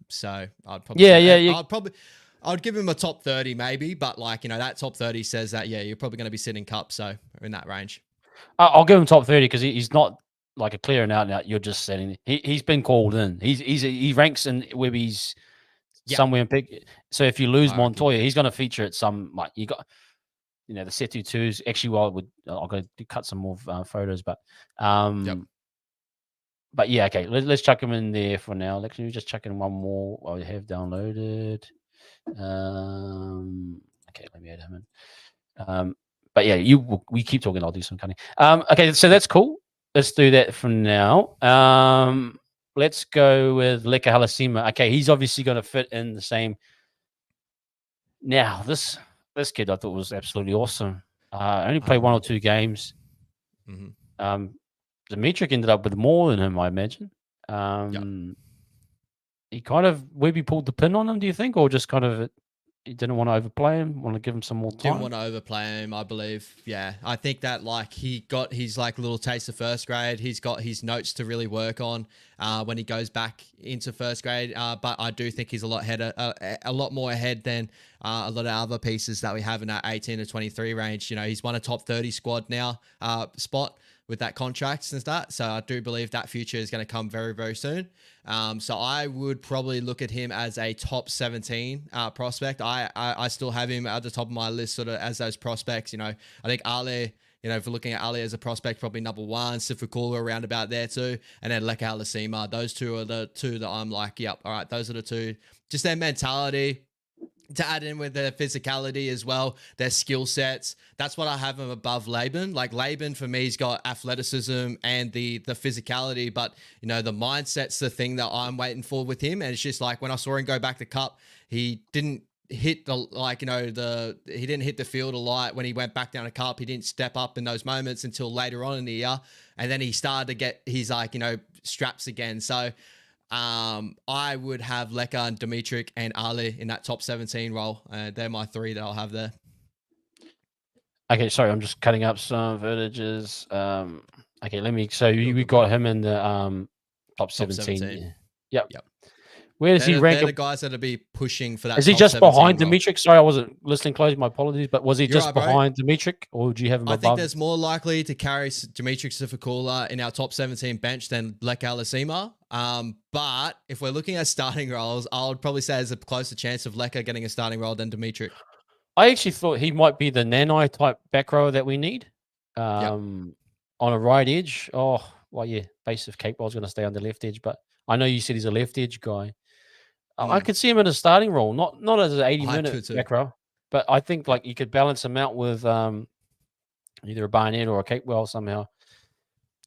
So I'd probably I'd give him a top 30 maybe, but like that top 30 says that you're probably going to be sitting Cup, so in that range. I'll give him top 30 because he's not like a clear and out. You're just setting. He's been called in. He ranks in where he's somewhere in pick. So if you lose Montoya, he's going to feature at some like you got. The Setu 2s actually. I'll go cut some more photos, but but yeah, okay. Let's chuck him in there for now. Let me just chuck in one more while we have downloaded. Okay, let me add him in. But yeah, we keep talking. I'll do some cutting. Okay, so that's cool. Let's do that for now. Let's go with Leka Halasima. Okay, he's obviously going to fit in the same. Now this kid I thought was absolutely awesome. Only played 1 or 2 games. Dimitri ended up with more than him, I imagine. He kind of maybe pulled the pin on him, do you think? Or just kind of he didn't want to overplay him. Want to give him some more time. Didn't want to overplay him, I believe. Yeah, I think that like he got his like little taste of first grade. He's got his notes to really work on when he goes back into first grade. But I do think he's a lot more ahead than a lot of other pieces that we have in that 18 to 23 range. You know, he's won a top 30 squad now spot with that contract and that. So I do believe that future is going to come very, very soon. So I would probably look at him as a top 17 prospect. I still have him at the top of my list sort of as those prospects. You know, I think Ali, you know, if we're looking at Ali as a prospect, probably number one, Sifakula around about there too. And then Leka Alasima. Those two are the two that I'm like, yep, all right, those are the two. Just their mentality, to add in with their physicality as well, their skill sets. That's what I have them above Laban. Like Laban for me, he's got athleticism and the physicality, but you know, the mindset's the thing that I'm waiting for with him. And it's just like when I saw him go back to Cup, he didn't hit he didn't hit the field a lot when he went back down to Cup. He didn't step up in those moments until later on in the year. And then he started to get his like, you know, straps again. So I would have Leka and Dimitrik and Ali in that top 17 role. They're my three that I'll have there. Okay, sorry, I'm just cutting up some vertages. Okay, let me. So we got him in the top 17. Yep. Where does he rank? They're the guys that'll be pushing for that. Is he just behind Dimitrik? Sorry, I wasn't listening close. My apologies. But was he just behind Dimitrik, or would you have him above? I think there's more likely to carry Dimitrik Sifakula in our top 17 bench than Leka Alasima. But if we're looking at starting roles, I would probably say there's a closer chance of Leka getting a starting role than Dimitrik. I actually thought he might be the Nanai type back rower that we need on a right edge. Oh, well, yeah, base of Cape Well's going to stay on the left edge, but I know you said he's a left edge guy. I could see him in a starting role, not as an 80-minute back row, but I think like you could balance him out with either a Barnett or a Cape Well somehow.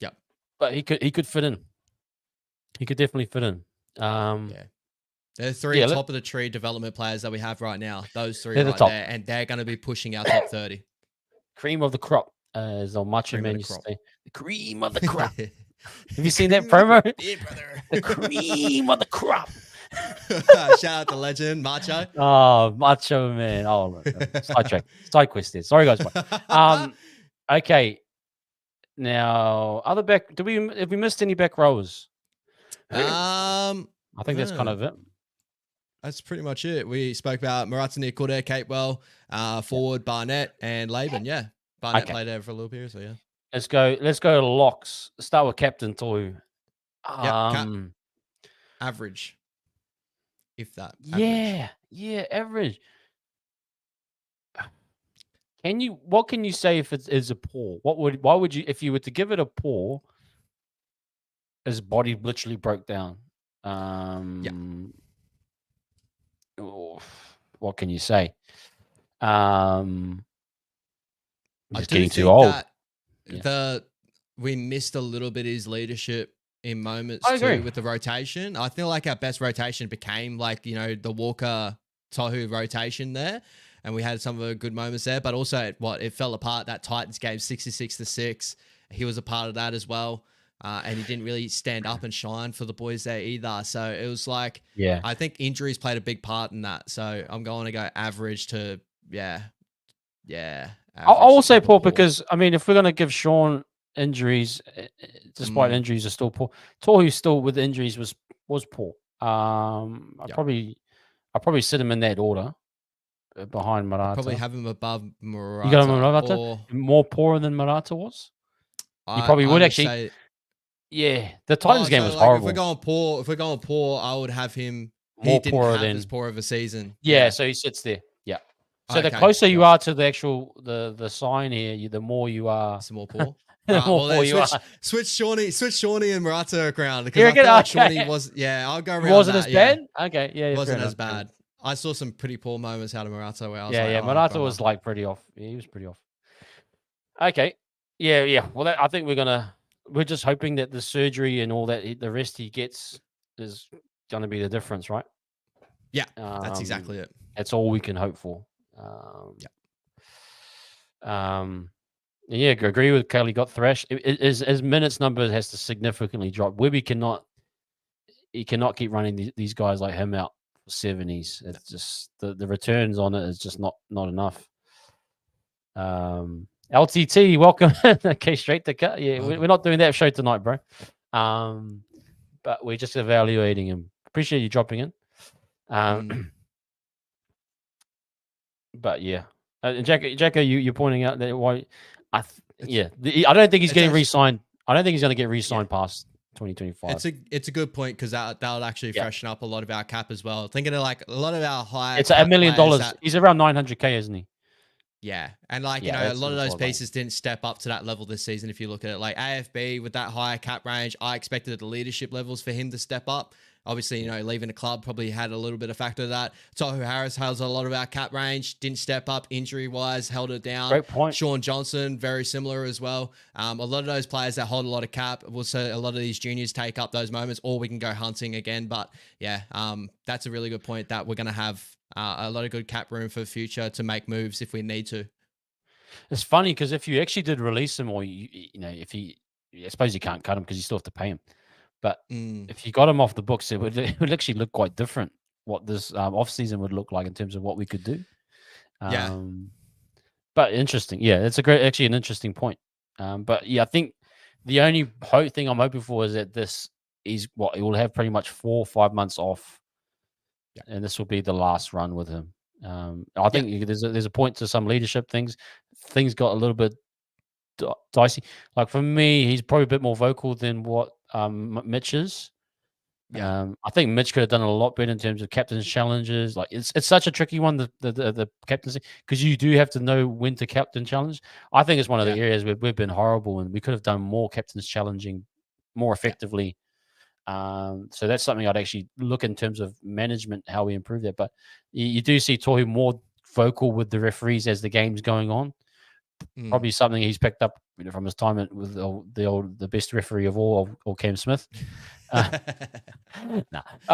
Yep. But he could fit in. He could definitely fit in. They're three top of the tree development players that we have right now. Those three right there, and they're going to be pushing our top 30. Cream of the crop, as El Macho Man used to say. The cream of the crop. Have you seen that promo? Yeah, brother. The cream of the crop. Shout out to legend Macho. Oh, Macho Man. Oh, sidetrack. Side quest there. Sorry, guys. Okay. Now, other back. Have we missed any back rowers? I think that's kind of it. That's pretty much it. We spoke about Maratani Kode, Capewell, forward Barnett, and Laban. Yeah, Barnett played there for a little period. So yeah, let's go to locks. Start with Captain Tohu. Average. If that. Yeah, average. What can you say if it is a poor? Why would you, if you were to give it a poor, his body literally broke down. What can you say? Just getting too old. We missed a little bit of his leadership in moments too with the rotation. I feel like our best rotation became like, you know, the Walker Tohu rotation there. And we had some of the good moments there, but also it fell apart. That Titans game 66-6. He was a part of that as well. And he didn't really stand up and shine for the boys there either. So it was like, I think injuries played a big part in that. So I'm going to go average to, I'll say poor because, I mean, if we're going to give Sean injuries, despite injuries are still poor. Tohu still with injuries was poor. I probably sit him in that order behind Murata. Probably have him above Murata. You got him above Murata? More poor than Murata was? You probably would actually. The Titans game was horrible. If we're going poor, I would have him more poor than as poor of a season. So he sits there. Yeah. So the closer you are to the actual the sign here, the more you are. Some more poor. Switch Shawnee and Murata around because I feel like Shawnee was. I'll go around. Wasn't as bad. Okay, it wasn't as bad. I saw some pretty poor moments out of Murata where I was Murata was like pretty off. He was pretty off. Okay. Yeah. Well, I think we're just hoping that the surgery and all that, the rest he gets is going to be the difference, right? Yeah, that's exactly it. That's all we can hope for. Agree with Kelly. Got thrashed. His minutes number has to significantly drop. Webby cannot keep running these guys like him out for 70s. It's just the returns on it is just not enough. LTT, welcome. Okay, straight to cut. Yeah, we're not doing that show tonight, bro. But we're just evaluating him. Appreciate you dropping in. But yeah, and Jacko, you're pointing out that why? I don't think he's getting re-signed. I don't think he's going to get re-signed past 2025. It's a good point because that'll actually freshen up a lot of our cap as well. Thinking of like a lot of our high. It's $1 million. He's around 900K, isn't he? Yeah, and like a lot of those pieces didn't step up to that level this season. If you look at it, like AFB with that higher cap range, I expected the leadership levels for him to step up. Obviously, leaving the club probably had a little bit of factor to that. Tohu Harris has a lot of our cap range, didn't step up injury-wise, held it down. Great point. Sean Johnson, very similar as well. A lot of those players that hold a lot of cap, we'll say a lot of these juniors take up those moments, or we can go hunting again. But yeah, that's a really good point that we're going to have a lot of good cap room for the future to make moves if we need to. It's funny because if you actually did release him, or if he, I suppose you can't cut him because you still have to pay him. But if you got him off the books, it would actually look quite different. What this off season would look like in terms of what we could do. But interesting. Yeah, it's actually an interesting point. But yeah, I think the only thing I'm hoping for is that this is what he will have pretty much 4 or 5 months off, and this will be the last run with him. I think there's a point to some leadership things. Things got a little bit dicey. Like for me, he's probably a bit more vocal than what Mitch is. I think Mitch could have done a lot better in terms of captain's challenges. Like it's such a tricky one, the captaincy, because you do have to know when to captain challenge. I think it's one of the areas where we've been horrible, and we could have done more captain's challenging more effectively. So that's something I'd actually look in terms of management, how we improve that. But you do see Tohu more vocal with the referees as the game's going on. Probably something he's picked up from his time with the best referee of all, or Cam Smith. But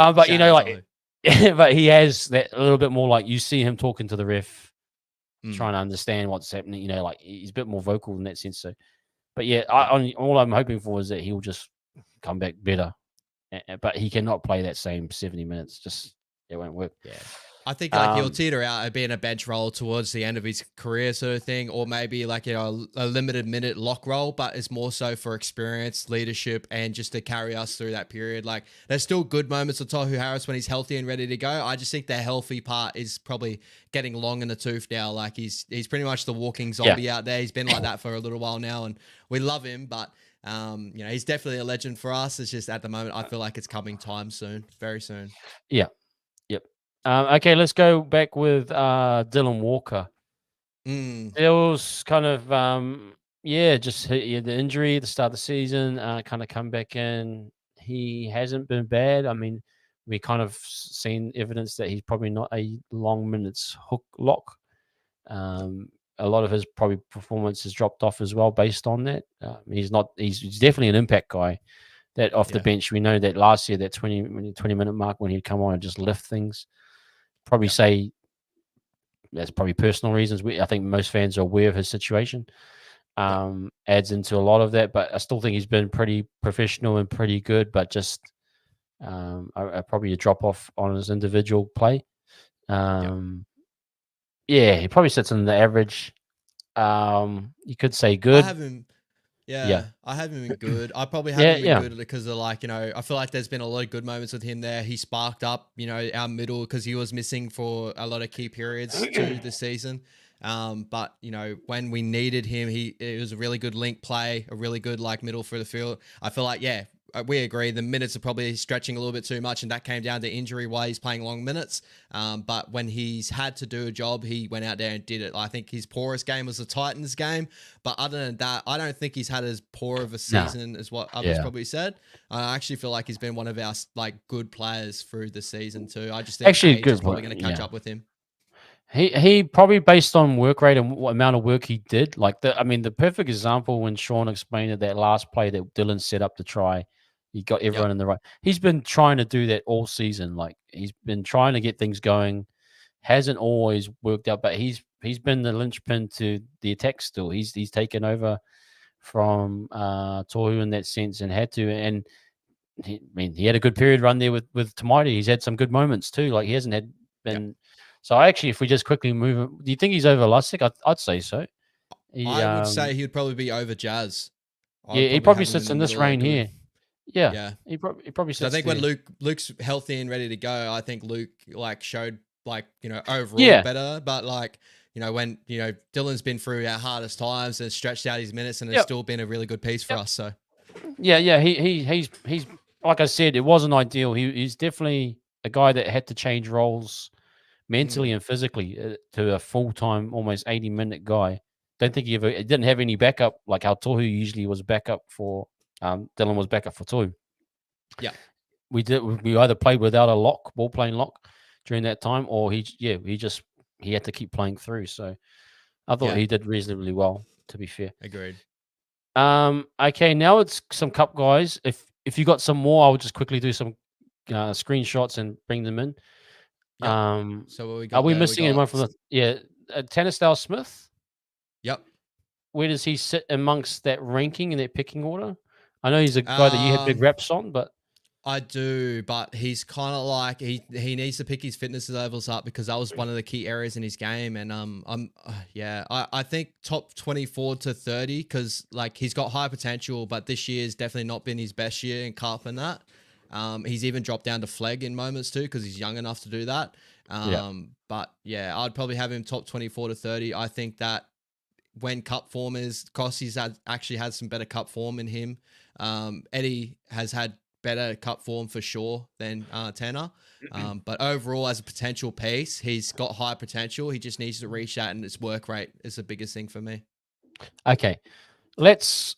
but he has that a little bit more, like you see him talking to the ref, trying to understand what's happening. Like he's a bit more vocal in that sense. So, but yeah, all I'm hoping for is that he'll just come back better. But he cannot play that same 70 minutes. Just it won't work. Yeah. I think like he'll teeter out at being a bench role towards the end of his career sort of thing, or maybe like a limited minute lock role, but it's more so for experience, leadership, and just to carry us through that period. Like there's still good moments of Tohu Harris when he's healthy and ready to go. I just think the healthy part is probably getting long in the tooth now. Like he's pretty much the walking zombie out there. He's been like that for a little while now, and we love him, but he's definitely a legend for us. It's just at the moment, I feel like it's coming time soon, very soon. Yeah. Yep. Okay, let's go back with Dylan Walker. Dill's kind of, just hit the injury at the start of the season, kind of come back in. He hasn't been bad. I mean, we kind of seen evidence that he's probably not a long minutes hook lock. A lot of his probably performance has dropped off as well based on that. He's definitely an impact guy. That off the bench, we know that last year, that 20 minute mark when he'd come on and just lift things, probably say that's probably personal reasons. I think most fans are aware of his situation. Adds into a lot of that, but I still think he's been pretty professional and pretty good, but just probably a drop off on his individual play. He probably sits in the average. You could say good. I have him. I have him in good. I probably have him in good because of I feel like there's been a lot of good moments with him there. He sparked up, our middle because he was missing for a lot of key periods too this season. But when we needed him, it was a really good link play, a really good middle for the field. I feel like we agree the minutes are probably stretching a little bit too much, and that came down to injury why he's playing long minutes. But when he's had to do a job, he went out there and did it. I think his poorest game was the Titans game, but other than that, I don't think he's had as poor of a season as what others probably said. I actually feel like he's been one of our good players through the season too. I just think age is probably going to catch up with him. He probably, based on work rate and what amount of work he did, the perfect example when Sean explained it, that last play that Dylan set up to try, he got everyone in the right. He's been trying to do that all season. He's been trying to get things going. Hasn't always worked out, but he's been the linchpin to the attack still. He's taken over from Tohu in that sense and had to. And he had a good period run there with Tamaiti. He's had some good moments too. Like he hasn't had been. So actually, if we just quickly move, do you think he's over Lusick? I'd say so. I would say he would probably be over Jazz. I would he probably probably have him in sits the in this middle of that reign group. here. Yeah, Yeah. he probably So I sits think there. when Luke's healthy and ready to go, I think Luke like showed like, you know, overall better. But like, you know, when, you know, Dylan's been through our hardest times and stretched out his minutes and it's still been a really good piece for us. So yeah, he's like I said, it wasn't ideal. He's definitely a guy that had to change roles mentally and physically to a full-time, almost 80-minute guy. Don't think he didn't have any backup like how Tohu usually was backup for. Dylan was backup for Tohu. Yeah, we either played without a ball playing lock during that time, or he had to keep playing through. So I thought he did reasonably well, to be fair. agreed. Okay, now it's some cup guys. If you got some more, I'll just quickly do some screenshots and bring them in. Yep. So what we got? Are we there? missing anyone from the Tanistyle Smith? Yep. Where does he sit amongst that ranking in that picking order? I know he's a guy that you had big reps on, but I do, but he's kind of like he needs to pick his fitness levels up because that was one of the key areas in his game. And I think top 24 to 30 because like he's got high potential, but this year's definitely not been his best year in cup and that. He's even dropped down to flag in moments too because he's young enough to do that. But yeah, I'd probably have him top 24 to 30. I think that when cup form is, Cossey's actually had some better cup form in him. Eddie has had better cup form for sure than Tanner. But overall, as a potential piece, he's got high potential. He just needs to reach that, and his work rate is the biggest thing for me. Okay, let's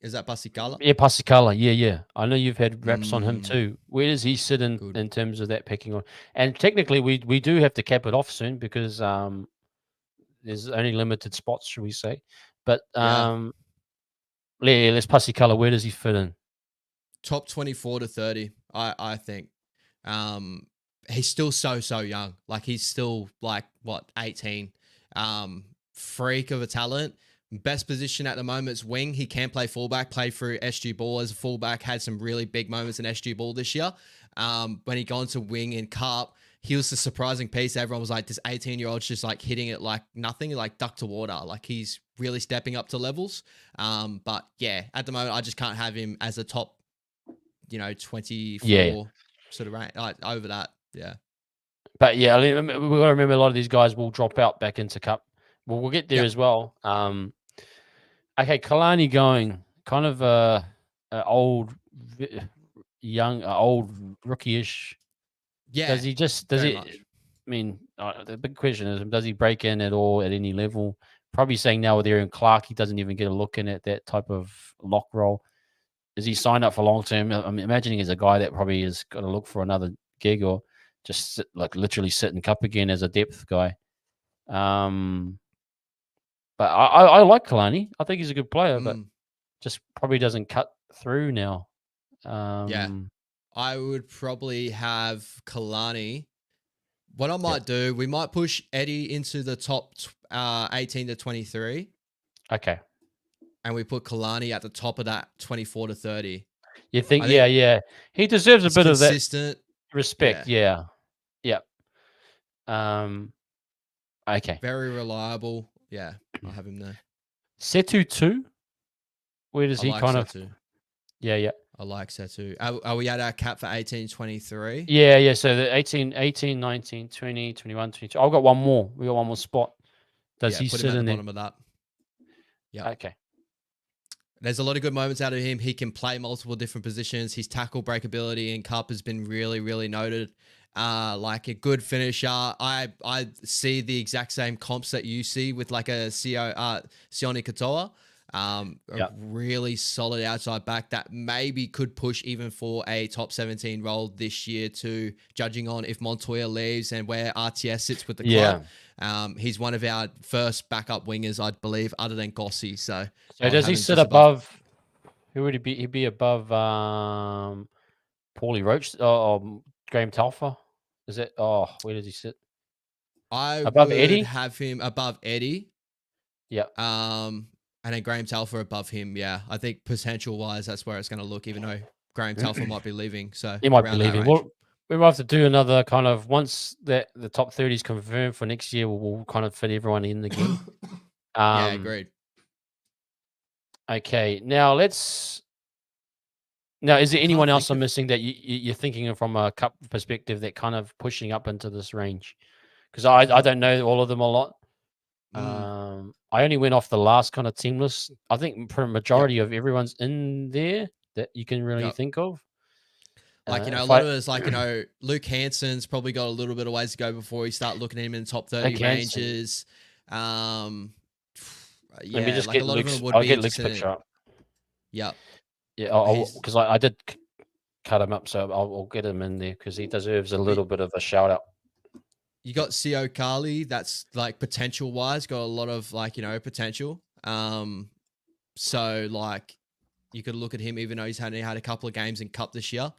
Is that Basikala? Yeah, Pasikala. Yeah. I know you've had reps on him too. Where does he sit in terms of that picking on? And technically, we do have to cap it off soon because there's only limited spots, should we say? But let's Pasikala. Where does he fit in? Top 24 to 30, I think. He's still so young. Like he's still like 18. Freak of a talent. Best position at the moment is wing. He can play fullback, play through SG ball as a fullback, had some really big moments in SG ball this year. When he gone to wing in cup, he was the surprising piece. Everyone was like, this 18-year-old's just like hitting it like nothing, like duck to water. Like he's really stepping up to levels. But yeah, at the moment, I just can't have him as a top, 24 sort of rank, over that. Yeah. But yeah, we've got to remember a lot of these guys will drop out back into cup. Well, we'll get there as well. Okay, Kalani going kind of old rookie-ish. Yeah. Does he? I mean, the big question is, does he break in at all at any level? Probably saying now with Aaron Clark, he doesn't even get a look in at that type of lock role. Does he sign up for long term? I'm imagining he's a guy that probably is going to look for another gig or just literally sit in cup again as a depth guy. But I like Kalani. I think he's a good player, but just probably doesn't cut through now. I would probably have Kalani. What I might do, we might push Eddie into the top 18 to 23. Okay. And we put Kalani at the top of that 24 to 30. You think, yeah. He deserves a bit of that respect. Yeah. Okay. Very reliable. Yeah, I'll have him there. Setu, where does he kind Setu. of? Yeah. I like Setu. Are we at our cap for 18, 23? Yeah. So the 18, 19, 20, 21, 22. I've got one more. We got one more spot. Does he sit in the bottom of that? Yeah. Okay. There's a lot of good moments out of him. He can play multiple different positions. His tackle breakability in cup has been really, really noted. Like a good finisher. I see the exact same comps that you see with like a Sione Katoa. A really solid outside back that maybe could push even for a top 17 role this year too, judging on if Montoya leaves and where RTS sits with the club. He's one of our first backup wingers, I believe, other than Gossi. So does he sit above? Who would he be? He'd be above Paulie Roach or Graham Telfer. Is it? Oh, where does he sit? I would have him above Eddie. Yeah. And then Graham Telfer above him. Yeah, I think potential wise, that's where it's going to look. Even though Graham Telfer might be leaving, so He might be around that leaving. range. We might have to do another kind of once that the top 30 is confirmed for next year. We'll kind of fit everyone in again. Yeah, agreed. Okay, now is there anyone else I'm missing that you're thinking of from a cup perspective that kind of pushing up into this range? Because I don't know all of them a lot. I only went off the last kind of team list. I think for a majority of everyone's in there that you can really think of. Like, a lot of it is like, Luke Hansen's probably got a little bit of ways to go before you start looking at him in top 30 ranges. Yeah, like a lot of them would I'll be get Luke's interested picture up. Yep. Yeah, because I did cut him up, so I'll get him in there because he deserves a little bit of a shout out. You got CO Carly, that's like potential wise, got a lot of like, potential. So like you could look at him even though he's only had a couple of games in Cup this year.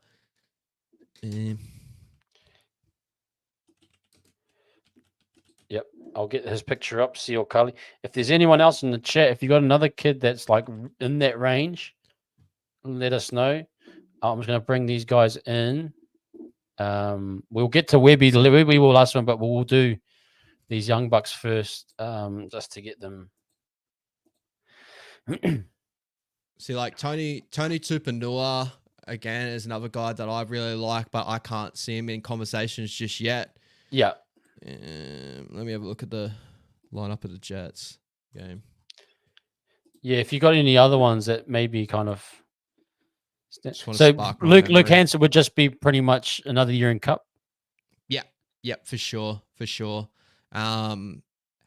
Yep, I'll get his picture up, CO Carly. If there's anyone else in the chat, if you got another kid that's like in that range, let us know. I'm just going to bring these guys in. We'll get to Webby. Webby will last one, but we'll do these young bucks first, just to get them. See, like Tony Tupanua again is another guy that I really like, but I can't see him in conversations just yet. Yeah. Let me have a look at the lineup of the Jets game. Yeah, if you got any other ones that maybe kind of. So Luke Hansen would just be pretty much another year in Cup. Yeah, for sure.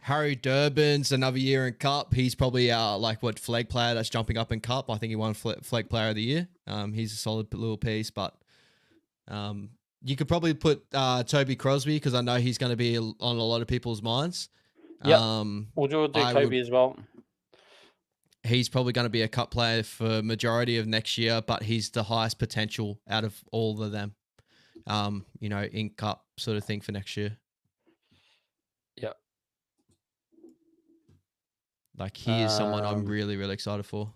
Harry Durbin's another year in Cup. He's probably flag player that's jumping up in Cup. I think he won flag player of the year. He's a solid little piece, but you could probably put Toby Crosby because I know he's going to be on a lot of people's minds. Yeah, we'll do Toby as well. He's probably going to be a Cup player for majority of next year, but he's the highest potential out of all of them. In Cup sort of thing for next year. Yeah. Like he is someone I'm really, really excited for.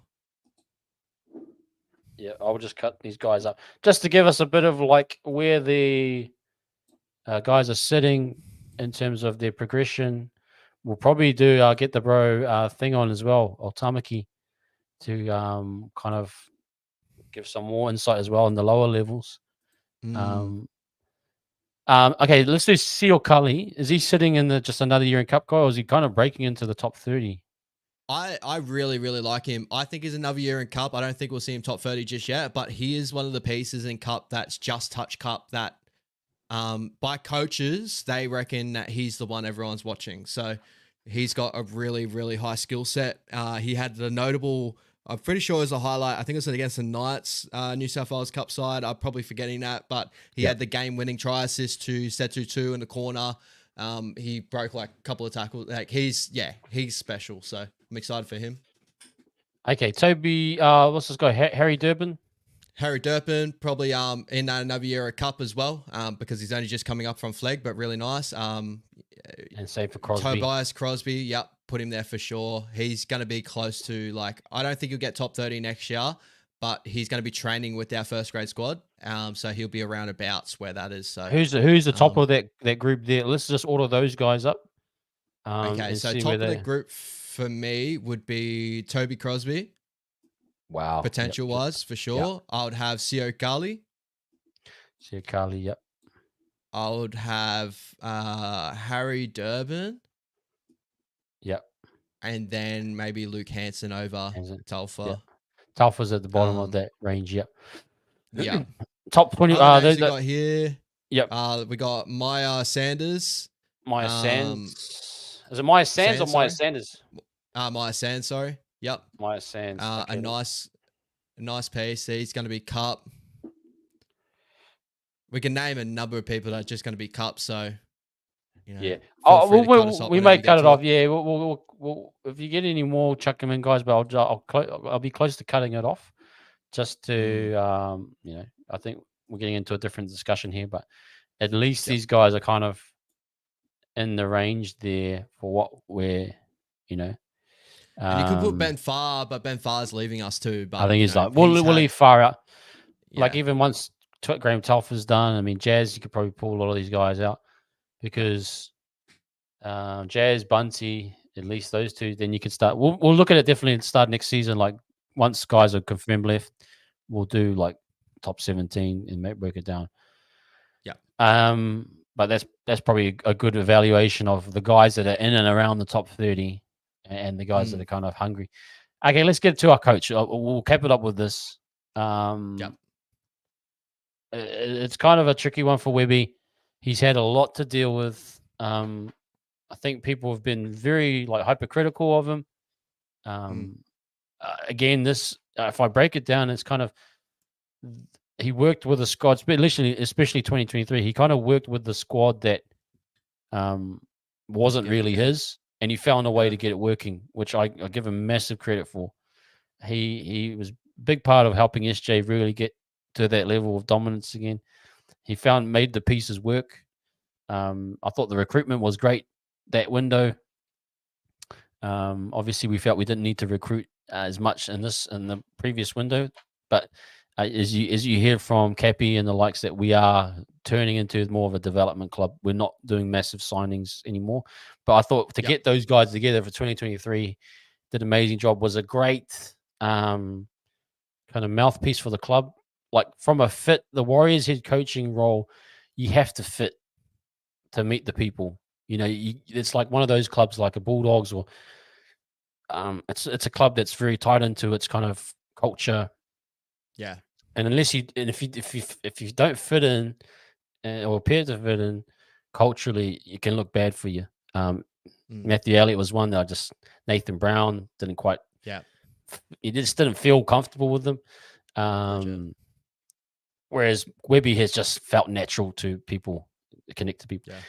Yeah, I'll just cut these guys up just to give us a bit of like where the guys are sitting in terms of their progression. We'll probably do get the bro thing on as well, or Tamaki, to kind of give some more insight as well in the lower levels. Okay, let's do Seal Cully. Is he sitting in just another year in Cup guy, or is he kind of breaking into the top 30? I really, really like him. I think he's another year in Cup. I don't think we'll see him top 30 just yet, but he is one of the pieces in Cup that's just touched Cup that by coaches, they reckon that he's the one everyone's watching. So he's got a really, really high skill set. He had the notable, I'm pretty sure it was a highlight. I think it was against the Knights, New South Wales Cup side. I'm probably forgetting that, but he had the game-winning try assist to Setu in the corner. He broke like a couple of tackles. Like he's special. So I'm excited for him. Okay, Toby, what's this guy? Harry Durbin? Harry Durbin, probably in another year a Cup as well, because he's only just coming up from flag, but really nice. And same for Crosby. Tobias Crosby, yep, put him there for sure. He's going to be close to, like, I don't think he'll get top 30 next year, but he's going to be training with our first grade squad. So he'll be around abouts where that is. So who's the top of that group there? Let's just order those guys up. Okay, so top of the group for me would be Toby Crosby. Wow. Potential wise, for sure. Yep. I would have Sio Kali. Yep. I would have Harry Durbin. Yep. And then maybe Luke Hansen over Telfer. Yep. Telfer's at the bottom of that range, yep. Yeah. Top 20. We got here. Yep. We got Maya Sanders. Maya Sands. Is it Maya Sands or Maya Sanders? Maya Sands, sorry. Yep. Maya Sands. Okay. A nice piece. He's going to be Cup. We can name a number of people that are just going to be Cup. So, yeah. We may cut it off. Yeah. We'll if you get any more, chuck them in, guys. But I'll be close to cutting it off, just to I think we're getting into a different discussion here, but at least these guys are kind of in the range there for what we're And you could put Um, Ben Farr, but Ben Farr's leaving us too. I But think you he's know, like, we'll leave far out. Like yeah, even once Graham Telfer's done, I mean, Jazz, you could probably pull a lot of these guys out because Jazz, Bunty, at least those two, then you could start. We'll look at it differently and start next season. Like once guys are confirmed left, we'll do like top 17 and break it down. yeah. But that's probably a good evaluation of the guys that are in and around the top 30 and the guys that are kind of hungry. Okay, let's get to our coach. We'll cap it up with this. Yep. It's kind of a tricky one for Webby. He's had a lot to deal with. I think people have been very like hypercritical of him. Again, this if I break it down, it's kind of he worked with a squad, especially 2023. He kind of worked with the squad that wasn't really his, and he found a way to get it working, which I give him massive credit for. He was a big part of helping SJ really get to that level of dominance again. He made the pieces work. I thought the recruitment was great that window. Obviously, we felt we didn't need to recruit as much in the previous window, but as you hear from Cappy and the likes, that we are turning into more of a development club. We're not doing massive signings anymore. But I thought to get those guys together for 2023, did an amazing job. Was a great kind of mouthpiece for the club. Like from a fit, the Warriors head coaching role, you have to fit to meet the people. You know, it's like one of those clubs like a Bulldogs or it's a club that's very tied into its kind of culture. Yeah. And if you don't fit in or appear to fit in culturally, it can look bad for you. Matthew Elliott was one that Nathan Brown didn't quite. Yeah. He just didn't feel comfortable with them. Whereas Webby has just felt natural to people, connect to people. Yeah.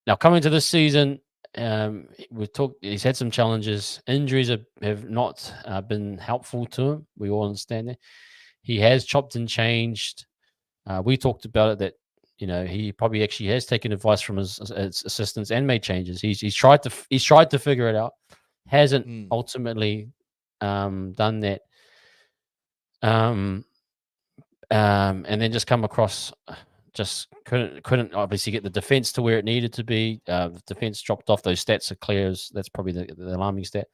Now coming to this season, we've talked. He's had some challenges. Injuries have not been helpful to him. We all understand that. He has chopped and changed. We talked about it that he probably actually has taken advice from his assistants and made changes. He's tried to figure it out. Hasn't ultimately done that. And then just come across. Just couldn't obviously get the defense to where it needed to be. The defense dropped off. Those stats are clear. That's probably the alarming stat.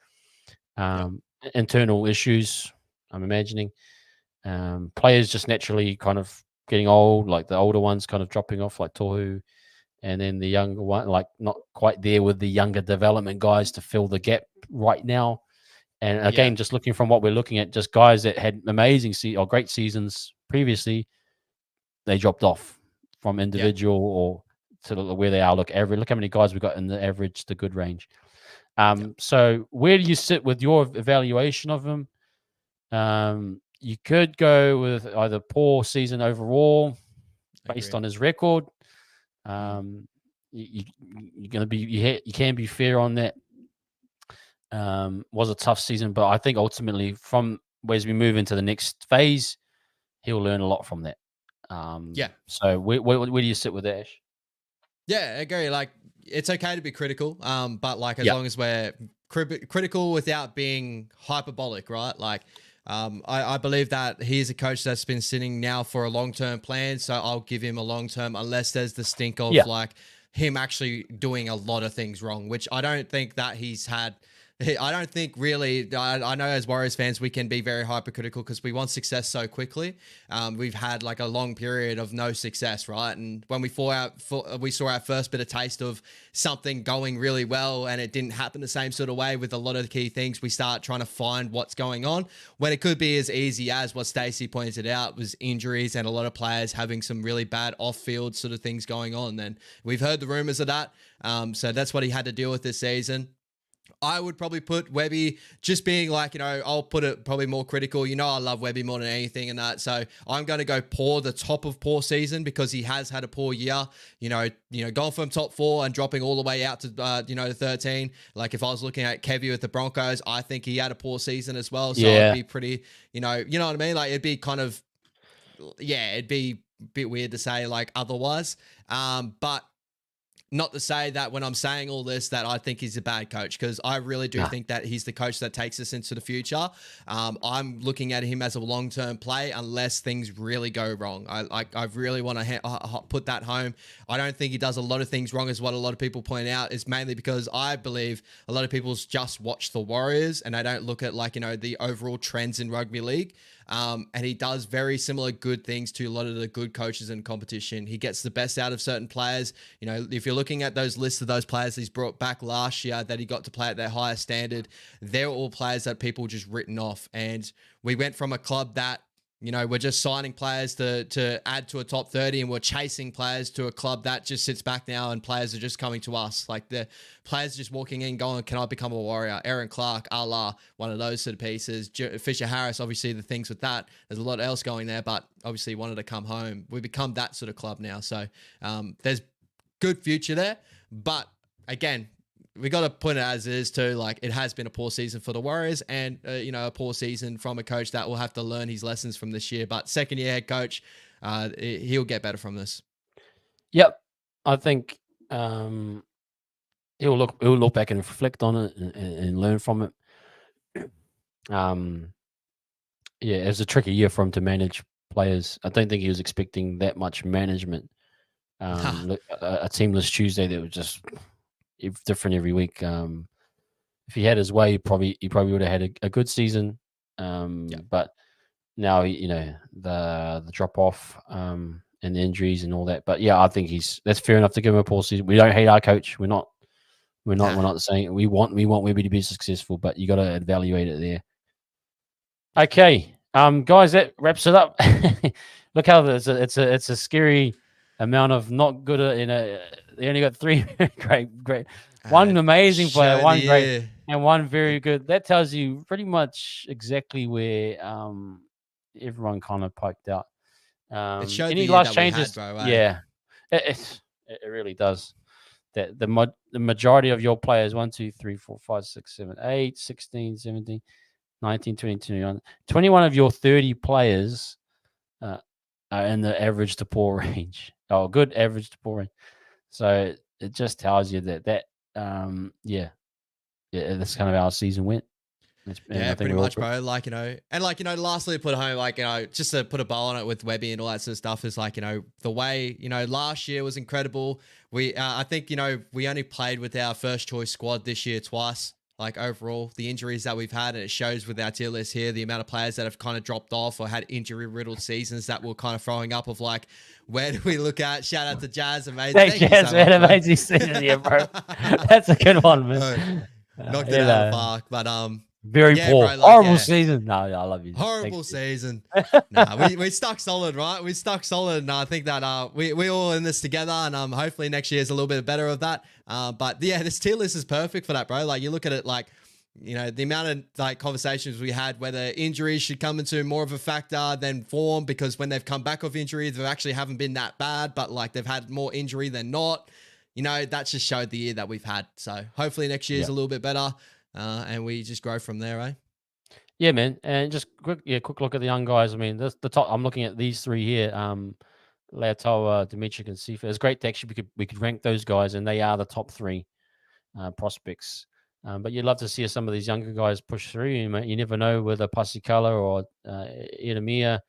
Internal issues, I'm imagining. Players just naturally kind of getting old, like the older ones kind of dropping off, like Tohu, and then the younger one, like not quite there with the younger development guys to fill the gap right now. And again, just looking from what we're looking at, just guys that had amazing or great seasons previously, they dropped off from individual or to where they are. Look how many guys we got in the average to good range. So where do you sit with your evaluation of him? You could go with either poor season overall based on his record. You're going to be you can be fair on that. Was a tough season, but I think ultimately as we move into the next phase, he'll learn a lot from that. So where do you sit with Ash? Yeah, I agree. Like it's okay to be critical, but like as long as we're critical without being hyperbolic, right? Like I believe that he's a coach that's been sitting now for a long-term plan, so I'll give him a long-term unless there's the stink of like him actually doing a lot of things wrong, which I don't think that he's had. I don't think really, I know as Warriors fans, we can be very hypercritical because we want success so quickly. We've had like a long period of no success, right? And when we saw our first bit of taste of something going really well and it didn't happen the same sort of way with a lot of the key things, we start trying to find what's going on when it could be as easy as what Stacey pointed out was injuries and a lot of players having some really bad off-field sort of things going on. And we've heard the rumors of that. So that's what he had to deal with this season. I would probably put Webby just being like, I'll put it probably more critical. I love Webby more than anything and that. So I'm going to go poor, the top of poor season because he has had a poor year, going from top 4 and dropping all the way out to, 13. Like if I was looking at Kevy with the Broncos, I think he had a poor season as well. So it'd be pretty, you know what I mean? Like it'd be kind of, it'd be a bit weird to say like otherwise. But not to say that when I'm saying all this that I think he's a bad coach, because I really do think that he's the coach that takes us into the future. I'm looking at him as a long-term play unless things really go wrong. I really want to put that home. I don't think he does a lot of things wrong, is what a lot of people point out. Is mainly because I believe a lot of people just watch the Warriors and they don't look at the overall trends in rugby league. And he does very similar good things to a lot of the good coaches in competition. He gets the best out of certain players. If you're looking at those lists of those players he's brought back last year that he got to play at their highest standard, they're all players that people just written off. And we went from a club that, we're just signing players to add to a top 30, and we're chasing players, to a club that just sits back now and players are just coming to us. Like, the players are just walking in going, can I become a Warrior? Aaron Clark, Allah, one of those sort of pieces. Fisher Harris, obviously the things with that. There's a lot else going there, but obviously wanted to come home. We become that sort of club now. So there's good future there. But again, we got to put it as it is too. Like, it has been a poor season for the Warriors, and a poor season from a coach that will have to learn his lessons from this year. But second year head coach, he'll get better from this. Yep, I think he'll look back and reflect on it and learn from it. It was a tricky year for him to manage players. I don't think he was expecting that much management. A teamless Tuesday that was just different every week. If he had his way, he probably would have had a good season. But now, the drop off and the injuries and all that. But yeah, I think that's fair enough to give him a poor season. We don't hate our coach. We're not saying we want Webby to be successful, but you got to evaluate it there. Okay, guys, that wraps it up. Look how it's a scary amount of not good. They only got 3 great, one amazing player, one great, and one very good. That tells you pretty much exactly where everyone kind of piped out. It showed any the last year that changes? we had, bro, yeah, it really does. That the majority of your players 1, 2, 3, 4, 5, 6, 7, 8, 16, 17, 19, 20, 21, 21 of your 30 players are in the average to poor range. Oh, good average to poor range. So it just tells you that that's kind of how our season went. Pretty much, bro. Lastly, put home, just to put a bow on it with Webby and all that sort of stuff is the way, last year was incredible. I think, we only played with our first choice squad this year twice. Overall, the injuries that we've had, and it shows with our tier list here, the amount of players that have kind of dropped off or had injury-riddled seasons that we're kind of throwing up of where do we look at? Shout out to Jazz, amazing. Thank Jazz, so man, amazing season here, bro. That's a good one, man. Knocked it out of the park, but very poor, bro, horrible season. No, I love you. Horrible season. We stuck solid, right? We stuck solid, and I think that we all in this together, and hopefully next year is a little bit better of that. But yeah, this tier list is perfect for that, bro. You look at it the amount of conversations we had whether injuries should come into more of a factor than form, because when they've come back off injury, they actually haven't been that bad, but they've had more injury than not. That just showed the year that we've had. So hopefully next year is a little bit better. And we just grow from there, eh? Yeah, man. And just quick look at the young guys. I mean, the top. I'm looking at these 3 here. Leotoa, Dimitri, and Sifa. It's great to actually we could rank those guys, and they are the top 3 prospects. But you'd love to see some of these younger guys push through. You never know whether Pasikala or Edamia.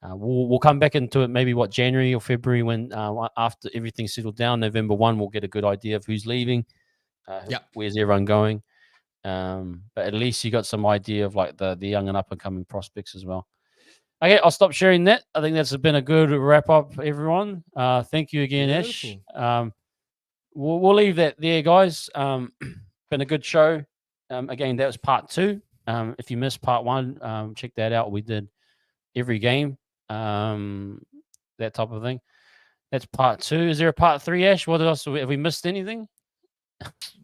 We'll come back into it maybe January or February when after everything's settled down. November 1, we'll get a good idea of who's leaving. Where's everyone going? But at least you got some idea of the young and up and coming prospects as well. Okay, I'll stop sharing that. I think that's been a good wrap up, everyone. Thank you again, Beautiful. Ash. We'll leave that there, guys. Been a good show. Again, that was part 2. If you missed part 1, check that out. We did every game, that type of thing. That's part 2. Is there a part 3, Ash? What else have we missed? Anything?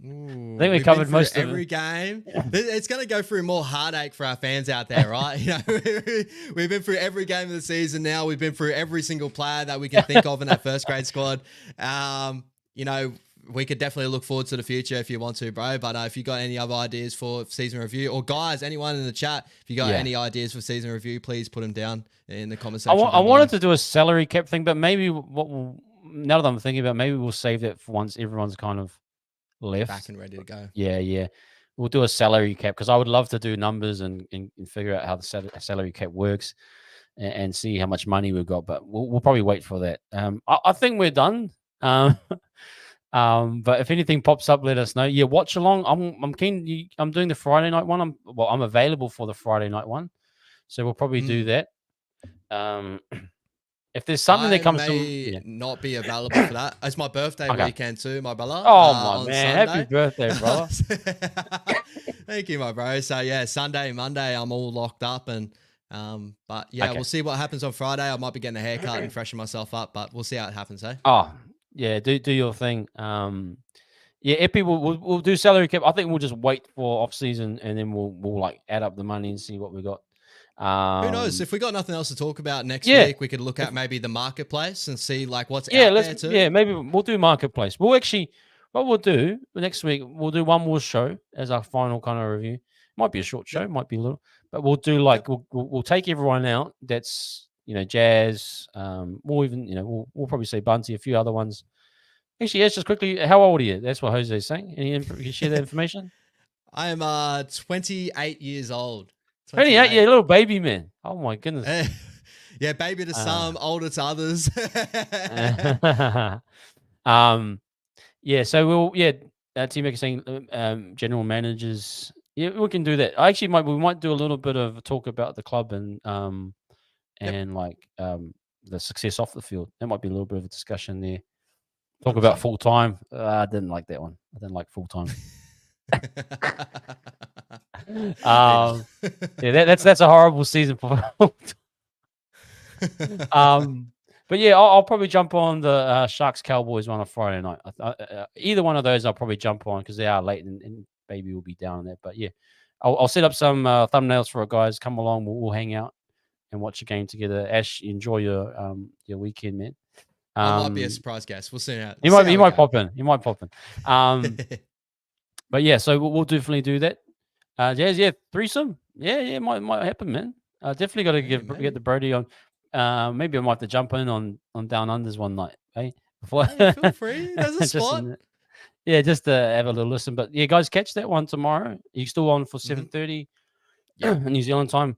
Ooh, I think we covered most of every game. It's going to go through more heartache for our fans out there, right? We've been through every game of the season now. We've been through every single player that we can think of in that first grade squad. We could definitely look forward to the future if you want to, bro. But if you got any other ideas for season review, or guys, anyone in the chat, if you got any ideas for season review, please put them down in the comment section. I wanted to do a salary cap thing, but maybe now that I'm thinking about it, maybe we'll save that for once everyone's kind of left. Back and ready to go. Yeah. We'll do a salary cap because I would love to do numbers and figure out how the salary cap works and see how much money we've got. But we'll probably wait for that. I think we're done. But if anything pops up, let us know. Yeah, watch along. I'm keen. I'm doing the Friday night one. I'm available for the Friday night one, so we'll probably do that. If there's something that comes to not be available for that. It's my birthday weekend too, my brother. Oh my man, Sunday. Happy birthday, brother! Thank you, my bro. So yeah, Sunday, Monday, I'm all locked up, and but yeah, we'll see what happens on Friday. I might be getting a haircut and freshen myself up, but we'll see how it happens, eh? Oh yeah, do your thing. Yeah, Epi, we'll do salary cap. I think we'll just wait for off season, and then we'll like add up the money and see what we got. Who knows? If we got nothing else to talk about next week, we could look at maybe the marketplace and see like what's out there too. Yeah, maybe we'll do marketplace. We'll actually, what we'll do next week, we'll do one more show as our final kind of review. Might be a short show, might be a little, but we'll do like we'll take everyone out. That's Jazz. We'll even we'll probably say Bunty, a few other ones. Actually, yes, just quickly, how old are you? That's what Jose's saying. Can you share that information? I am 28 years old. 28, yeah, little baby man. Oh my goodness. Yeah, baby to some, older to others. Yeah, so T-Mac is saying general managers. Yeah, we can do that. Actually, we might do a little bit of a talk about the club and like the success off the field. That might be a little bit of a discussion there. Talk about full time. I didn't like that one. I didn't like full time. Yeah, that's a horrible season for. But yeah, I'll probably jump on the Sharks Cowboys one on Friday night. Either one of those I'll probably jump on because they are late and baby will be down there. But yeah, I'll set up some thumbnails for our guys. Come along, we'll hang out and watch a game together. Ash, enjoy your weekend, man. I might be a surprise guest. We'll see how. He might pop in. He might pop in. But yeah, so we'll definitely do that. Yeah, threesome. Yeah, might happen, man. Definitely got to get the Brody on. Maybe I might have to jump in on Down Unders one night, eh? Feel free. There's a spot. Just to have a little listen. But yeah, guys, catch that one tomorrow. You still on for 7:30 New Zealand time.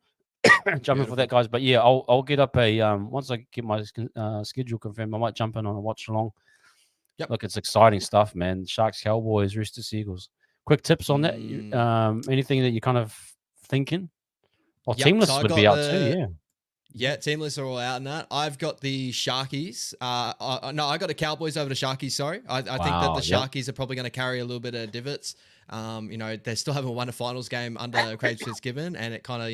Jump in for that, guys. But yeah, I'll get up once I get my schedule confirmed. I might jump in on a watch along. Yep. Look, it's exciting stuff, man. Sharks, Cowboys, Roosters, Eagles. Quick tips on that. Anything that you're kind of thinking? Well, Teamless would be out too. Yeah. Yeah, Teamless are all out in that. I've got the Sharkies. No, I got the Cowboys over the Sharkies. Sorry, I think that the Sharkies are probably going to carry a little bit of divots. They still haven't won a finals game under Craig Fitzgibbon, and it kind of,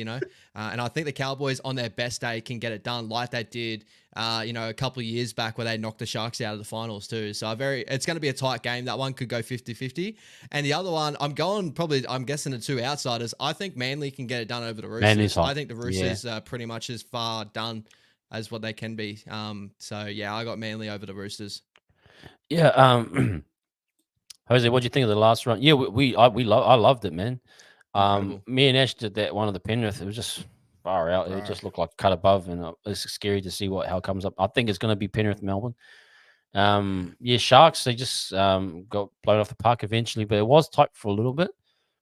and I think the Cowboys on their best day can get it done like they did, a couple of years back where they knocked the Sharks out of the finals too. So it's going to be a tight game. That one could go 50-50. And the other one, I'm guessing the two outsiders. I think Manly can get it done over the Roosters. I think the Roosters are pretty much as far done as what they can be. So yeah, I got Manly over the Roosters. Yeah. Jose, what do you think of the last run? Yeah, I loved it, man. Me and Ash did that one of the Penrith. It was just far out. It just looked like cut above, and it's scary to see how it comes up. I think it's going to be Penrith, Melbourne. Sharks, they just got blown off the park eventually, but it was tight for a little bit.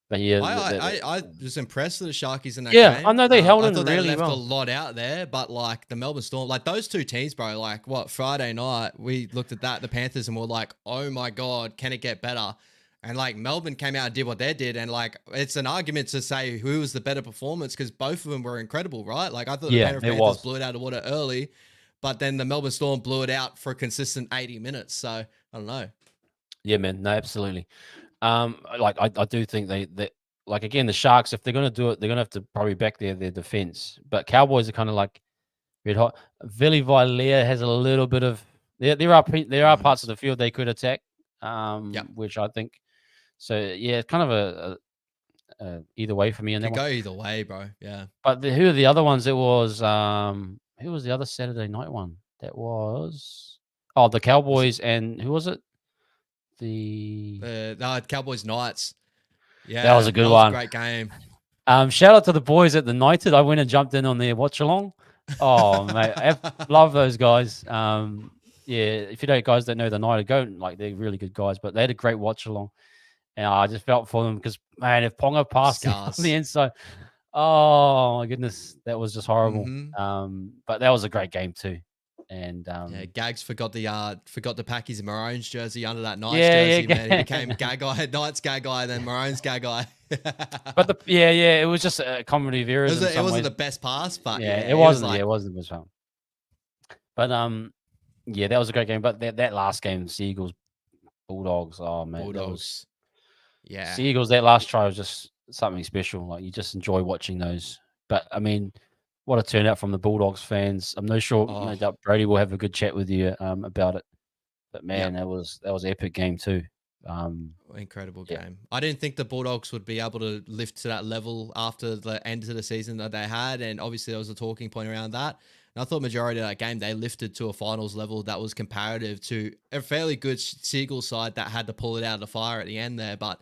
But yeah, I was impressed with the Sharkies in that game. Yeah, I know they held it really well. They left a lot out there, but like the Melbourne Storm, like those two teams, bro, like Friday night, we looked at the Panthers, and we're like, oh my God, can it get better? And like Melbourne came out and did what they did. And like, it's an argument to say who was the better performance because both of them were incredible, right? Like I thought the Panthers blew it out of water early, but then the Melbourne Storm blew it out for a consistent 80 minutes. So I don't know. Yeah, man. No, absolutely. I do think they like, again, the Sharks, if they're going to do it, they're going to have to probably back their defense. But Cowboys are kind of like red hot. Vili Vailea has a little bit of there are parts of the field they could attack, which I think. So yeah, it's kind of a either way for me. And go either way, bro. Yeah. But who are the other ones? It was who was the other Saturday night one? That was the Cowboys and who was it? The Cowboys Knights. Yeah, that was a good one. Great game. Shout out to the boys at the United. I went and jumped in on their watch along. Oh mate, I love those guys. if you guys don't know the Night of Goat, like they're really good guys, but they had a great watch along. And I just felt for them because, man, if Ponga passed it on the inside, oh my goodness, that was just horrible. But that was a great game too. And yeah, Gags forgot to pack his Maroons jersey under that Knights jersey, man. He became Gagai, Knights Gagai, then Maroons Gagai. But it was just a comedy of errors. It wasn't the best pass, but it wasn't. It wasn't the best one. But that was a great game. But that last game, Seagulls, Bulldogs, oh man, Bulldogs. Seagulls, that last try was just something special. Like you just enjoy watching those. But I mean, what a turnout from the Bulldogs fans. I'm not sure. No doubt Brody will have a good chat with you about it. But man, that was an epic game too. Incredible game. I didn't think the Bulldogs would be able to lift to that level after the end of the season that they had, and obviously there was a talking point around that. And I thought majority of that game they lifted to a finals level that was comparative to a fairly good Seagulls side that had to pull it out of the fire at the end there. But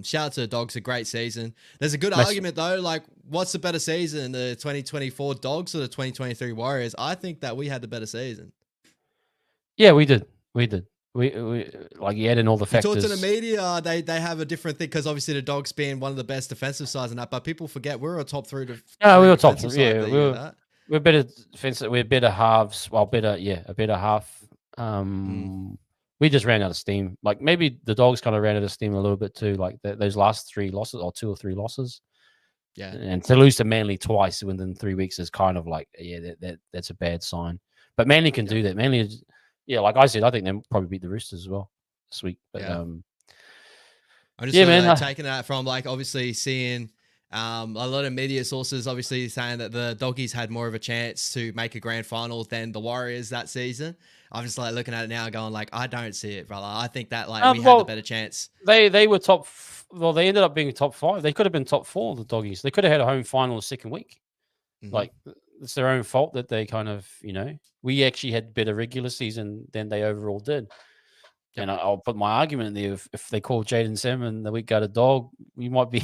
shout out to the Dogs, a great season. There's a good argument though, like what's the better season, the 2024 Dogs or the 2023 Warriors? I think that we had the better season. Yeah, we did. We like you add in all the factors. You talk to the media, they have a different thing because obviously the Dogs being one of the best defensive sides and that, but people forget we're a top three. No, we were top three. Yeah, we're better defensive. We're better halves. Well, a better half. We just ran out of steam. Like maybe the Dogs kind of ran out of steam a little bit too. Like those last 3 losses or 2 or 3 losses. Yeah, and to lose to Manly twice within 3 weeks is kind of like that's a bad sign. But Manly can do that. Manly is. Yeah, like I said, I think they'll probably beat the Roosters as well this week. But I'm just taking that from like obviously seeing a lot of media sources obviously saying that the Doggies had more of a chance to make a grand final than the Warriors that season. I'm just like looking at it now going like, I don't see it, brother. I think that like we had the better chance. They were top. Well, they ended up being top 5. They could have been top 4, the Doggies. They could have had a home final the second week. Like it's their own fault that they kind of, we actually had better regular season than they overall did. And I'll put my argument in there. If they call Jaden Salmon the week got a dog, we might be,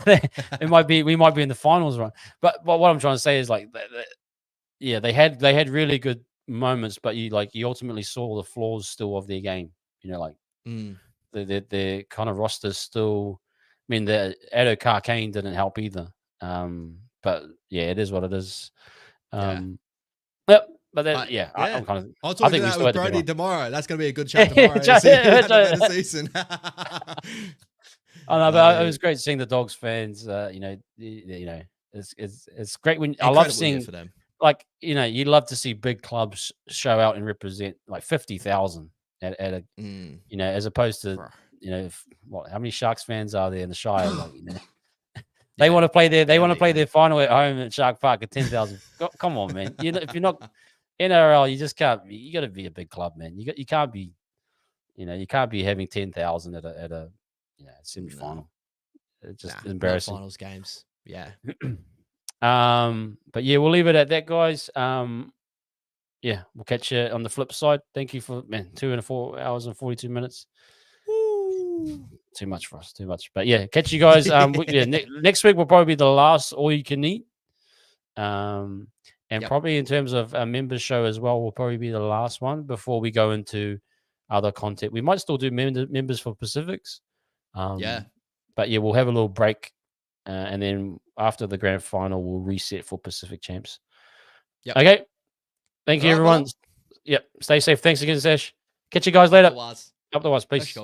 we might be in the finals run. But what I'm trying to say is like, they had really good moments, but you ultimately saw the flaws still of their game. Their kind of roster still. I mean, the Ado Carcane didn't help either. But yeah, it is what it is. Yep. But then, I'm kind of. I'll talk about that with Brody tomorrow. That's going to be a good chat tomorrow. The season. I know, but it was great seeing the Dogs fans. It's great when I love seeing for them. Like you love to see big clubs show out and represent like 50,000 at a as opposed to how many Sharks fans are there in the Shire? They want to play their final at home at Shark Park at 10,000. Come on, man. If you're not NRL, you just can't. You got to be a big club, man. You can't be, you can't be having 10,000 at a semi-final. It's just embarrassing. Finals games, yeah. But yeah, we'll leave it at that, guys. We'll catch you on the flip side. Thank you for 2 hours and 42 minutes. Woo. Too much for us, too much. But yeah, catch you guys. Next week will probably be the last all you can eat. Probably in terms of a members show as well, will probably be the last one before we go into other content. We might still do members for Pacifics. But yeah, we'll have a little break, and then after the grand final, we'll reset for Pacific champs. Yep. Okay. Thank you, everyone. Yep. Stay safe. Thanks again, Sash. Catch you guys later. Up the was. Peace.